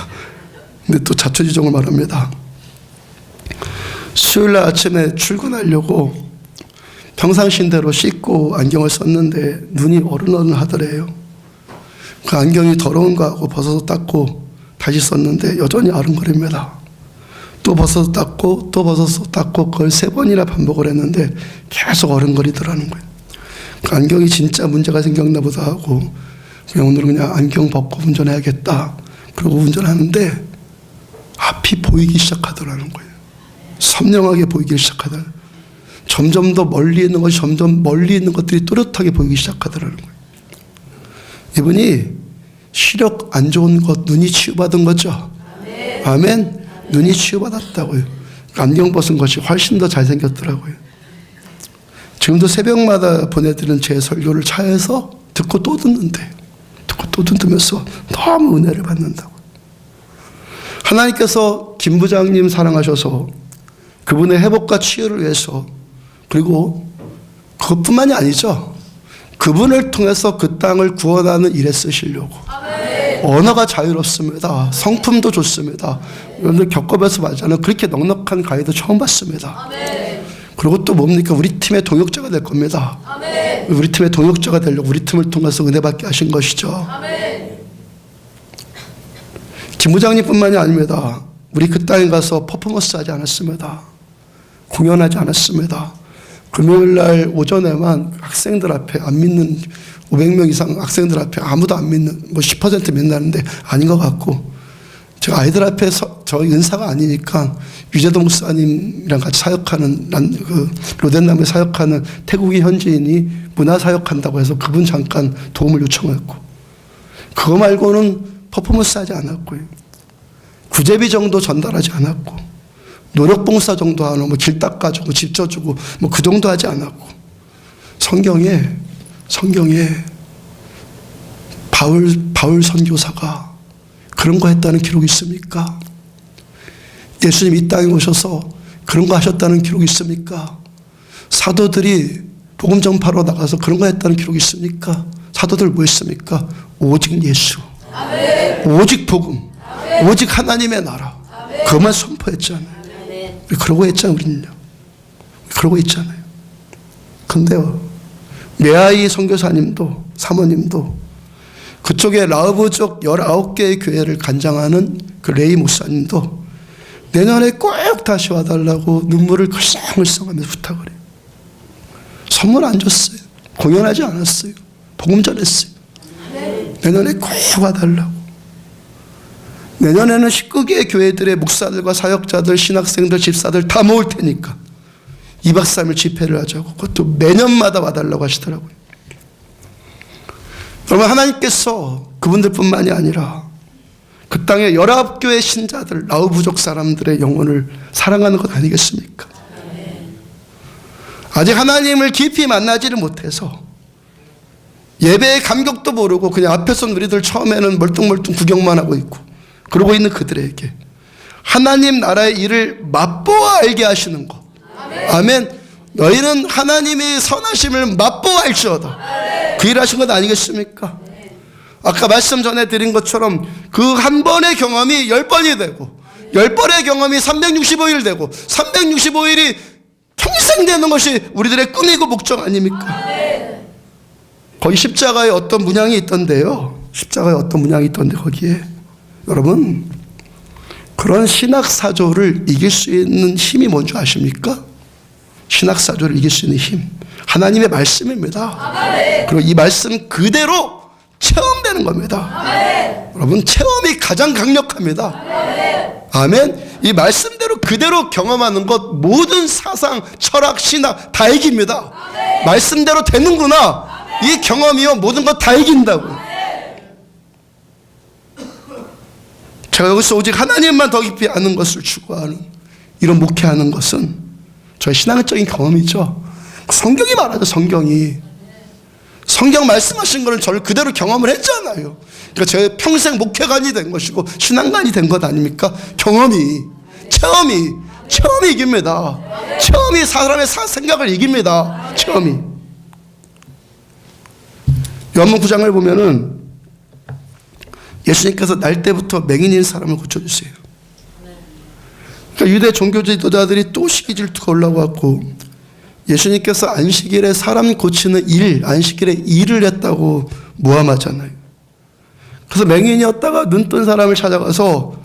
근데 또 자초지종을 말합니다. 수요일날 아침에 출근하려고 평상시대로 씻고 안경을 썼는데 눈이 어른어른하더래요. 그 안경이 더러운 거하고 벗어서 닦고 다시 썼는데 여전히 아른거립니다. 또 벗어서 닦고 또 벗어서 닦고 그걸 3번이나 반복을 했는데 계속 어른거리더라는 거예요. 그 안경이 진짜 문제가 생겼나 보다 하고 그냥 오늘은 그냥 안경 벗고 운전해야겠다. 그리고 운전하는데 앞이 보이기 시작하더라는 거예요. 선명하게 보이기 시작하더라. 점점 더 멀리 있는 것이 점점 멀리 있는 것들이 또렷하게 보이기 시작하더라는 거예요. 이분이 시력 안 좋은 것 눈이 치유받은 거죠. 아멘. 눈이 치유받았다고요. 안경 벗은 것이 훨씬 더 잘생겼더라고요. 지금도 새벽마다 보내드리는 제 설교를 차에서 듣고 또 듣는데 듣고 또 듣으면서 너무 은혜를 받는다고. 하나님께서 김 부장님 사랑하셔서 그분의 회복과 치유를 위해서 그리고 그것뿐만이 아니죠. 그분을 통해서 그 땅을 구원하는 일에 쓰시려고. 아멘. 언어가 자유롭습니다. 성품도 좋습니다. 여러분들 겪어봐서 맞잖아요. 그렇게 넉넉한 가이드 처음 봤습니다. 아멘. 그리고 또 뭡니까? 우리 팀의 동역자가 될 겁니다. 아멘. 우리 팀의 동역자가 되려고 우리 팀을 통해서 은혜 받게 하신 것이죠. 아멘. 김 부장님뿐만이 아닙니다. 우리 그 땅에 가서 퍼포먼스 하지 않았습니다. 공연하지 않았습니다. 금요일날 오전에만 학생들 앞에 안 믿는 500명 이상 학생들 앞에 아무도 안 믿는 뭐 10% 믿는다는데 아닌 것 같고 제가 아이들 앞에 저희 은사가 아니니까 유재동 목사님이랑 같이 사역하는 그 로덴남에 사역하는 태국인 현지인이 문화 사역한다고 해서 그분 잠깐 도움을 요청했고 그거 말고는 퍼포먼스 하지 않았고요. 구제비 정도 전달하지 않았고 노력봉사 정도 하는 뭐 길 닦아주고 집 져주고 뭐 그 정도 하지 않았고 성경에 바울 선교사가 그런 거 했다는 기록이 있습니까? 예수님 이 땅에 오셔서 그런 거 하셨다는 기록이 있습니까? 사도들이 복음 전파로 나가서 그런 거 했다는 기록이 있습니까? 사도들 뭐 했습니까? 오직 예수, 오직 복음, 오직 하나님의 나라, 그것만 선포했잖아요. 그러고 했잖아요. 우리는요, 그러고 있잖아요. 근데요, 메아이 선교사님도 사모님도 그쪽에 라흐부족 19개의 교회를 관장하는 그 레이 목사님도 내년에 꼭 다시 와달라고 눈물을 글썽글썽하면서 부탁을 해요. 선물 안 줬어요. 공연하지 않았어요. 복음 전했어요. 내년에 꼭 와달라고. 내년에는 19개의 교회들의 목사들과 사역자들, 신학생들, 집사들 다 모을 테니까 2박 3일 집회를 하자고. 그것도 매년마다 와달라고 하시더라고요. 여러분, 하나님께서 그분들뿐만이 아니라 그 땅의 19교회 신자들, 라흐부족 사람들의 영혼을 사랑하는 것 아니겠습니까? 아직 하나님을 깊이 만나지를 못해서 예배의 감격도 모르고 그냥 앞에서 우리들 처음에는 멀뚱멀뚱 구경만 하고 있고 그러고 있는 그들에게 하나님 나라의 일을 맛보아 알게 하시는 것. 아멘. 너희는 하나님의 선하심을 맛보아 알지어다. 그 일 하신 것 아니겠습니까? 아까 말씀 전에 드린 것처럼 그 한 번의 경험이 10번이 되고 10번의 경험이 365일 되고 365일이 평생 되는 것이 우리들의 꿈이고 목적 아닙니까? 거기 십자가에 어떤 문양이 있던데요. 십자가에 어떤 문양이 있던데 거기에 여러분, 그런 신학사조를 이길 수 있는 힘이 뭔지 아십니까? 신학사조를 이길 수 있는 힘, 하나님의 말씀입니다. 그리고 이 말씀 그대로 체험되는 겁니다. 여러분, 체험이 가장 강력합니다. 아멘. 이 말씀대로 그대로 경험하는 것, 모든 사상, 철학, 신학 다 이깁니다. 말씀대로 되는구나, 이 경험이요 모든 것 다 이긴다고. 제가 여기서 오직 하나님만 더 깊이 아는 것을 추구하는, 이런 목회하는 것은 저의 신앙적인 경험이죠. 성경이 말하죠. 성경 말씀하신 거는 저를 그대로 경험을 했잖아요. 그러니까 제 평생 목회관이 된 것이고 신앙관이 된 것 아닙니까? 체험이 이깁니다. 체험이 사람의 생각을 이깁니다. 체험이. 요한복음 9장을 보면은 예수님께서 날 때부터 맹인인 사람을 고쳐주세요. 그러니까 유대 종교 지도자들이 또 시기 질투가 올라왔고 예수님께서 안식일에 사람 고치는 일, 안식일에 일을 했다고 모함하잖아요. 그래서 맹인이었다가 눈 뜬 사람을 찾아가서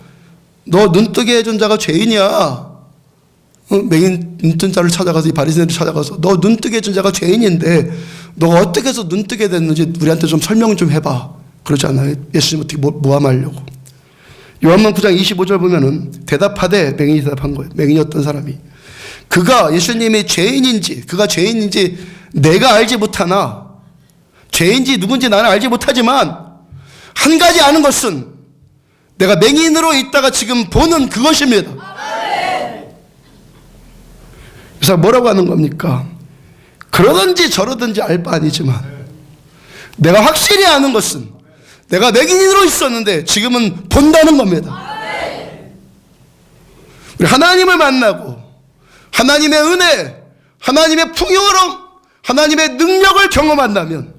너 눈 뜨게 해준 자가 죄인이야. 맹인 눈 뜬 자를 찾아가서, 이 바리새인을 찾아가서 너 눈 뜨게 해준 자가 죄인인데 너가 어떻게 해서 눈 뜨게 됐는지 우리한테 좀 설명 좀 해봐. 그러잖아요. 예수님 어떻게 모함하려고. 요한복음 9장 25절 보면은 대답하되, 맹인이 대답한 거예요. 맹인이었던 사람이. 그가 예수님이 그가 죄인인지 내가 알지 못하나, 죄인지 누군지 나는 알지 못하지만 한 가지 아는 것은 내가 맹인으로 있다가 지금 보는 그것입니다. 그래서 뭐라고 하는 겁니까? 그러든지 저러든지 알 바 아니지만 내가 확실히 아는 것은 내가 맹인으로 있었는데 지금은 본다는 겁니다. 우리 하나님을 만나고 하나님의 은혜, 하나님의 풍요로움, 하나님의 능력을 경험한다면,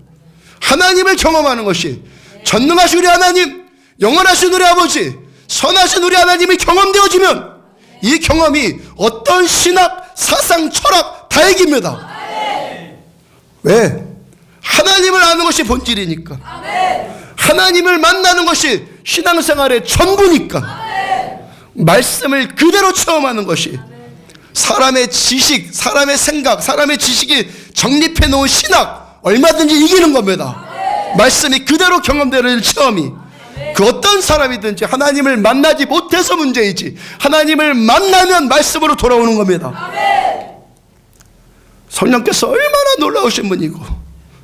하나님을 경험하는 것이 전능하신 우리 하나님, 영원하신 우리 아버지, 선하신 우리 하나님이 경험되어지면 이 경험이 어떤 신학, 사상, 철학 다 이깁니다. 왜? 하나님을 아는 것이 본질이니까. 하나님을 만나는 것이 신앙생활의 전부니까. 말씀을 그대로 체험하는 것이 사람의 지식, 사람의 생각, 사람의 지식이 정립해 놓은 신학 얼마든지 이기는 겁니다. 말씀이 그대로 경험되는 체험이. 그 어떤 사람이든지 하나님을 만나지 못해서 문제이지 하나님을 만나면 말씀으로 돌아오는 겁니다. 성령께서 얼마나 놀라우신 분이고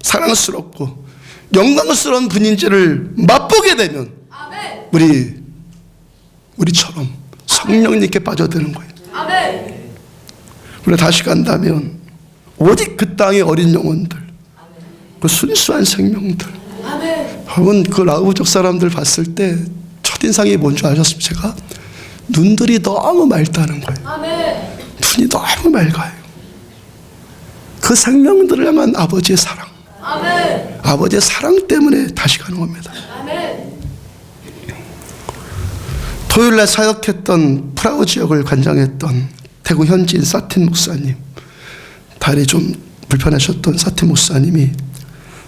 사랑스럽고 영광스러운 분인지를 맛보게 되면 우리처럼 성령님께 빠져드는 거예요. 우리가 다시 간다면 오직 그 땅의 어린 영혼들, 그 순수한 생명들. 여러분, 그 라흐부족 사람들 봤을 때 첫인상이 뭔지 아셨습니까? 제가 눈들이 너무 맑다는 거예요. 눈이 너무 맑아요. 그 생명들을 향한 아버지의 사랑, 아멘. 아버지의 사랑 때문에 다시 가는 겁니다. 아멘. 토요일날 사역했던 프라우 지역을 관장했던 대구 현지인 사틴 목사님, 다리 좀 불편하셨던 사틴 목사님이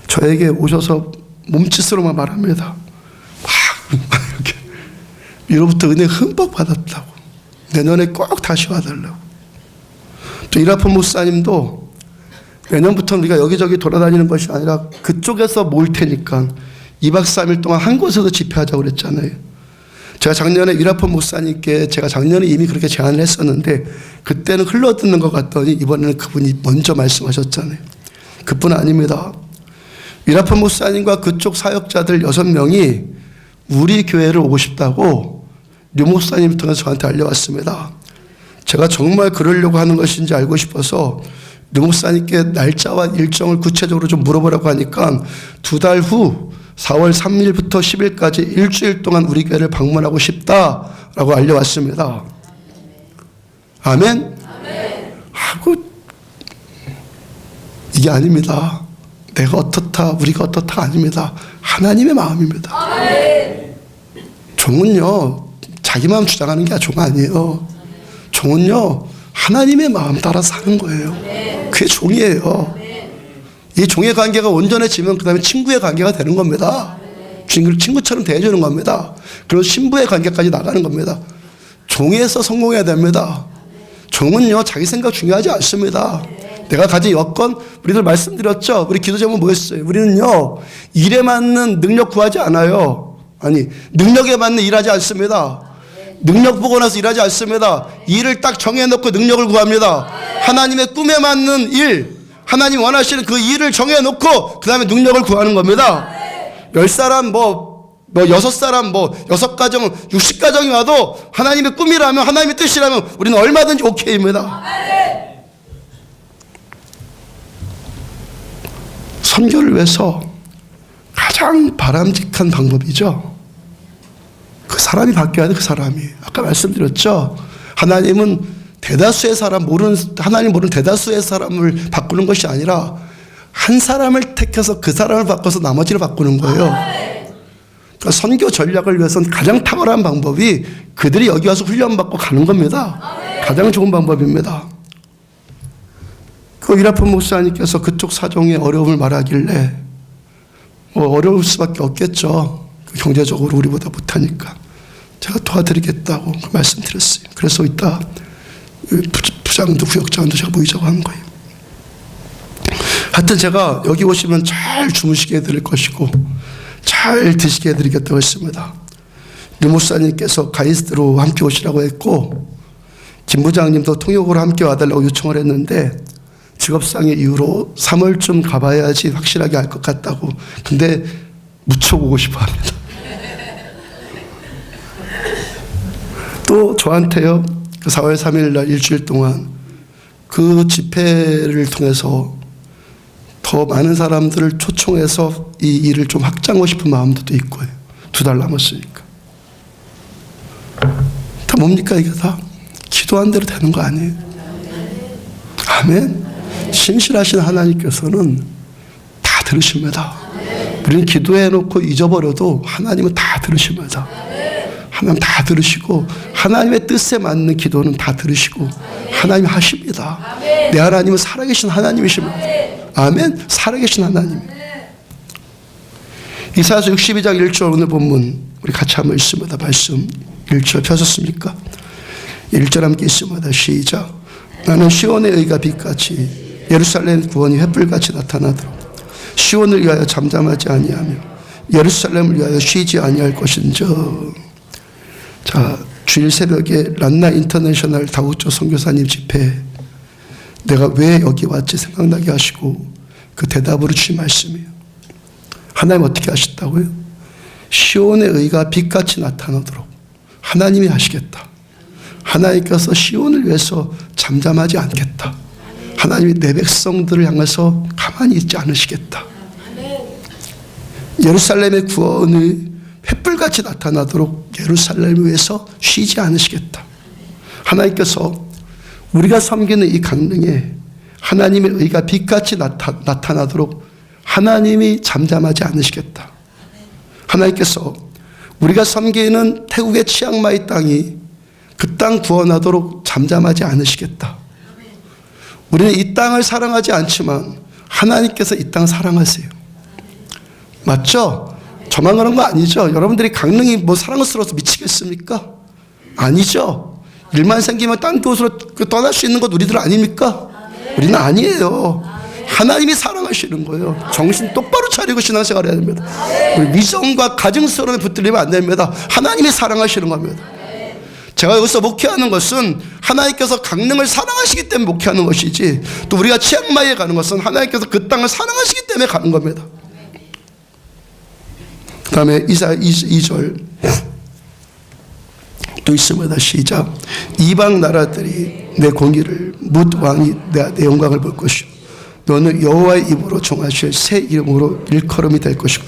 저에게 오셔서 몸짓으로만 말합니다. 막 이렇게 위로부터 은혜 흠뻑 받았다고, 내년에 꼭 다시 와달라고. 또 이라폰 목사님도 내년부터는 우리가 여기저기 돌아다니는 것이 아니라 그쪽에서 모일 테니까 2박 3일 동안 한 곳에서 집회하자고 그랬잖아요. 제가 작년에 이라폰 목사님께 제가 작년에 이미 그렇게 제안을 했었는데 그때는 흘러듣는 것 같더니 이번에는 그분이 먼저 말씀하셨잖아요. 그뿐 아닙니다. 이라폰 목사님과 그쪽 사역자들 6명이 우리 교회를 오고 싶다고 류 목사님 통해서 저한테 알려왔습니다. 제가 정말 그러려고 하는 것인지 알고 싶어서 류 목사님께 날짜와 일정을 구체적으로 좀 물어보라고 하니까 2달 후 4월 3일부터 10일까지 일주일 동안 우리 교회를 방문하고 싶다라고 알려왔습니다. 아멘? 하고 이게 아닙니다. 내가 어떻다, 우리가 어떻다 아닙니다. 하나님의 마음입니다. 종은요, 자기 마음 주장하는 게 종 아니에요. 종은요, 하나님의 마음 따라 사는 거예요. 그게 종이에요. 이 종의 관계가 온전해지면 그 다음에 친구의 관계가 되는 겁니다. 친구처럼 대해주는 겁니다. 그리고 신부의 관계까지 나가는 겁니다. 종에서 성공해야 됩니다. 종은요, 자기 생각 중요하지 않습니다. 내가 가진 여건, 우리들 말씀드렸죠. 우리 기도 제목 뭐였어요? 우리는요, 일에 맞는 능력 구하지 않아요. 아니, 능력에 맞는 일하지 않습니다. 능력 보고 나서 일하지 않습니다. 일을 딱 정해놓고 능력을 구합니다. 하나님의 꿈에 맞는 일, 하나님 원하시는 그 일을 정해놓고 그 다음에 능력을 구하는 겁니다. 10사람 6사람 6가정 60가정이 와도 하나님의 꿈이라면, 하나님의 뜻이라면 우리는 얼마든지 오케이입니다. 선교를 위해서 가장 바람직한 방법이죠. 그 사람이 바뀌어야 돼. 그 사람이. 아까 말씀드렸죠. 하나님은 대다수의 사람, 하나님 모르는 대다수의 사람을 바꾸는 것이 아니라 한 사람을 택해서 그 사람을 바꿔서 나머지를 바꾸는 거예요. 그러니까 선교 전략을 위해서는 가장 탁월한 방법이 그들이 여기 와서 훈련받고 가는 겁니다. 가장 좋은 방법입니다. 그 이라폰 목사님께서 그쪽 사정의 어려움을 말하길래 어려울 수밖에 없겠죠. 경제적으로 우리보다 못하니까 제가 도와드리겠다고 말씀드렸어요. 그래서 이따 부장도 부역장도 제가 모이자고 한 거예요. 하여튼 제가 여기 오시면 잘 주무시게 해드릴 것이고 잘 드시게 해드리겠다고 했습니다. 류 목사님께서 가이스트로 함께 오시라고 했고 김 부장님도 통역으로 함께 와달라고 요청을 했는데 직업상의 이유로 3월쯤 가봐야지 확실하게 알 것 같다고. 근데 무척 오고 싶어 합니다. 또 저한테요, 그 4월 3일 날 일주일 동안 그 집회를 통해서 더 많은 사람들을 초청해서 이 일을 좀 확장하고 싶은 마음도 있고요. 2달 남았으니까. 다 뭡니까? 이게 다 기도한 대로 되는 거 아니에요? 아멘. 신실하신 하나님께서는 다 들으십니다. 우리는 기도해놓고 잊어버려도 하나님은 다 들으십니다. 하나님 다 들으시고 하나님의 뜻에 맞는 기도는 다 들으시고 하나님 하십니다. 내 하나님은 살아계신 하나님이십니다. 아멘. 살아계신 하나님. 이사야서 62장 1절 오늘 본문 우리 같이 한번 읽습니다. 말씀 1절 펴셨습니까? 1절 함께 읽습니다. 시작. 나는 시온의 의가 빛같이 예루살렘 구원이 횃불같이 나타나도록 시온을 위하여 잠잠하지 아니하며 예루살렘을 위하여 쉬지 아니할 것인즉. 자, 주일 새벽에 란나 인터내셔널 다국적 선교사님 집회 내가 왜 여기 왔지 생각나게 하시고 그 대답으로 주신 말씀이에요. 하나님 어떻게 하셨다고요? 시온의 의가 빛같이 나타나도록 하나님이 하시겠다. 하나님께서 시온을 위해서 잠잠하지 않겠다. 하나님이 내 백성들을 향해서 가만히 있지 않으시겠다. 예루살렘의 구원이 횃불같이 나타나도록 예루살렘을 위해서 쉬지 않으시겠다. 하나님께서 우리가 섬기는 이 강릉에 하나님의 의가 빛같이 나타나도록 하나님이 잠잠하지 않으시겠다. 하나님께서 우리가 섬기는 태국의 치앙마이 땅이 그 땅 구원하도록 잠잠하지 않으시겠다. 우리는 이 땅을 사랑하지 않지만 하나님께서 이 땅 사랑하세요. 맞죠? 저만 그런 거 아니죠? 여러분들이 강릉이 뭐 사랑스러워서 미치겠습니까? 아니죠? 일만 생기면 딴 곳으로 떠날 수 있는 것 우리들 아닙니까? 우리는 아니에요. 하나님이 사랑하시는 거예요. 정신 똑바로 차리고 신앙생활 해야 됩니다. 우리 미성과 가증스러움에 붙들리면 안 됩니다. 하나님이 사랑하시는 겁니다. 제가 여기서 목회하는 것은 하나님께서 강릉을 사랑하시기 때문에 목회하는 것이지, 또 우리가 치앙마이에 가는 것은 하나님께서 그 땅을 사랑하시기 때문에 가는 겁니다. 그 다음에 이사야 2절 또 있습니다. 시작. 이방 나라들이 내 공의를 뭇 왕이 내 영광을 볼 것이요 너는 여호와의 입으로 정하실 새 이름으로 일컬음이 될 것이고,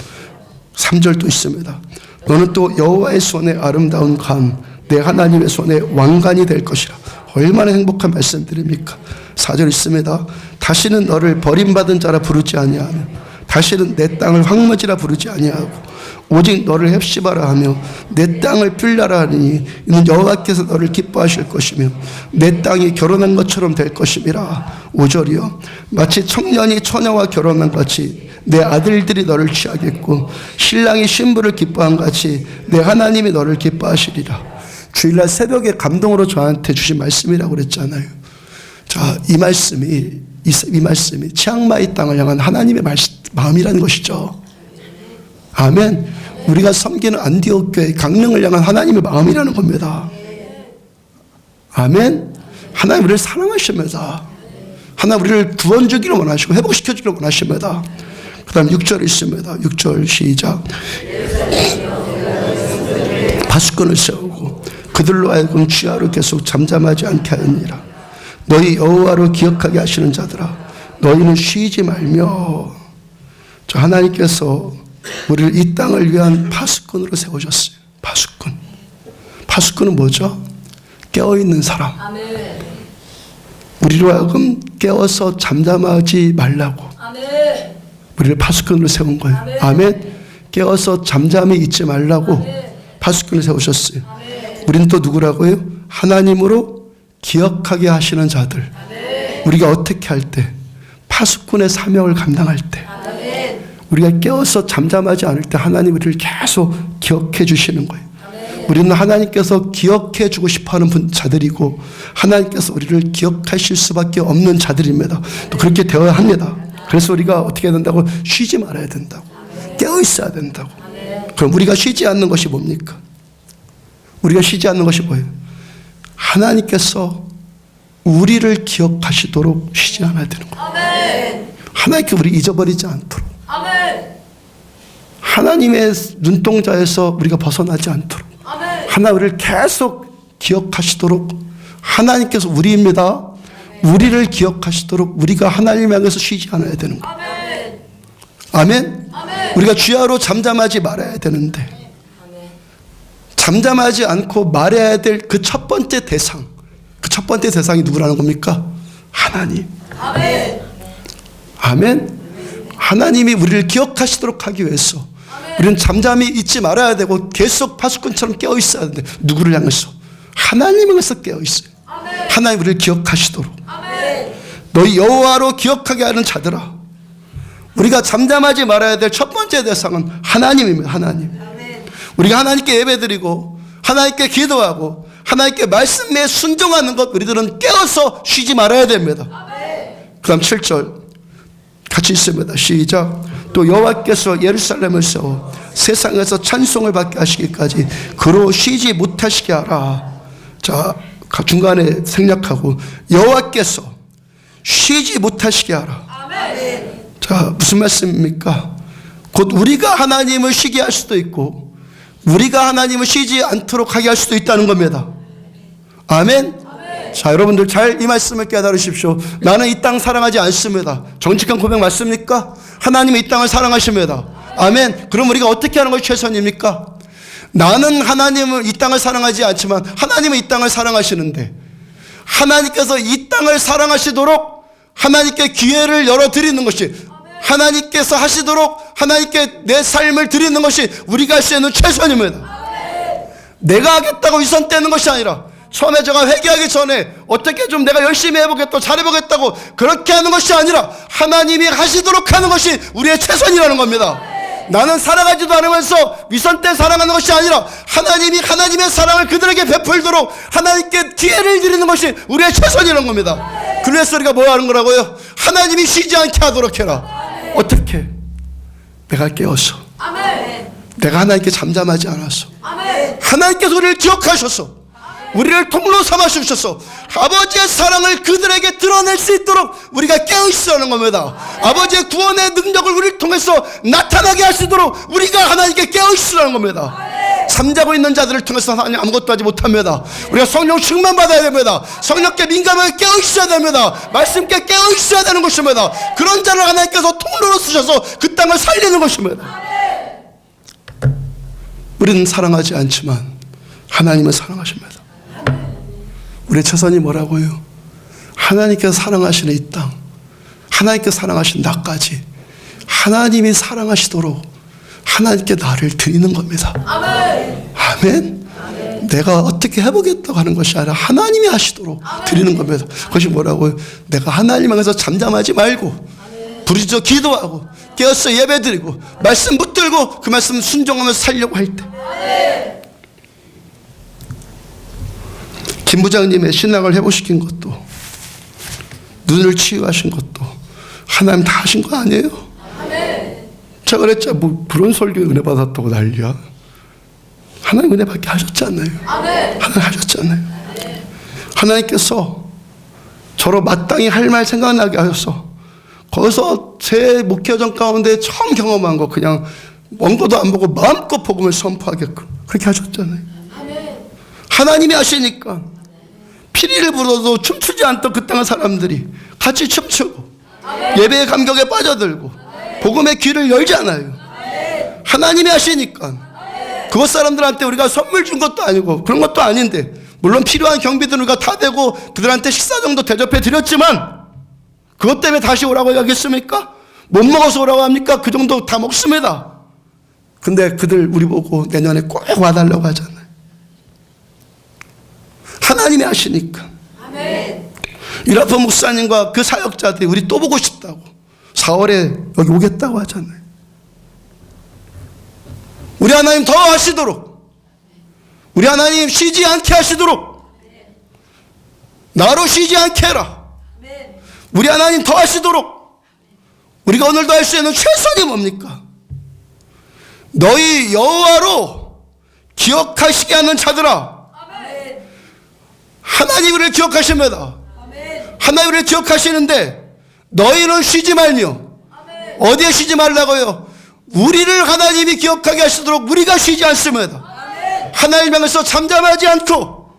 3절도 있습니다. 너는 또 여호와의 손에 아름다운 관, 내 하나님의 손에 왕관이 될 것이라. 얼마나 행복한 말씀드립니까? 4절 있습니다. 다시는 너를 버림받은 자라 부르지 아니하며 다시는 내 땅을 황무지라 부르지 아니하고 오직 너를 헵시바라 하며 내 땅을 필라라 하니 이는 여호와께서 너를 기뻐하실 것이며 내 땅이 결혼한 것처럼 될 것임이라. 5절이요. 마치 청년이 처녀와 결혼한 같이 내 아들들이 너를 취하겠고 신랑이 신부를 기뻐한 같이 내 하나님이 너를 기뻐하시리라. 주일날 새벽에 감동으로 저한테 주신 말씀이라고 그랬잖아요. 자, 이 말씀이 치앙마이 땅을 향한 하나님의 마음이라는 것이죠. 아멘. 우리가 섬기는 안디옥 교회 강릉을 향한 하나님의 마음이라는 겁니다. 아멘. 하나님 우리를 사랑하십니다. 하나님 우리를 구원 주기를 원하시고 회복시켜 주기를 원하십니다. 그 다음 6절 있습니다. 6절 시작. 파수꾼을 세우고 그들로 하여금 취하로 계속 잠잠하지 않게 하였느니라. 너희 여호와로 기억하게 하시는 자들아, 너희는 쉬지 말며. 저 하나님께서 우리를 이 땅을 위한 파수꾼으로 세우셨어요. 파수꾼은 뭐죠? 깨어있는 사람. 아멘. 우리로 하여금 깨어서 잠잠하지 말라고. 아멘. 우리를 파수꾼으로 세운 거예요. 아멘. 아멘. 깨어서 잠잠히 있지 말라고. 아멘. 파수꾼을 세우셨어요. 아멘. 우리는 또 누구라고요? 하나님으로 기억하게 하시는 자들. 아멘. 우리가 어떻게 할 때? 파수꾼의 사명을 감당할 때. 아멘. 우리가 깨어서 잠잠하지 않을 때 하나님 우리를 계속 기억해 주시는 거예요. 아멘. 우리는 하나님께서 기억해 주고 싶어하는 자들이고 하나님께서 우리를 기억하실 수밖에 없는 자들입니다. 또 그렇게 되어야 합니다. 그래서 우리가 어떻게 해야 된다고? 쉬지 말아야 된다고. 깨어 있어야 된다고. 그럼 우리가 쉬지 않는 것이 뭡니까? 우리가 쉬지 않는 것이 뭐예요? 하나님께서 우리를 기억하시도록 쉬지 않아야 되는 거예요. 아멘. 하나님께 우리 잊어버리지 않도록. 아멘. 하나님의 눈동자에서 우리가 벗어나지 않도록. 아멘. 하나님 우리를 계속 기억하시도록. 하나님께서 우리입니다. 우리를 기억하시도록 우리가 하나님 향해서 쉬지 않아야 되는 거예요. 아멘. 아멘. 아멘. 우리가 주야로 잠잠하지 말아야 되는데 잠잠하지 않고 말해야 될 그 첫 번째 대상, 그 첫 번째 대상이 누구라는 겁니까? 하나님. 아멘. 아멘. 하나님이 우리를 기억하시도록 하기 위해서 아멘. 우리는 잠잠히 있지 말아야 되고 계속 파수꾼처럼 깨어 있어야 되는데 누구를 향해서? 하나님을 향해서 깨어 있어요. 아멘. 하나님 우리를 기억하시도록. 아멘. 너희 여호와로 기억하게 하는 자들아. 우리가 잠잠하지 말아야 될 첫 번째 대상은 하나님입니다. 하나님. 우리가 하나님께 예배드리고 하나님께 기도하고 하나님께 말씀에 순종하는 것 우리들은 깨어서 쉬지 말아야 됩니다. 그 다음 7절 같이 있습니다. 시작. 또 여호와께서 예루살렘을 세워 세상에서 찬송을 받게 하시기까지 그로 쉬지 못하시게 하라. 자, 중간에 생략하고 여호와께서 쉬지 못하시게 하라. 자, 무슨 말씀입니까? 곧 우리가 하나님을 쉬게 할 수도 있고 우리가 하나님을 쉬지 않도록 하게 할 수도 있다는 겁니다. 아멘. 아멘. 자, 여러분들 잘 이 말씀을 깨달으십시오. 나는 이 땅 사랑하지 않습니다. 정직한 고백 맞습니까? 하나님이 이 땅을 사랑하십니다. 아멘. 그럼 우리가 어떻게 하는 것이 최선입니까? 나는 하나님을 이 땅을 사랑하지 않지만 하나님은 이 땅을 사랑하시는데 하나님께서 이 땅을 사랑하시도록 하나님께 기회를 열어드리는 것이, 하나님께서 하시도록 하나님께 내 삶을 드리는 것이 우리가 할 수 있는 최선입니다. 내가 하겠다고 위선 떼는 것이 아니라, 처음에 제가 회개하기 전에 어떻게 좀 내가 열심히 해보겠다, 잘해보겠다고 그렇게 하는 것이 아니라 하나님이 하시도록 하는 것이 우리의 최선이라는 겁니다. 나는 살아가지도 않으면서 위선 때 사랑하는 것이 아니라 하나님이 하나님의 사랑을 그들에게 베풀도록 하나님께 기회를 드리는 것이 우리의 최선이라는 겁니다. 그래서 우리가 뭐 하는 거라고요? 하나님이 쉬지 않게 하도록 해라. 어떻게? 내가 깨어서, 내가 하나님께 잠잠하지 않았어. 하나님께서 우리를 기억하셔서 우리를 통로 삼아 주셔서 아버지의 사랑을 그들에게 드러낼 수 있도록 우리가 깨어있으라는 겁니다. 아버지의 구원의 능력을 우리를 통해서 나타나게 하시도록 우리가 하나님께 깨어있으라는 겁니다. 잠자고 있는 자들을 통해서 하나님 아무것도 하지 못합니다. 우리가 성령 충만 받아야 됩니다. 성령께 민감하게 깨어있어야 됩니다. 말씀께 깨어있어야 되는 것입니다. 그런 자를 하나님께서 통로로 쓰셔서 그 땅을 살리는 것입니다. 우리는 사랑하지 않지만 하나님은 사랑하십니다. 우리의 최선이 뭐라고요? 하나님께서 사랑하시는 이 땅, 하나님께서 사랑하신 나까지 하나님이 사랑하시도록 하나님께 나를 드리는 겁니다. 아멘. 내가 어떻게 해보겠다고 하는 것이 아니라 하나님이 하시도록 드리는 겁니다. 그것이 뭐라고요? 내가 하나님 앞에서 잠잠하지 말고 부르짖어 기도하고 깨어서 예배드리고 말씀 붙들고 그 말씀 순종하면서 살려고 할 때, 김 부장님의 신앙을 회복시킨 것도, 눈을 치유하신 것도 하나님 다 하신 거 아니에요? 제가 그랬죠. 뭐 그런 설교에 은혜 받았다고 난리야. 하나님 은혜밖에 하셨잖아요. 하나님 하셨잖아요. 하나님께서 저로 마땅히 할 말 생각나게 하셔서 거기서 제 목회전 가운데 처음 경험한 거, 그냥 먼 것도 안 보고 마음껏 복음을 선포하게끔 그렇게 하셨잖아요. 하나님이 하시니까 피리를 불어도 춤추지 않던 그 땅의 사람들이 같이 춤추고 예배의 감격에 빠져들고 복음의 귀를 열잖아요. 하나님이 하시니까 그곳 사람들한테 우리가 선물 준 것도 아니고 그런 것도 아닌데, 물론 필요한 경비들은 우리가 다 대고 그들한테 식사 정도 대접해 드렸지만 그것 때문에 다시 오라고 하겠습니까? 못 먹어서 오라고 합니까? 그 정도 다 먹습니다. 근데 그들 우리 보고 내년에 꼭 와달라고 하잖아요. 하나님이 하시니까. 이라프 목사님과 그 사역자들이 우리 또 보고 싶다고 4월에 여기 오겠다고 하잖아요. 우리 하나님 더 하시도록, 우리 하나님 쉬지 않게 하시도록, 나로 쉬지 않게 해라. 우리 하나님 더 하시도록 우리가 오늘도 할 수 있는 최선이 뭡니까? 너희 여호와로 기억하시게 하는 자들아, 하나님 우리를 기억하십니다. 하나님 우리를 기억하시는데 너희는 쉬지 말며, 어디에 쉬지 말라고요? 우리를 하나님이 기억하게 하시도록 우리가 쉬지 않습니다. 하나님 향해서 잠잠하지 않고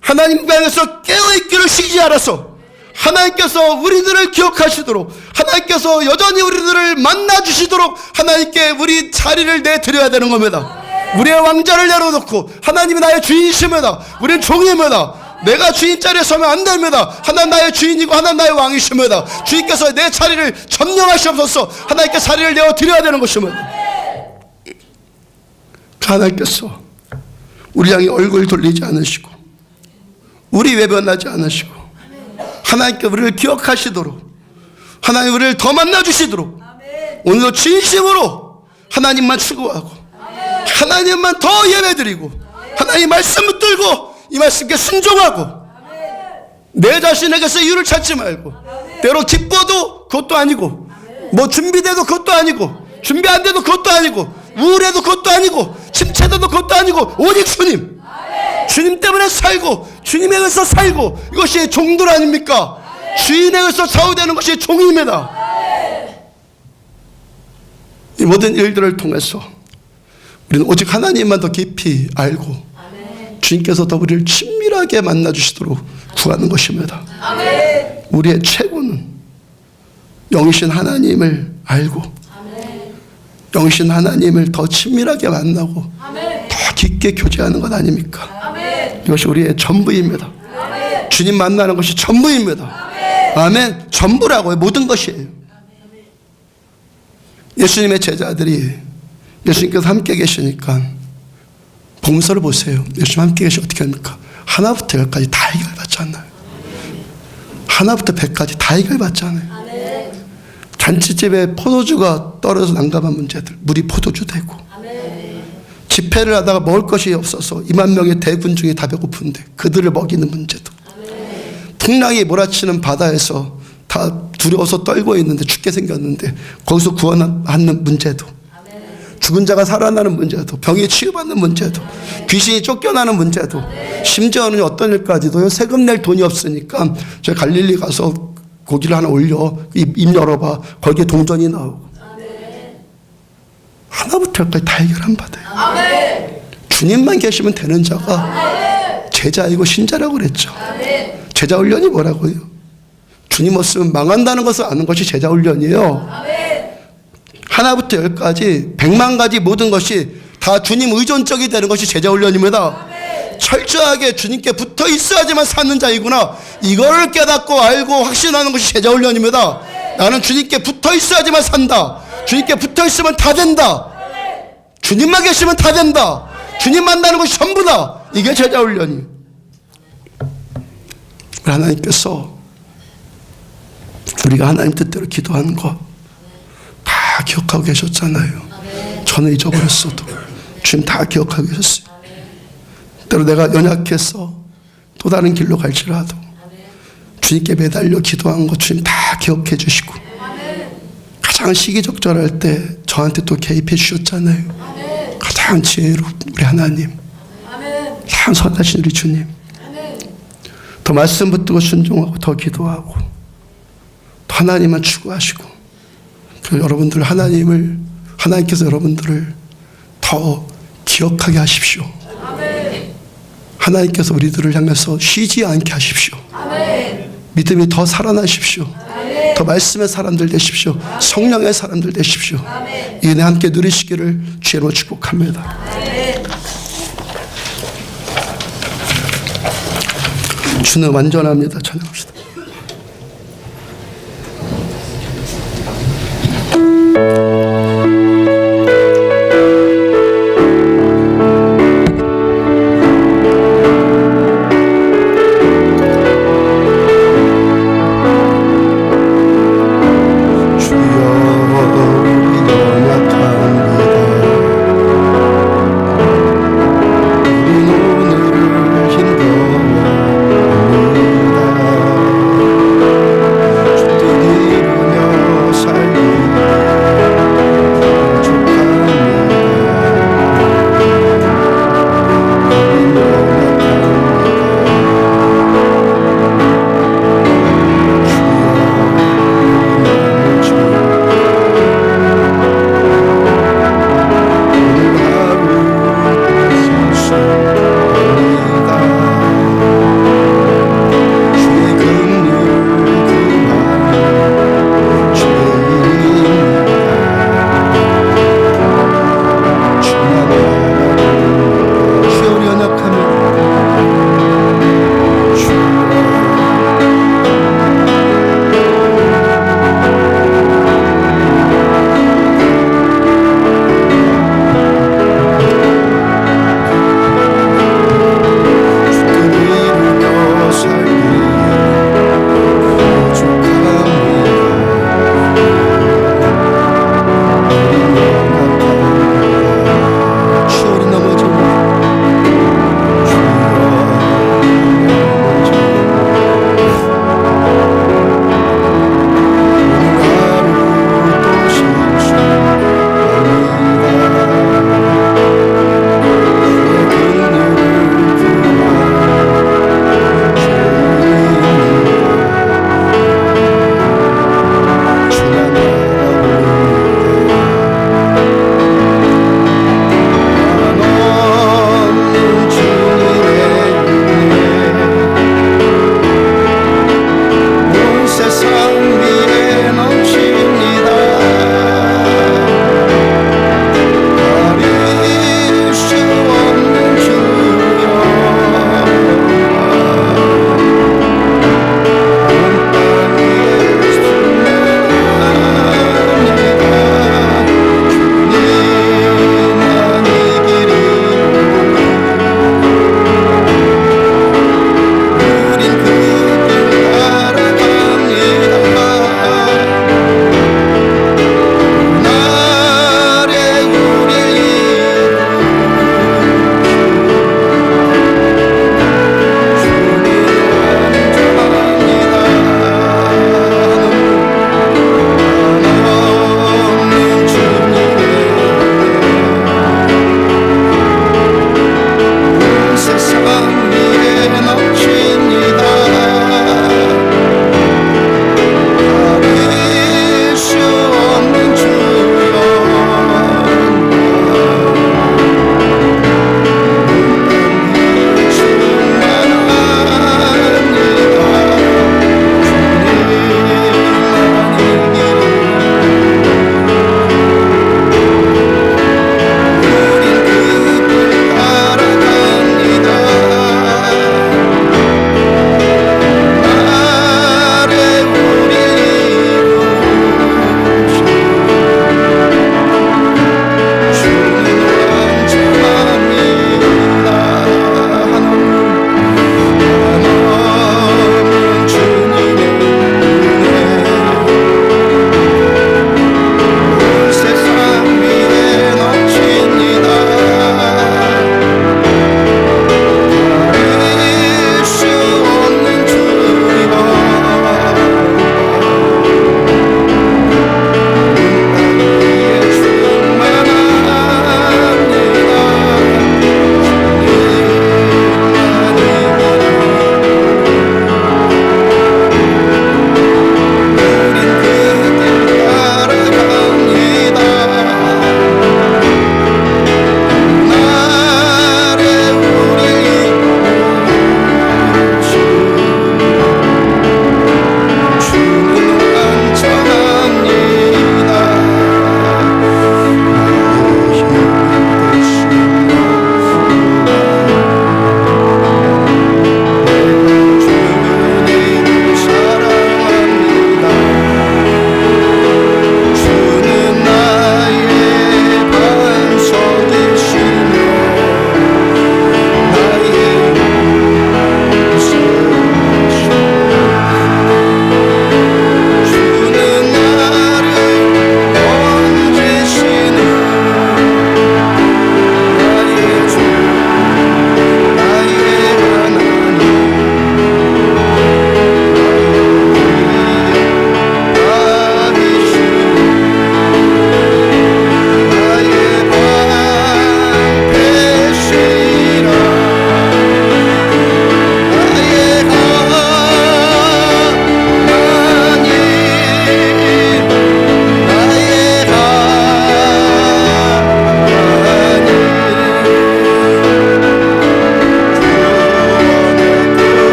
하나님 향해서 깨어있기를 쉬지 않아서 하나님께서 우리들을 기억하시도록, 하나님께서 여전히 우리들을 만나주시도록 하나님께 우리 자리를 내드려야 되는 겁니다. 우리의 왕자를 내려놓고 하나님이 나의 주인이십니다. 우리는 종입니다. 내가 주인 자리에 서면 안 됩니다. 하나님 나의 주인이고 하나님 나의 왕이십니다. 주님께서 내 자리를 점령하시옵소서. 하나님께 자리를 내어드려야 되는 것입니다. 하나님께서 우리 향해 얼굴 돌리지 않으시고 우리 외면하지 않으시고 하나님께 우리를 기억하시도록, 하나님 우리를 더 만나주시도록 오늘도 진심으로 하나님만 추구하고 하나님만 더 예배드리고 하나님 말씀 붙들고 이 말씀께 순종하고 내 자신에게서 이유를 찾지 말고, 때로 기뻐도 그것도 아니고, 뭐 준비돼도 그것도 아니고, 준비 안 돼도 그것도 아니고, 우울해도 그것도 아니고, 침체돼도 그것도 아니고, 오직 주님, 주님 때문에 살고 주님에 의해서 살고, 이것이 종들 아닙니까? 주인에 의해서 좌우되는 것이 종입니다. 이 모든 일들을 통해서 우리는 오직 하나님만 더 깊이 알고 주님께서 더 우리를 친밀하게 만나주시도록 구하는 것입니다. 우리의 최고는 영이신 하나님을 알고 영이신 하나님을 더 친밀하게 만나고 더 깊게 교제하는 것 아닙니까? 이것이 우리의 전부입니다. 주님 만나는 것이 전부입니다. 아멘. 전부라고요. 모든 것이에요. 예수님의 제자들이 예수님께서 함께 계시니까 복음서를 보세요. 예수님 함께 계시면 어떻게 합니까? 하나부터 열까지 다 해결받지 않나요? 하나부터 100까지 다 해결받지 않아요? 잔치집에 포도주가 떨어져서 난감한 문제들, 물이 포도주 되고, 집회를 하다가 먹을 것이 없어서 2만 명의 대군 중에 다 배고픈데 그들을 먹이는 문제도, 풍랑이 몰아치는 바다에서 다 두려워서 떨고 있는데 죽게 생겼는데 거기서 구원하는 문제도, 죽은 자가 살아나는 문제도, 병이 치유받는 문제도, 귀신이 쫓겨나는 문제도, 심지어는 어떤 일까지도요, 세금 낼 돈이 없으니까 저 갈릴리 가서 고기를 하나 올려 입 열어봐, 거기에 동전이 나오고, 하나부터 열까지 다 해결 안 받아요. 주님만 계시면 되는 자가 제자이고 신자라고 그랬죠. 제자 훈련이 뭐라고요? 주님 없으면 망한다는 것을 아는 것이 제자 훈련이에요. 하나부터 열까지 100만 가지 모든 것이 다 주님 의존적이 되는 것이 제자 훈련입니다. 철저하게 주님께 붙어 있어야지만 사는 자이구나, 이걸 깨닫고 알고 확신하는 것이 제자 훈련입니다. 나는 주님께 붙어 있어야지만 산다. 주님께 붙어 있으면 다 된다. 주님만 계시면 다 된다. 주님 만나는 것이 전부다. 이게 제자 훈련이에요. 하나님께서 우리가 하나님 뜻대로 기도하는 거 다 기억하고 계셨잖아요. 저는 잊어버렸어도 주님 다 기억하고 계셨어요. 때로 내가 연약해서 또 다른 길로 갈지라도 주님께 매달려 기도한 거 주님 다 기억해 주시고, 가장 시기적절할 때 저한테 또 개입해 주셨잖아요. 가장 지혜로운 우리 하나님, 참 선하신 우리 주님, 더 말씀 붙들고 순종하고 더 기도하고 또 하나님만 추구하시고, 여러분들 하나님께서 여러분들을 더 기억하게 하십시오. 하나님께서 우리들을 향해서 쉬지 않게 하십시오. 믿음이 더 살아나십시오. 더 말씀의 사람들 되십시오. 성령의 사람들 되십시오. 이 은혜 함께 누리시기를 주로 축복합니다. 주는 완전합니다. 찬양합시다. 우린 오늘 힘겨워합니다.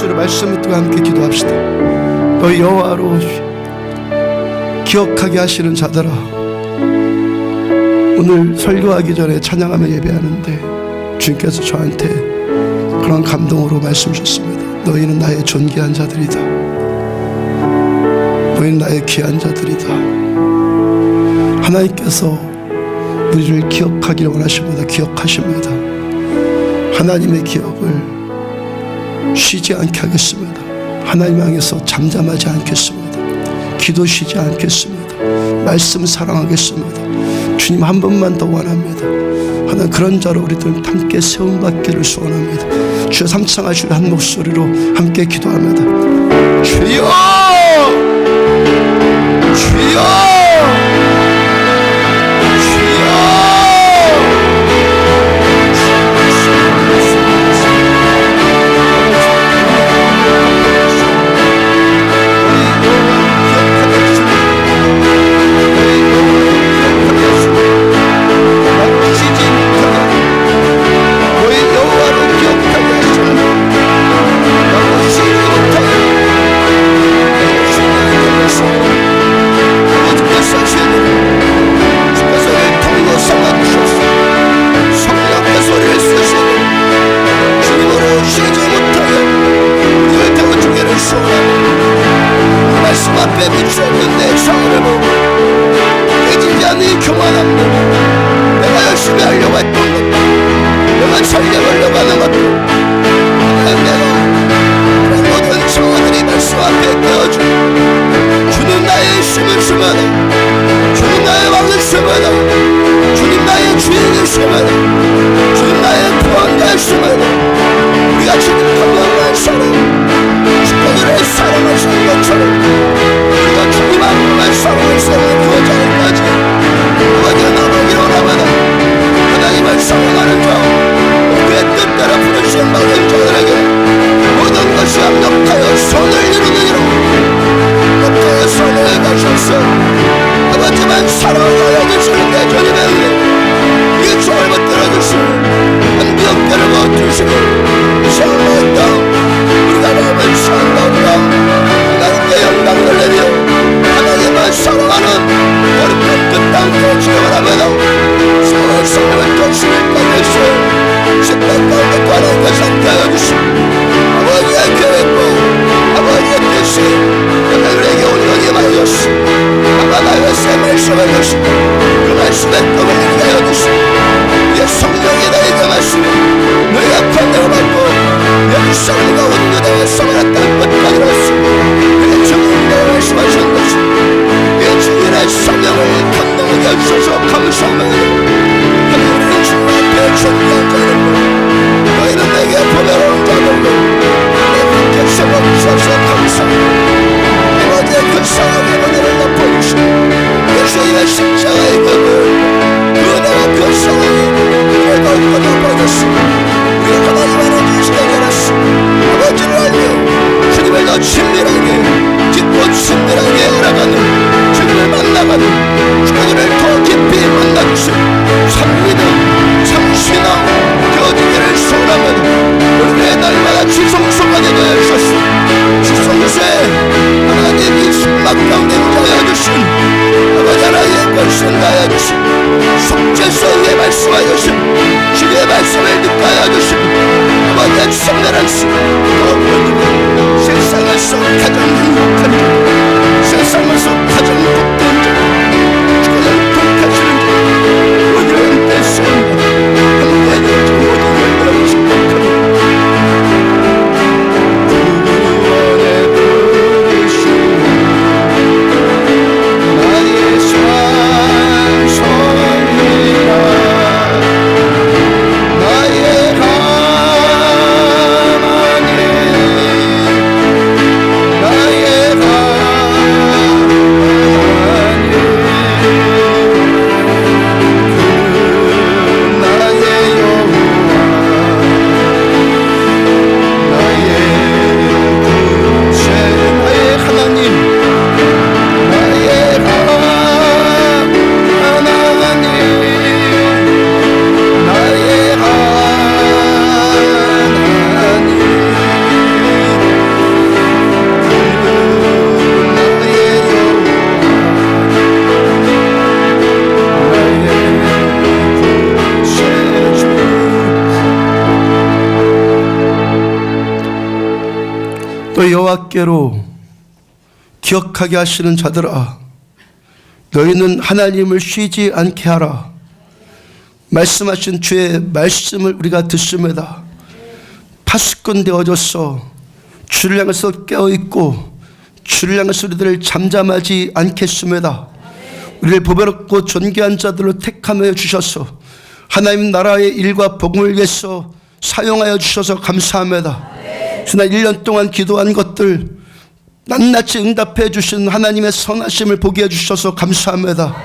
목소리로 말씀 듣고 함께 기도합시다. 너희 여호와로 기억하게 하시는 자들아, 오늘 설교하기 전에 찬양하며 예배하는데 주님께서 저한테 그런 감동으로 말씀 주셨습니다. 너희는 나의 존귀한 자들이다. 너희는 나의 귀한 자들이다. 하나님께서 우리를 기억하기를 원하십니다. 기억하십니다. 하나님의 기억을 쉬지 않게 하겠습니다. 하나님 향해서 잠잠하지 않겠습니다. 기도 쉬지 않겠습니다. 말씀 사랑하겠습니다. 주님 한 번만 더 원합니다. 하나님 그런 자로 우리들 함께 세움받기를 소원합니다. 주여 삼창하시는 한 목소리로 함께 기도합니다. 주여! 주여! 또 여호와께로 기억하게 하시는 자들아, 너희는 하나님을 쉬지 않게 하라. 말씀하신 주의 말씀을 우리가 듣습니다. 파수꾼 되어져서 주를 향해서 깨어있고 주를 향해서 우리들을 잠잠하지 않겠습니다. 우리를 보배롭고 존귀한 자들로 택하여 주셔서 하나님 나라의 일과 복음을 위해서 사용하여 주셔서 감사합니다. 지난 1년 동안 기도한 것들 낱낱이 응답해 주신 하나님의 선하심을 보게 해주셔서 감사합니다.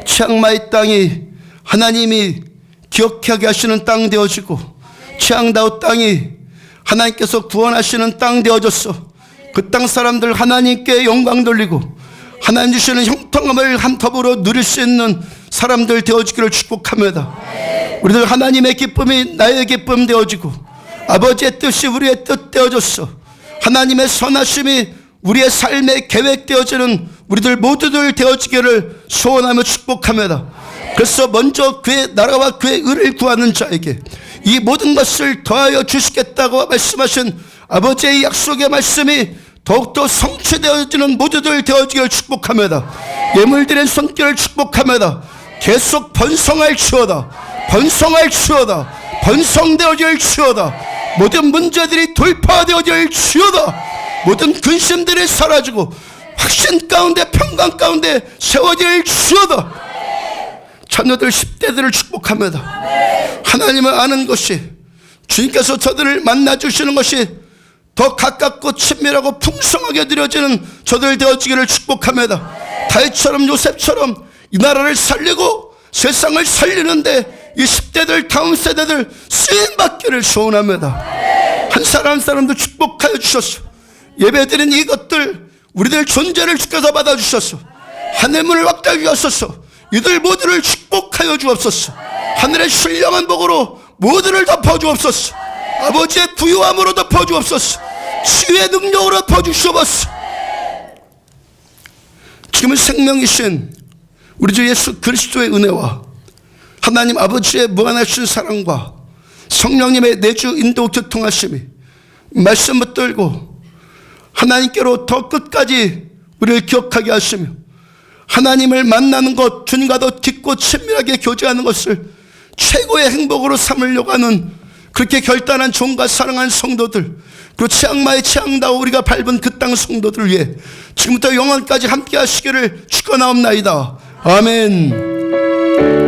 치앙마이 땅이 하나님이 기억하게 하시는 땅 되어지고, 치앙다오 땅이 하나님께서 구원하시는 땅 되어졌어. 그 땅 사람들 하나님께 영광 돌리고 하나님 주시는 형통함을 한턱으로 누릴 수 있는 사람들 되어지기를 축복합니다. 우리들 하나님의 기쁨이 나의 기쁨 되어지고 아버지의 뜻이 우리의 뜻 되어졌어. 하나님의 선하심이 우리의 삶의 계획되어지는 우리들 모두들 되어지기를 소원하며 축복합니다. 그래서 먼저 그의 나라와 그의 의를 구하는 자에게 이 모든 것을 더하여 주시겠다고 말씀하신 아버지의 약속의 말씀이 더욱더 성취되어지는 모두들 되어지기를 축복합니다. 예물드린 손길을 축복합니다. 계속 번성할 주어다. 번성할 주어다. 번성되어질 주어다. 모든 문제들이 돌파되어질 주어다. 모든 근심들이 사라지고 확신 가운데 평강 가운데 세워질 주어다. 자녀들 10대들을 축복합니다. 하나님을 아는 것이, 주님께서 저들을 만나주시는 것이 더 가깝고 친밀하고 풍성하게 드려지는 저들 되어지기를 축복합니다. 다윗처럼 요셉처럼 이 나라를 살리고 세상을 살리는데 이 10대들 다음 세대들 쓰임받기를 소원합니다. 한 사람 한 사람도 축복하여 주셨소. 예배드린 이것들 우리들 존재를 주께서 받아주셨소. 하늘문을 확대하여 주옵소서. 이들 모두를 축복하여 주옵소서. 하늘의 신령한 복으로 모두를 덮어주옵소서. 아버지의 부유함으로 덮어주옵소서. 치유의 능력으로 덮어주시옵소서. 지금은 생명이신 우리 주 예수 그리스도의 은혜와 하나님 아버지의 무한하신 사랑과 성령님의 내주 인도 교통하심이 말씀 붙들고 하나님께로 더 끝까지 우리를 기억하게 하시며 하나님을 만나는 것, 주님과 더 깊고 친밀하게 교제하는 것을 최고의 행복으로 삼으려고 하는 그렇게 결단한 종과 사랑한 성도들, 그리고 치앙마이 치앙다오 우리가 밟은 그 땅 성도들을 위해 지금부터 영원까지 함께 하시기를 축원하옵나이다. 아멘.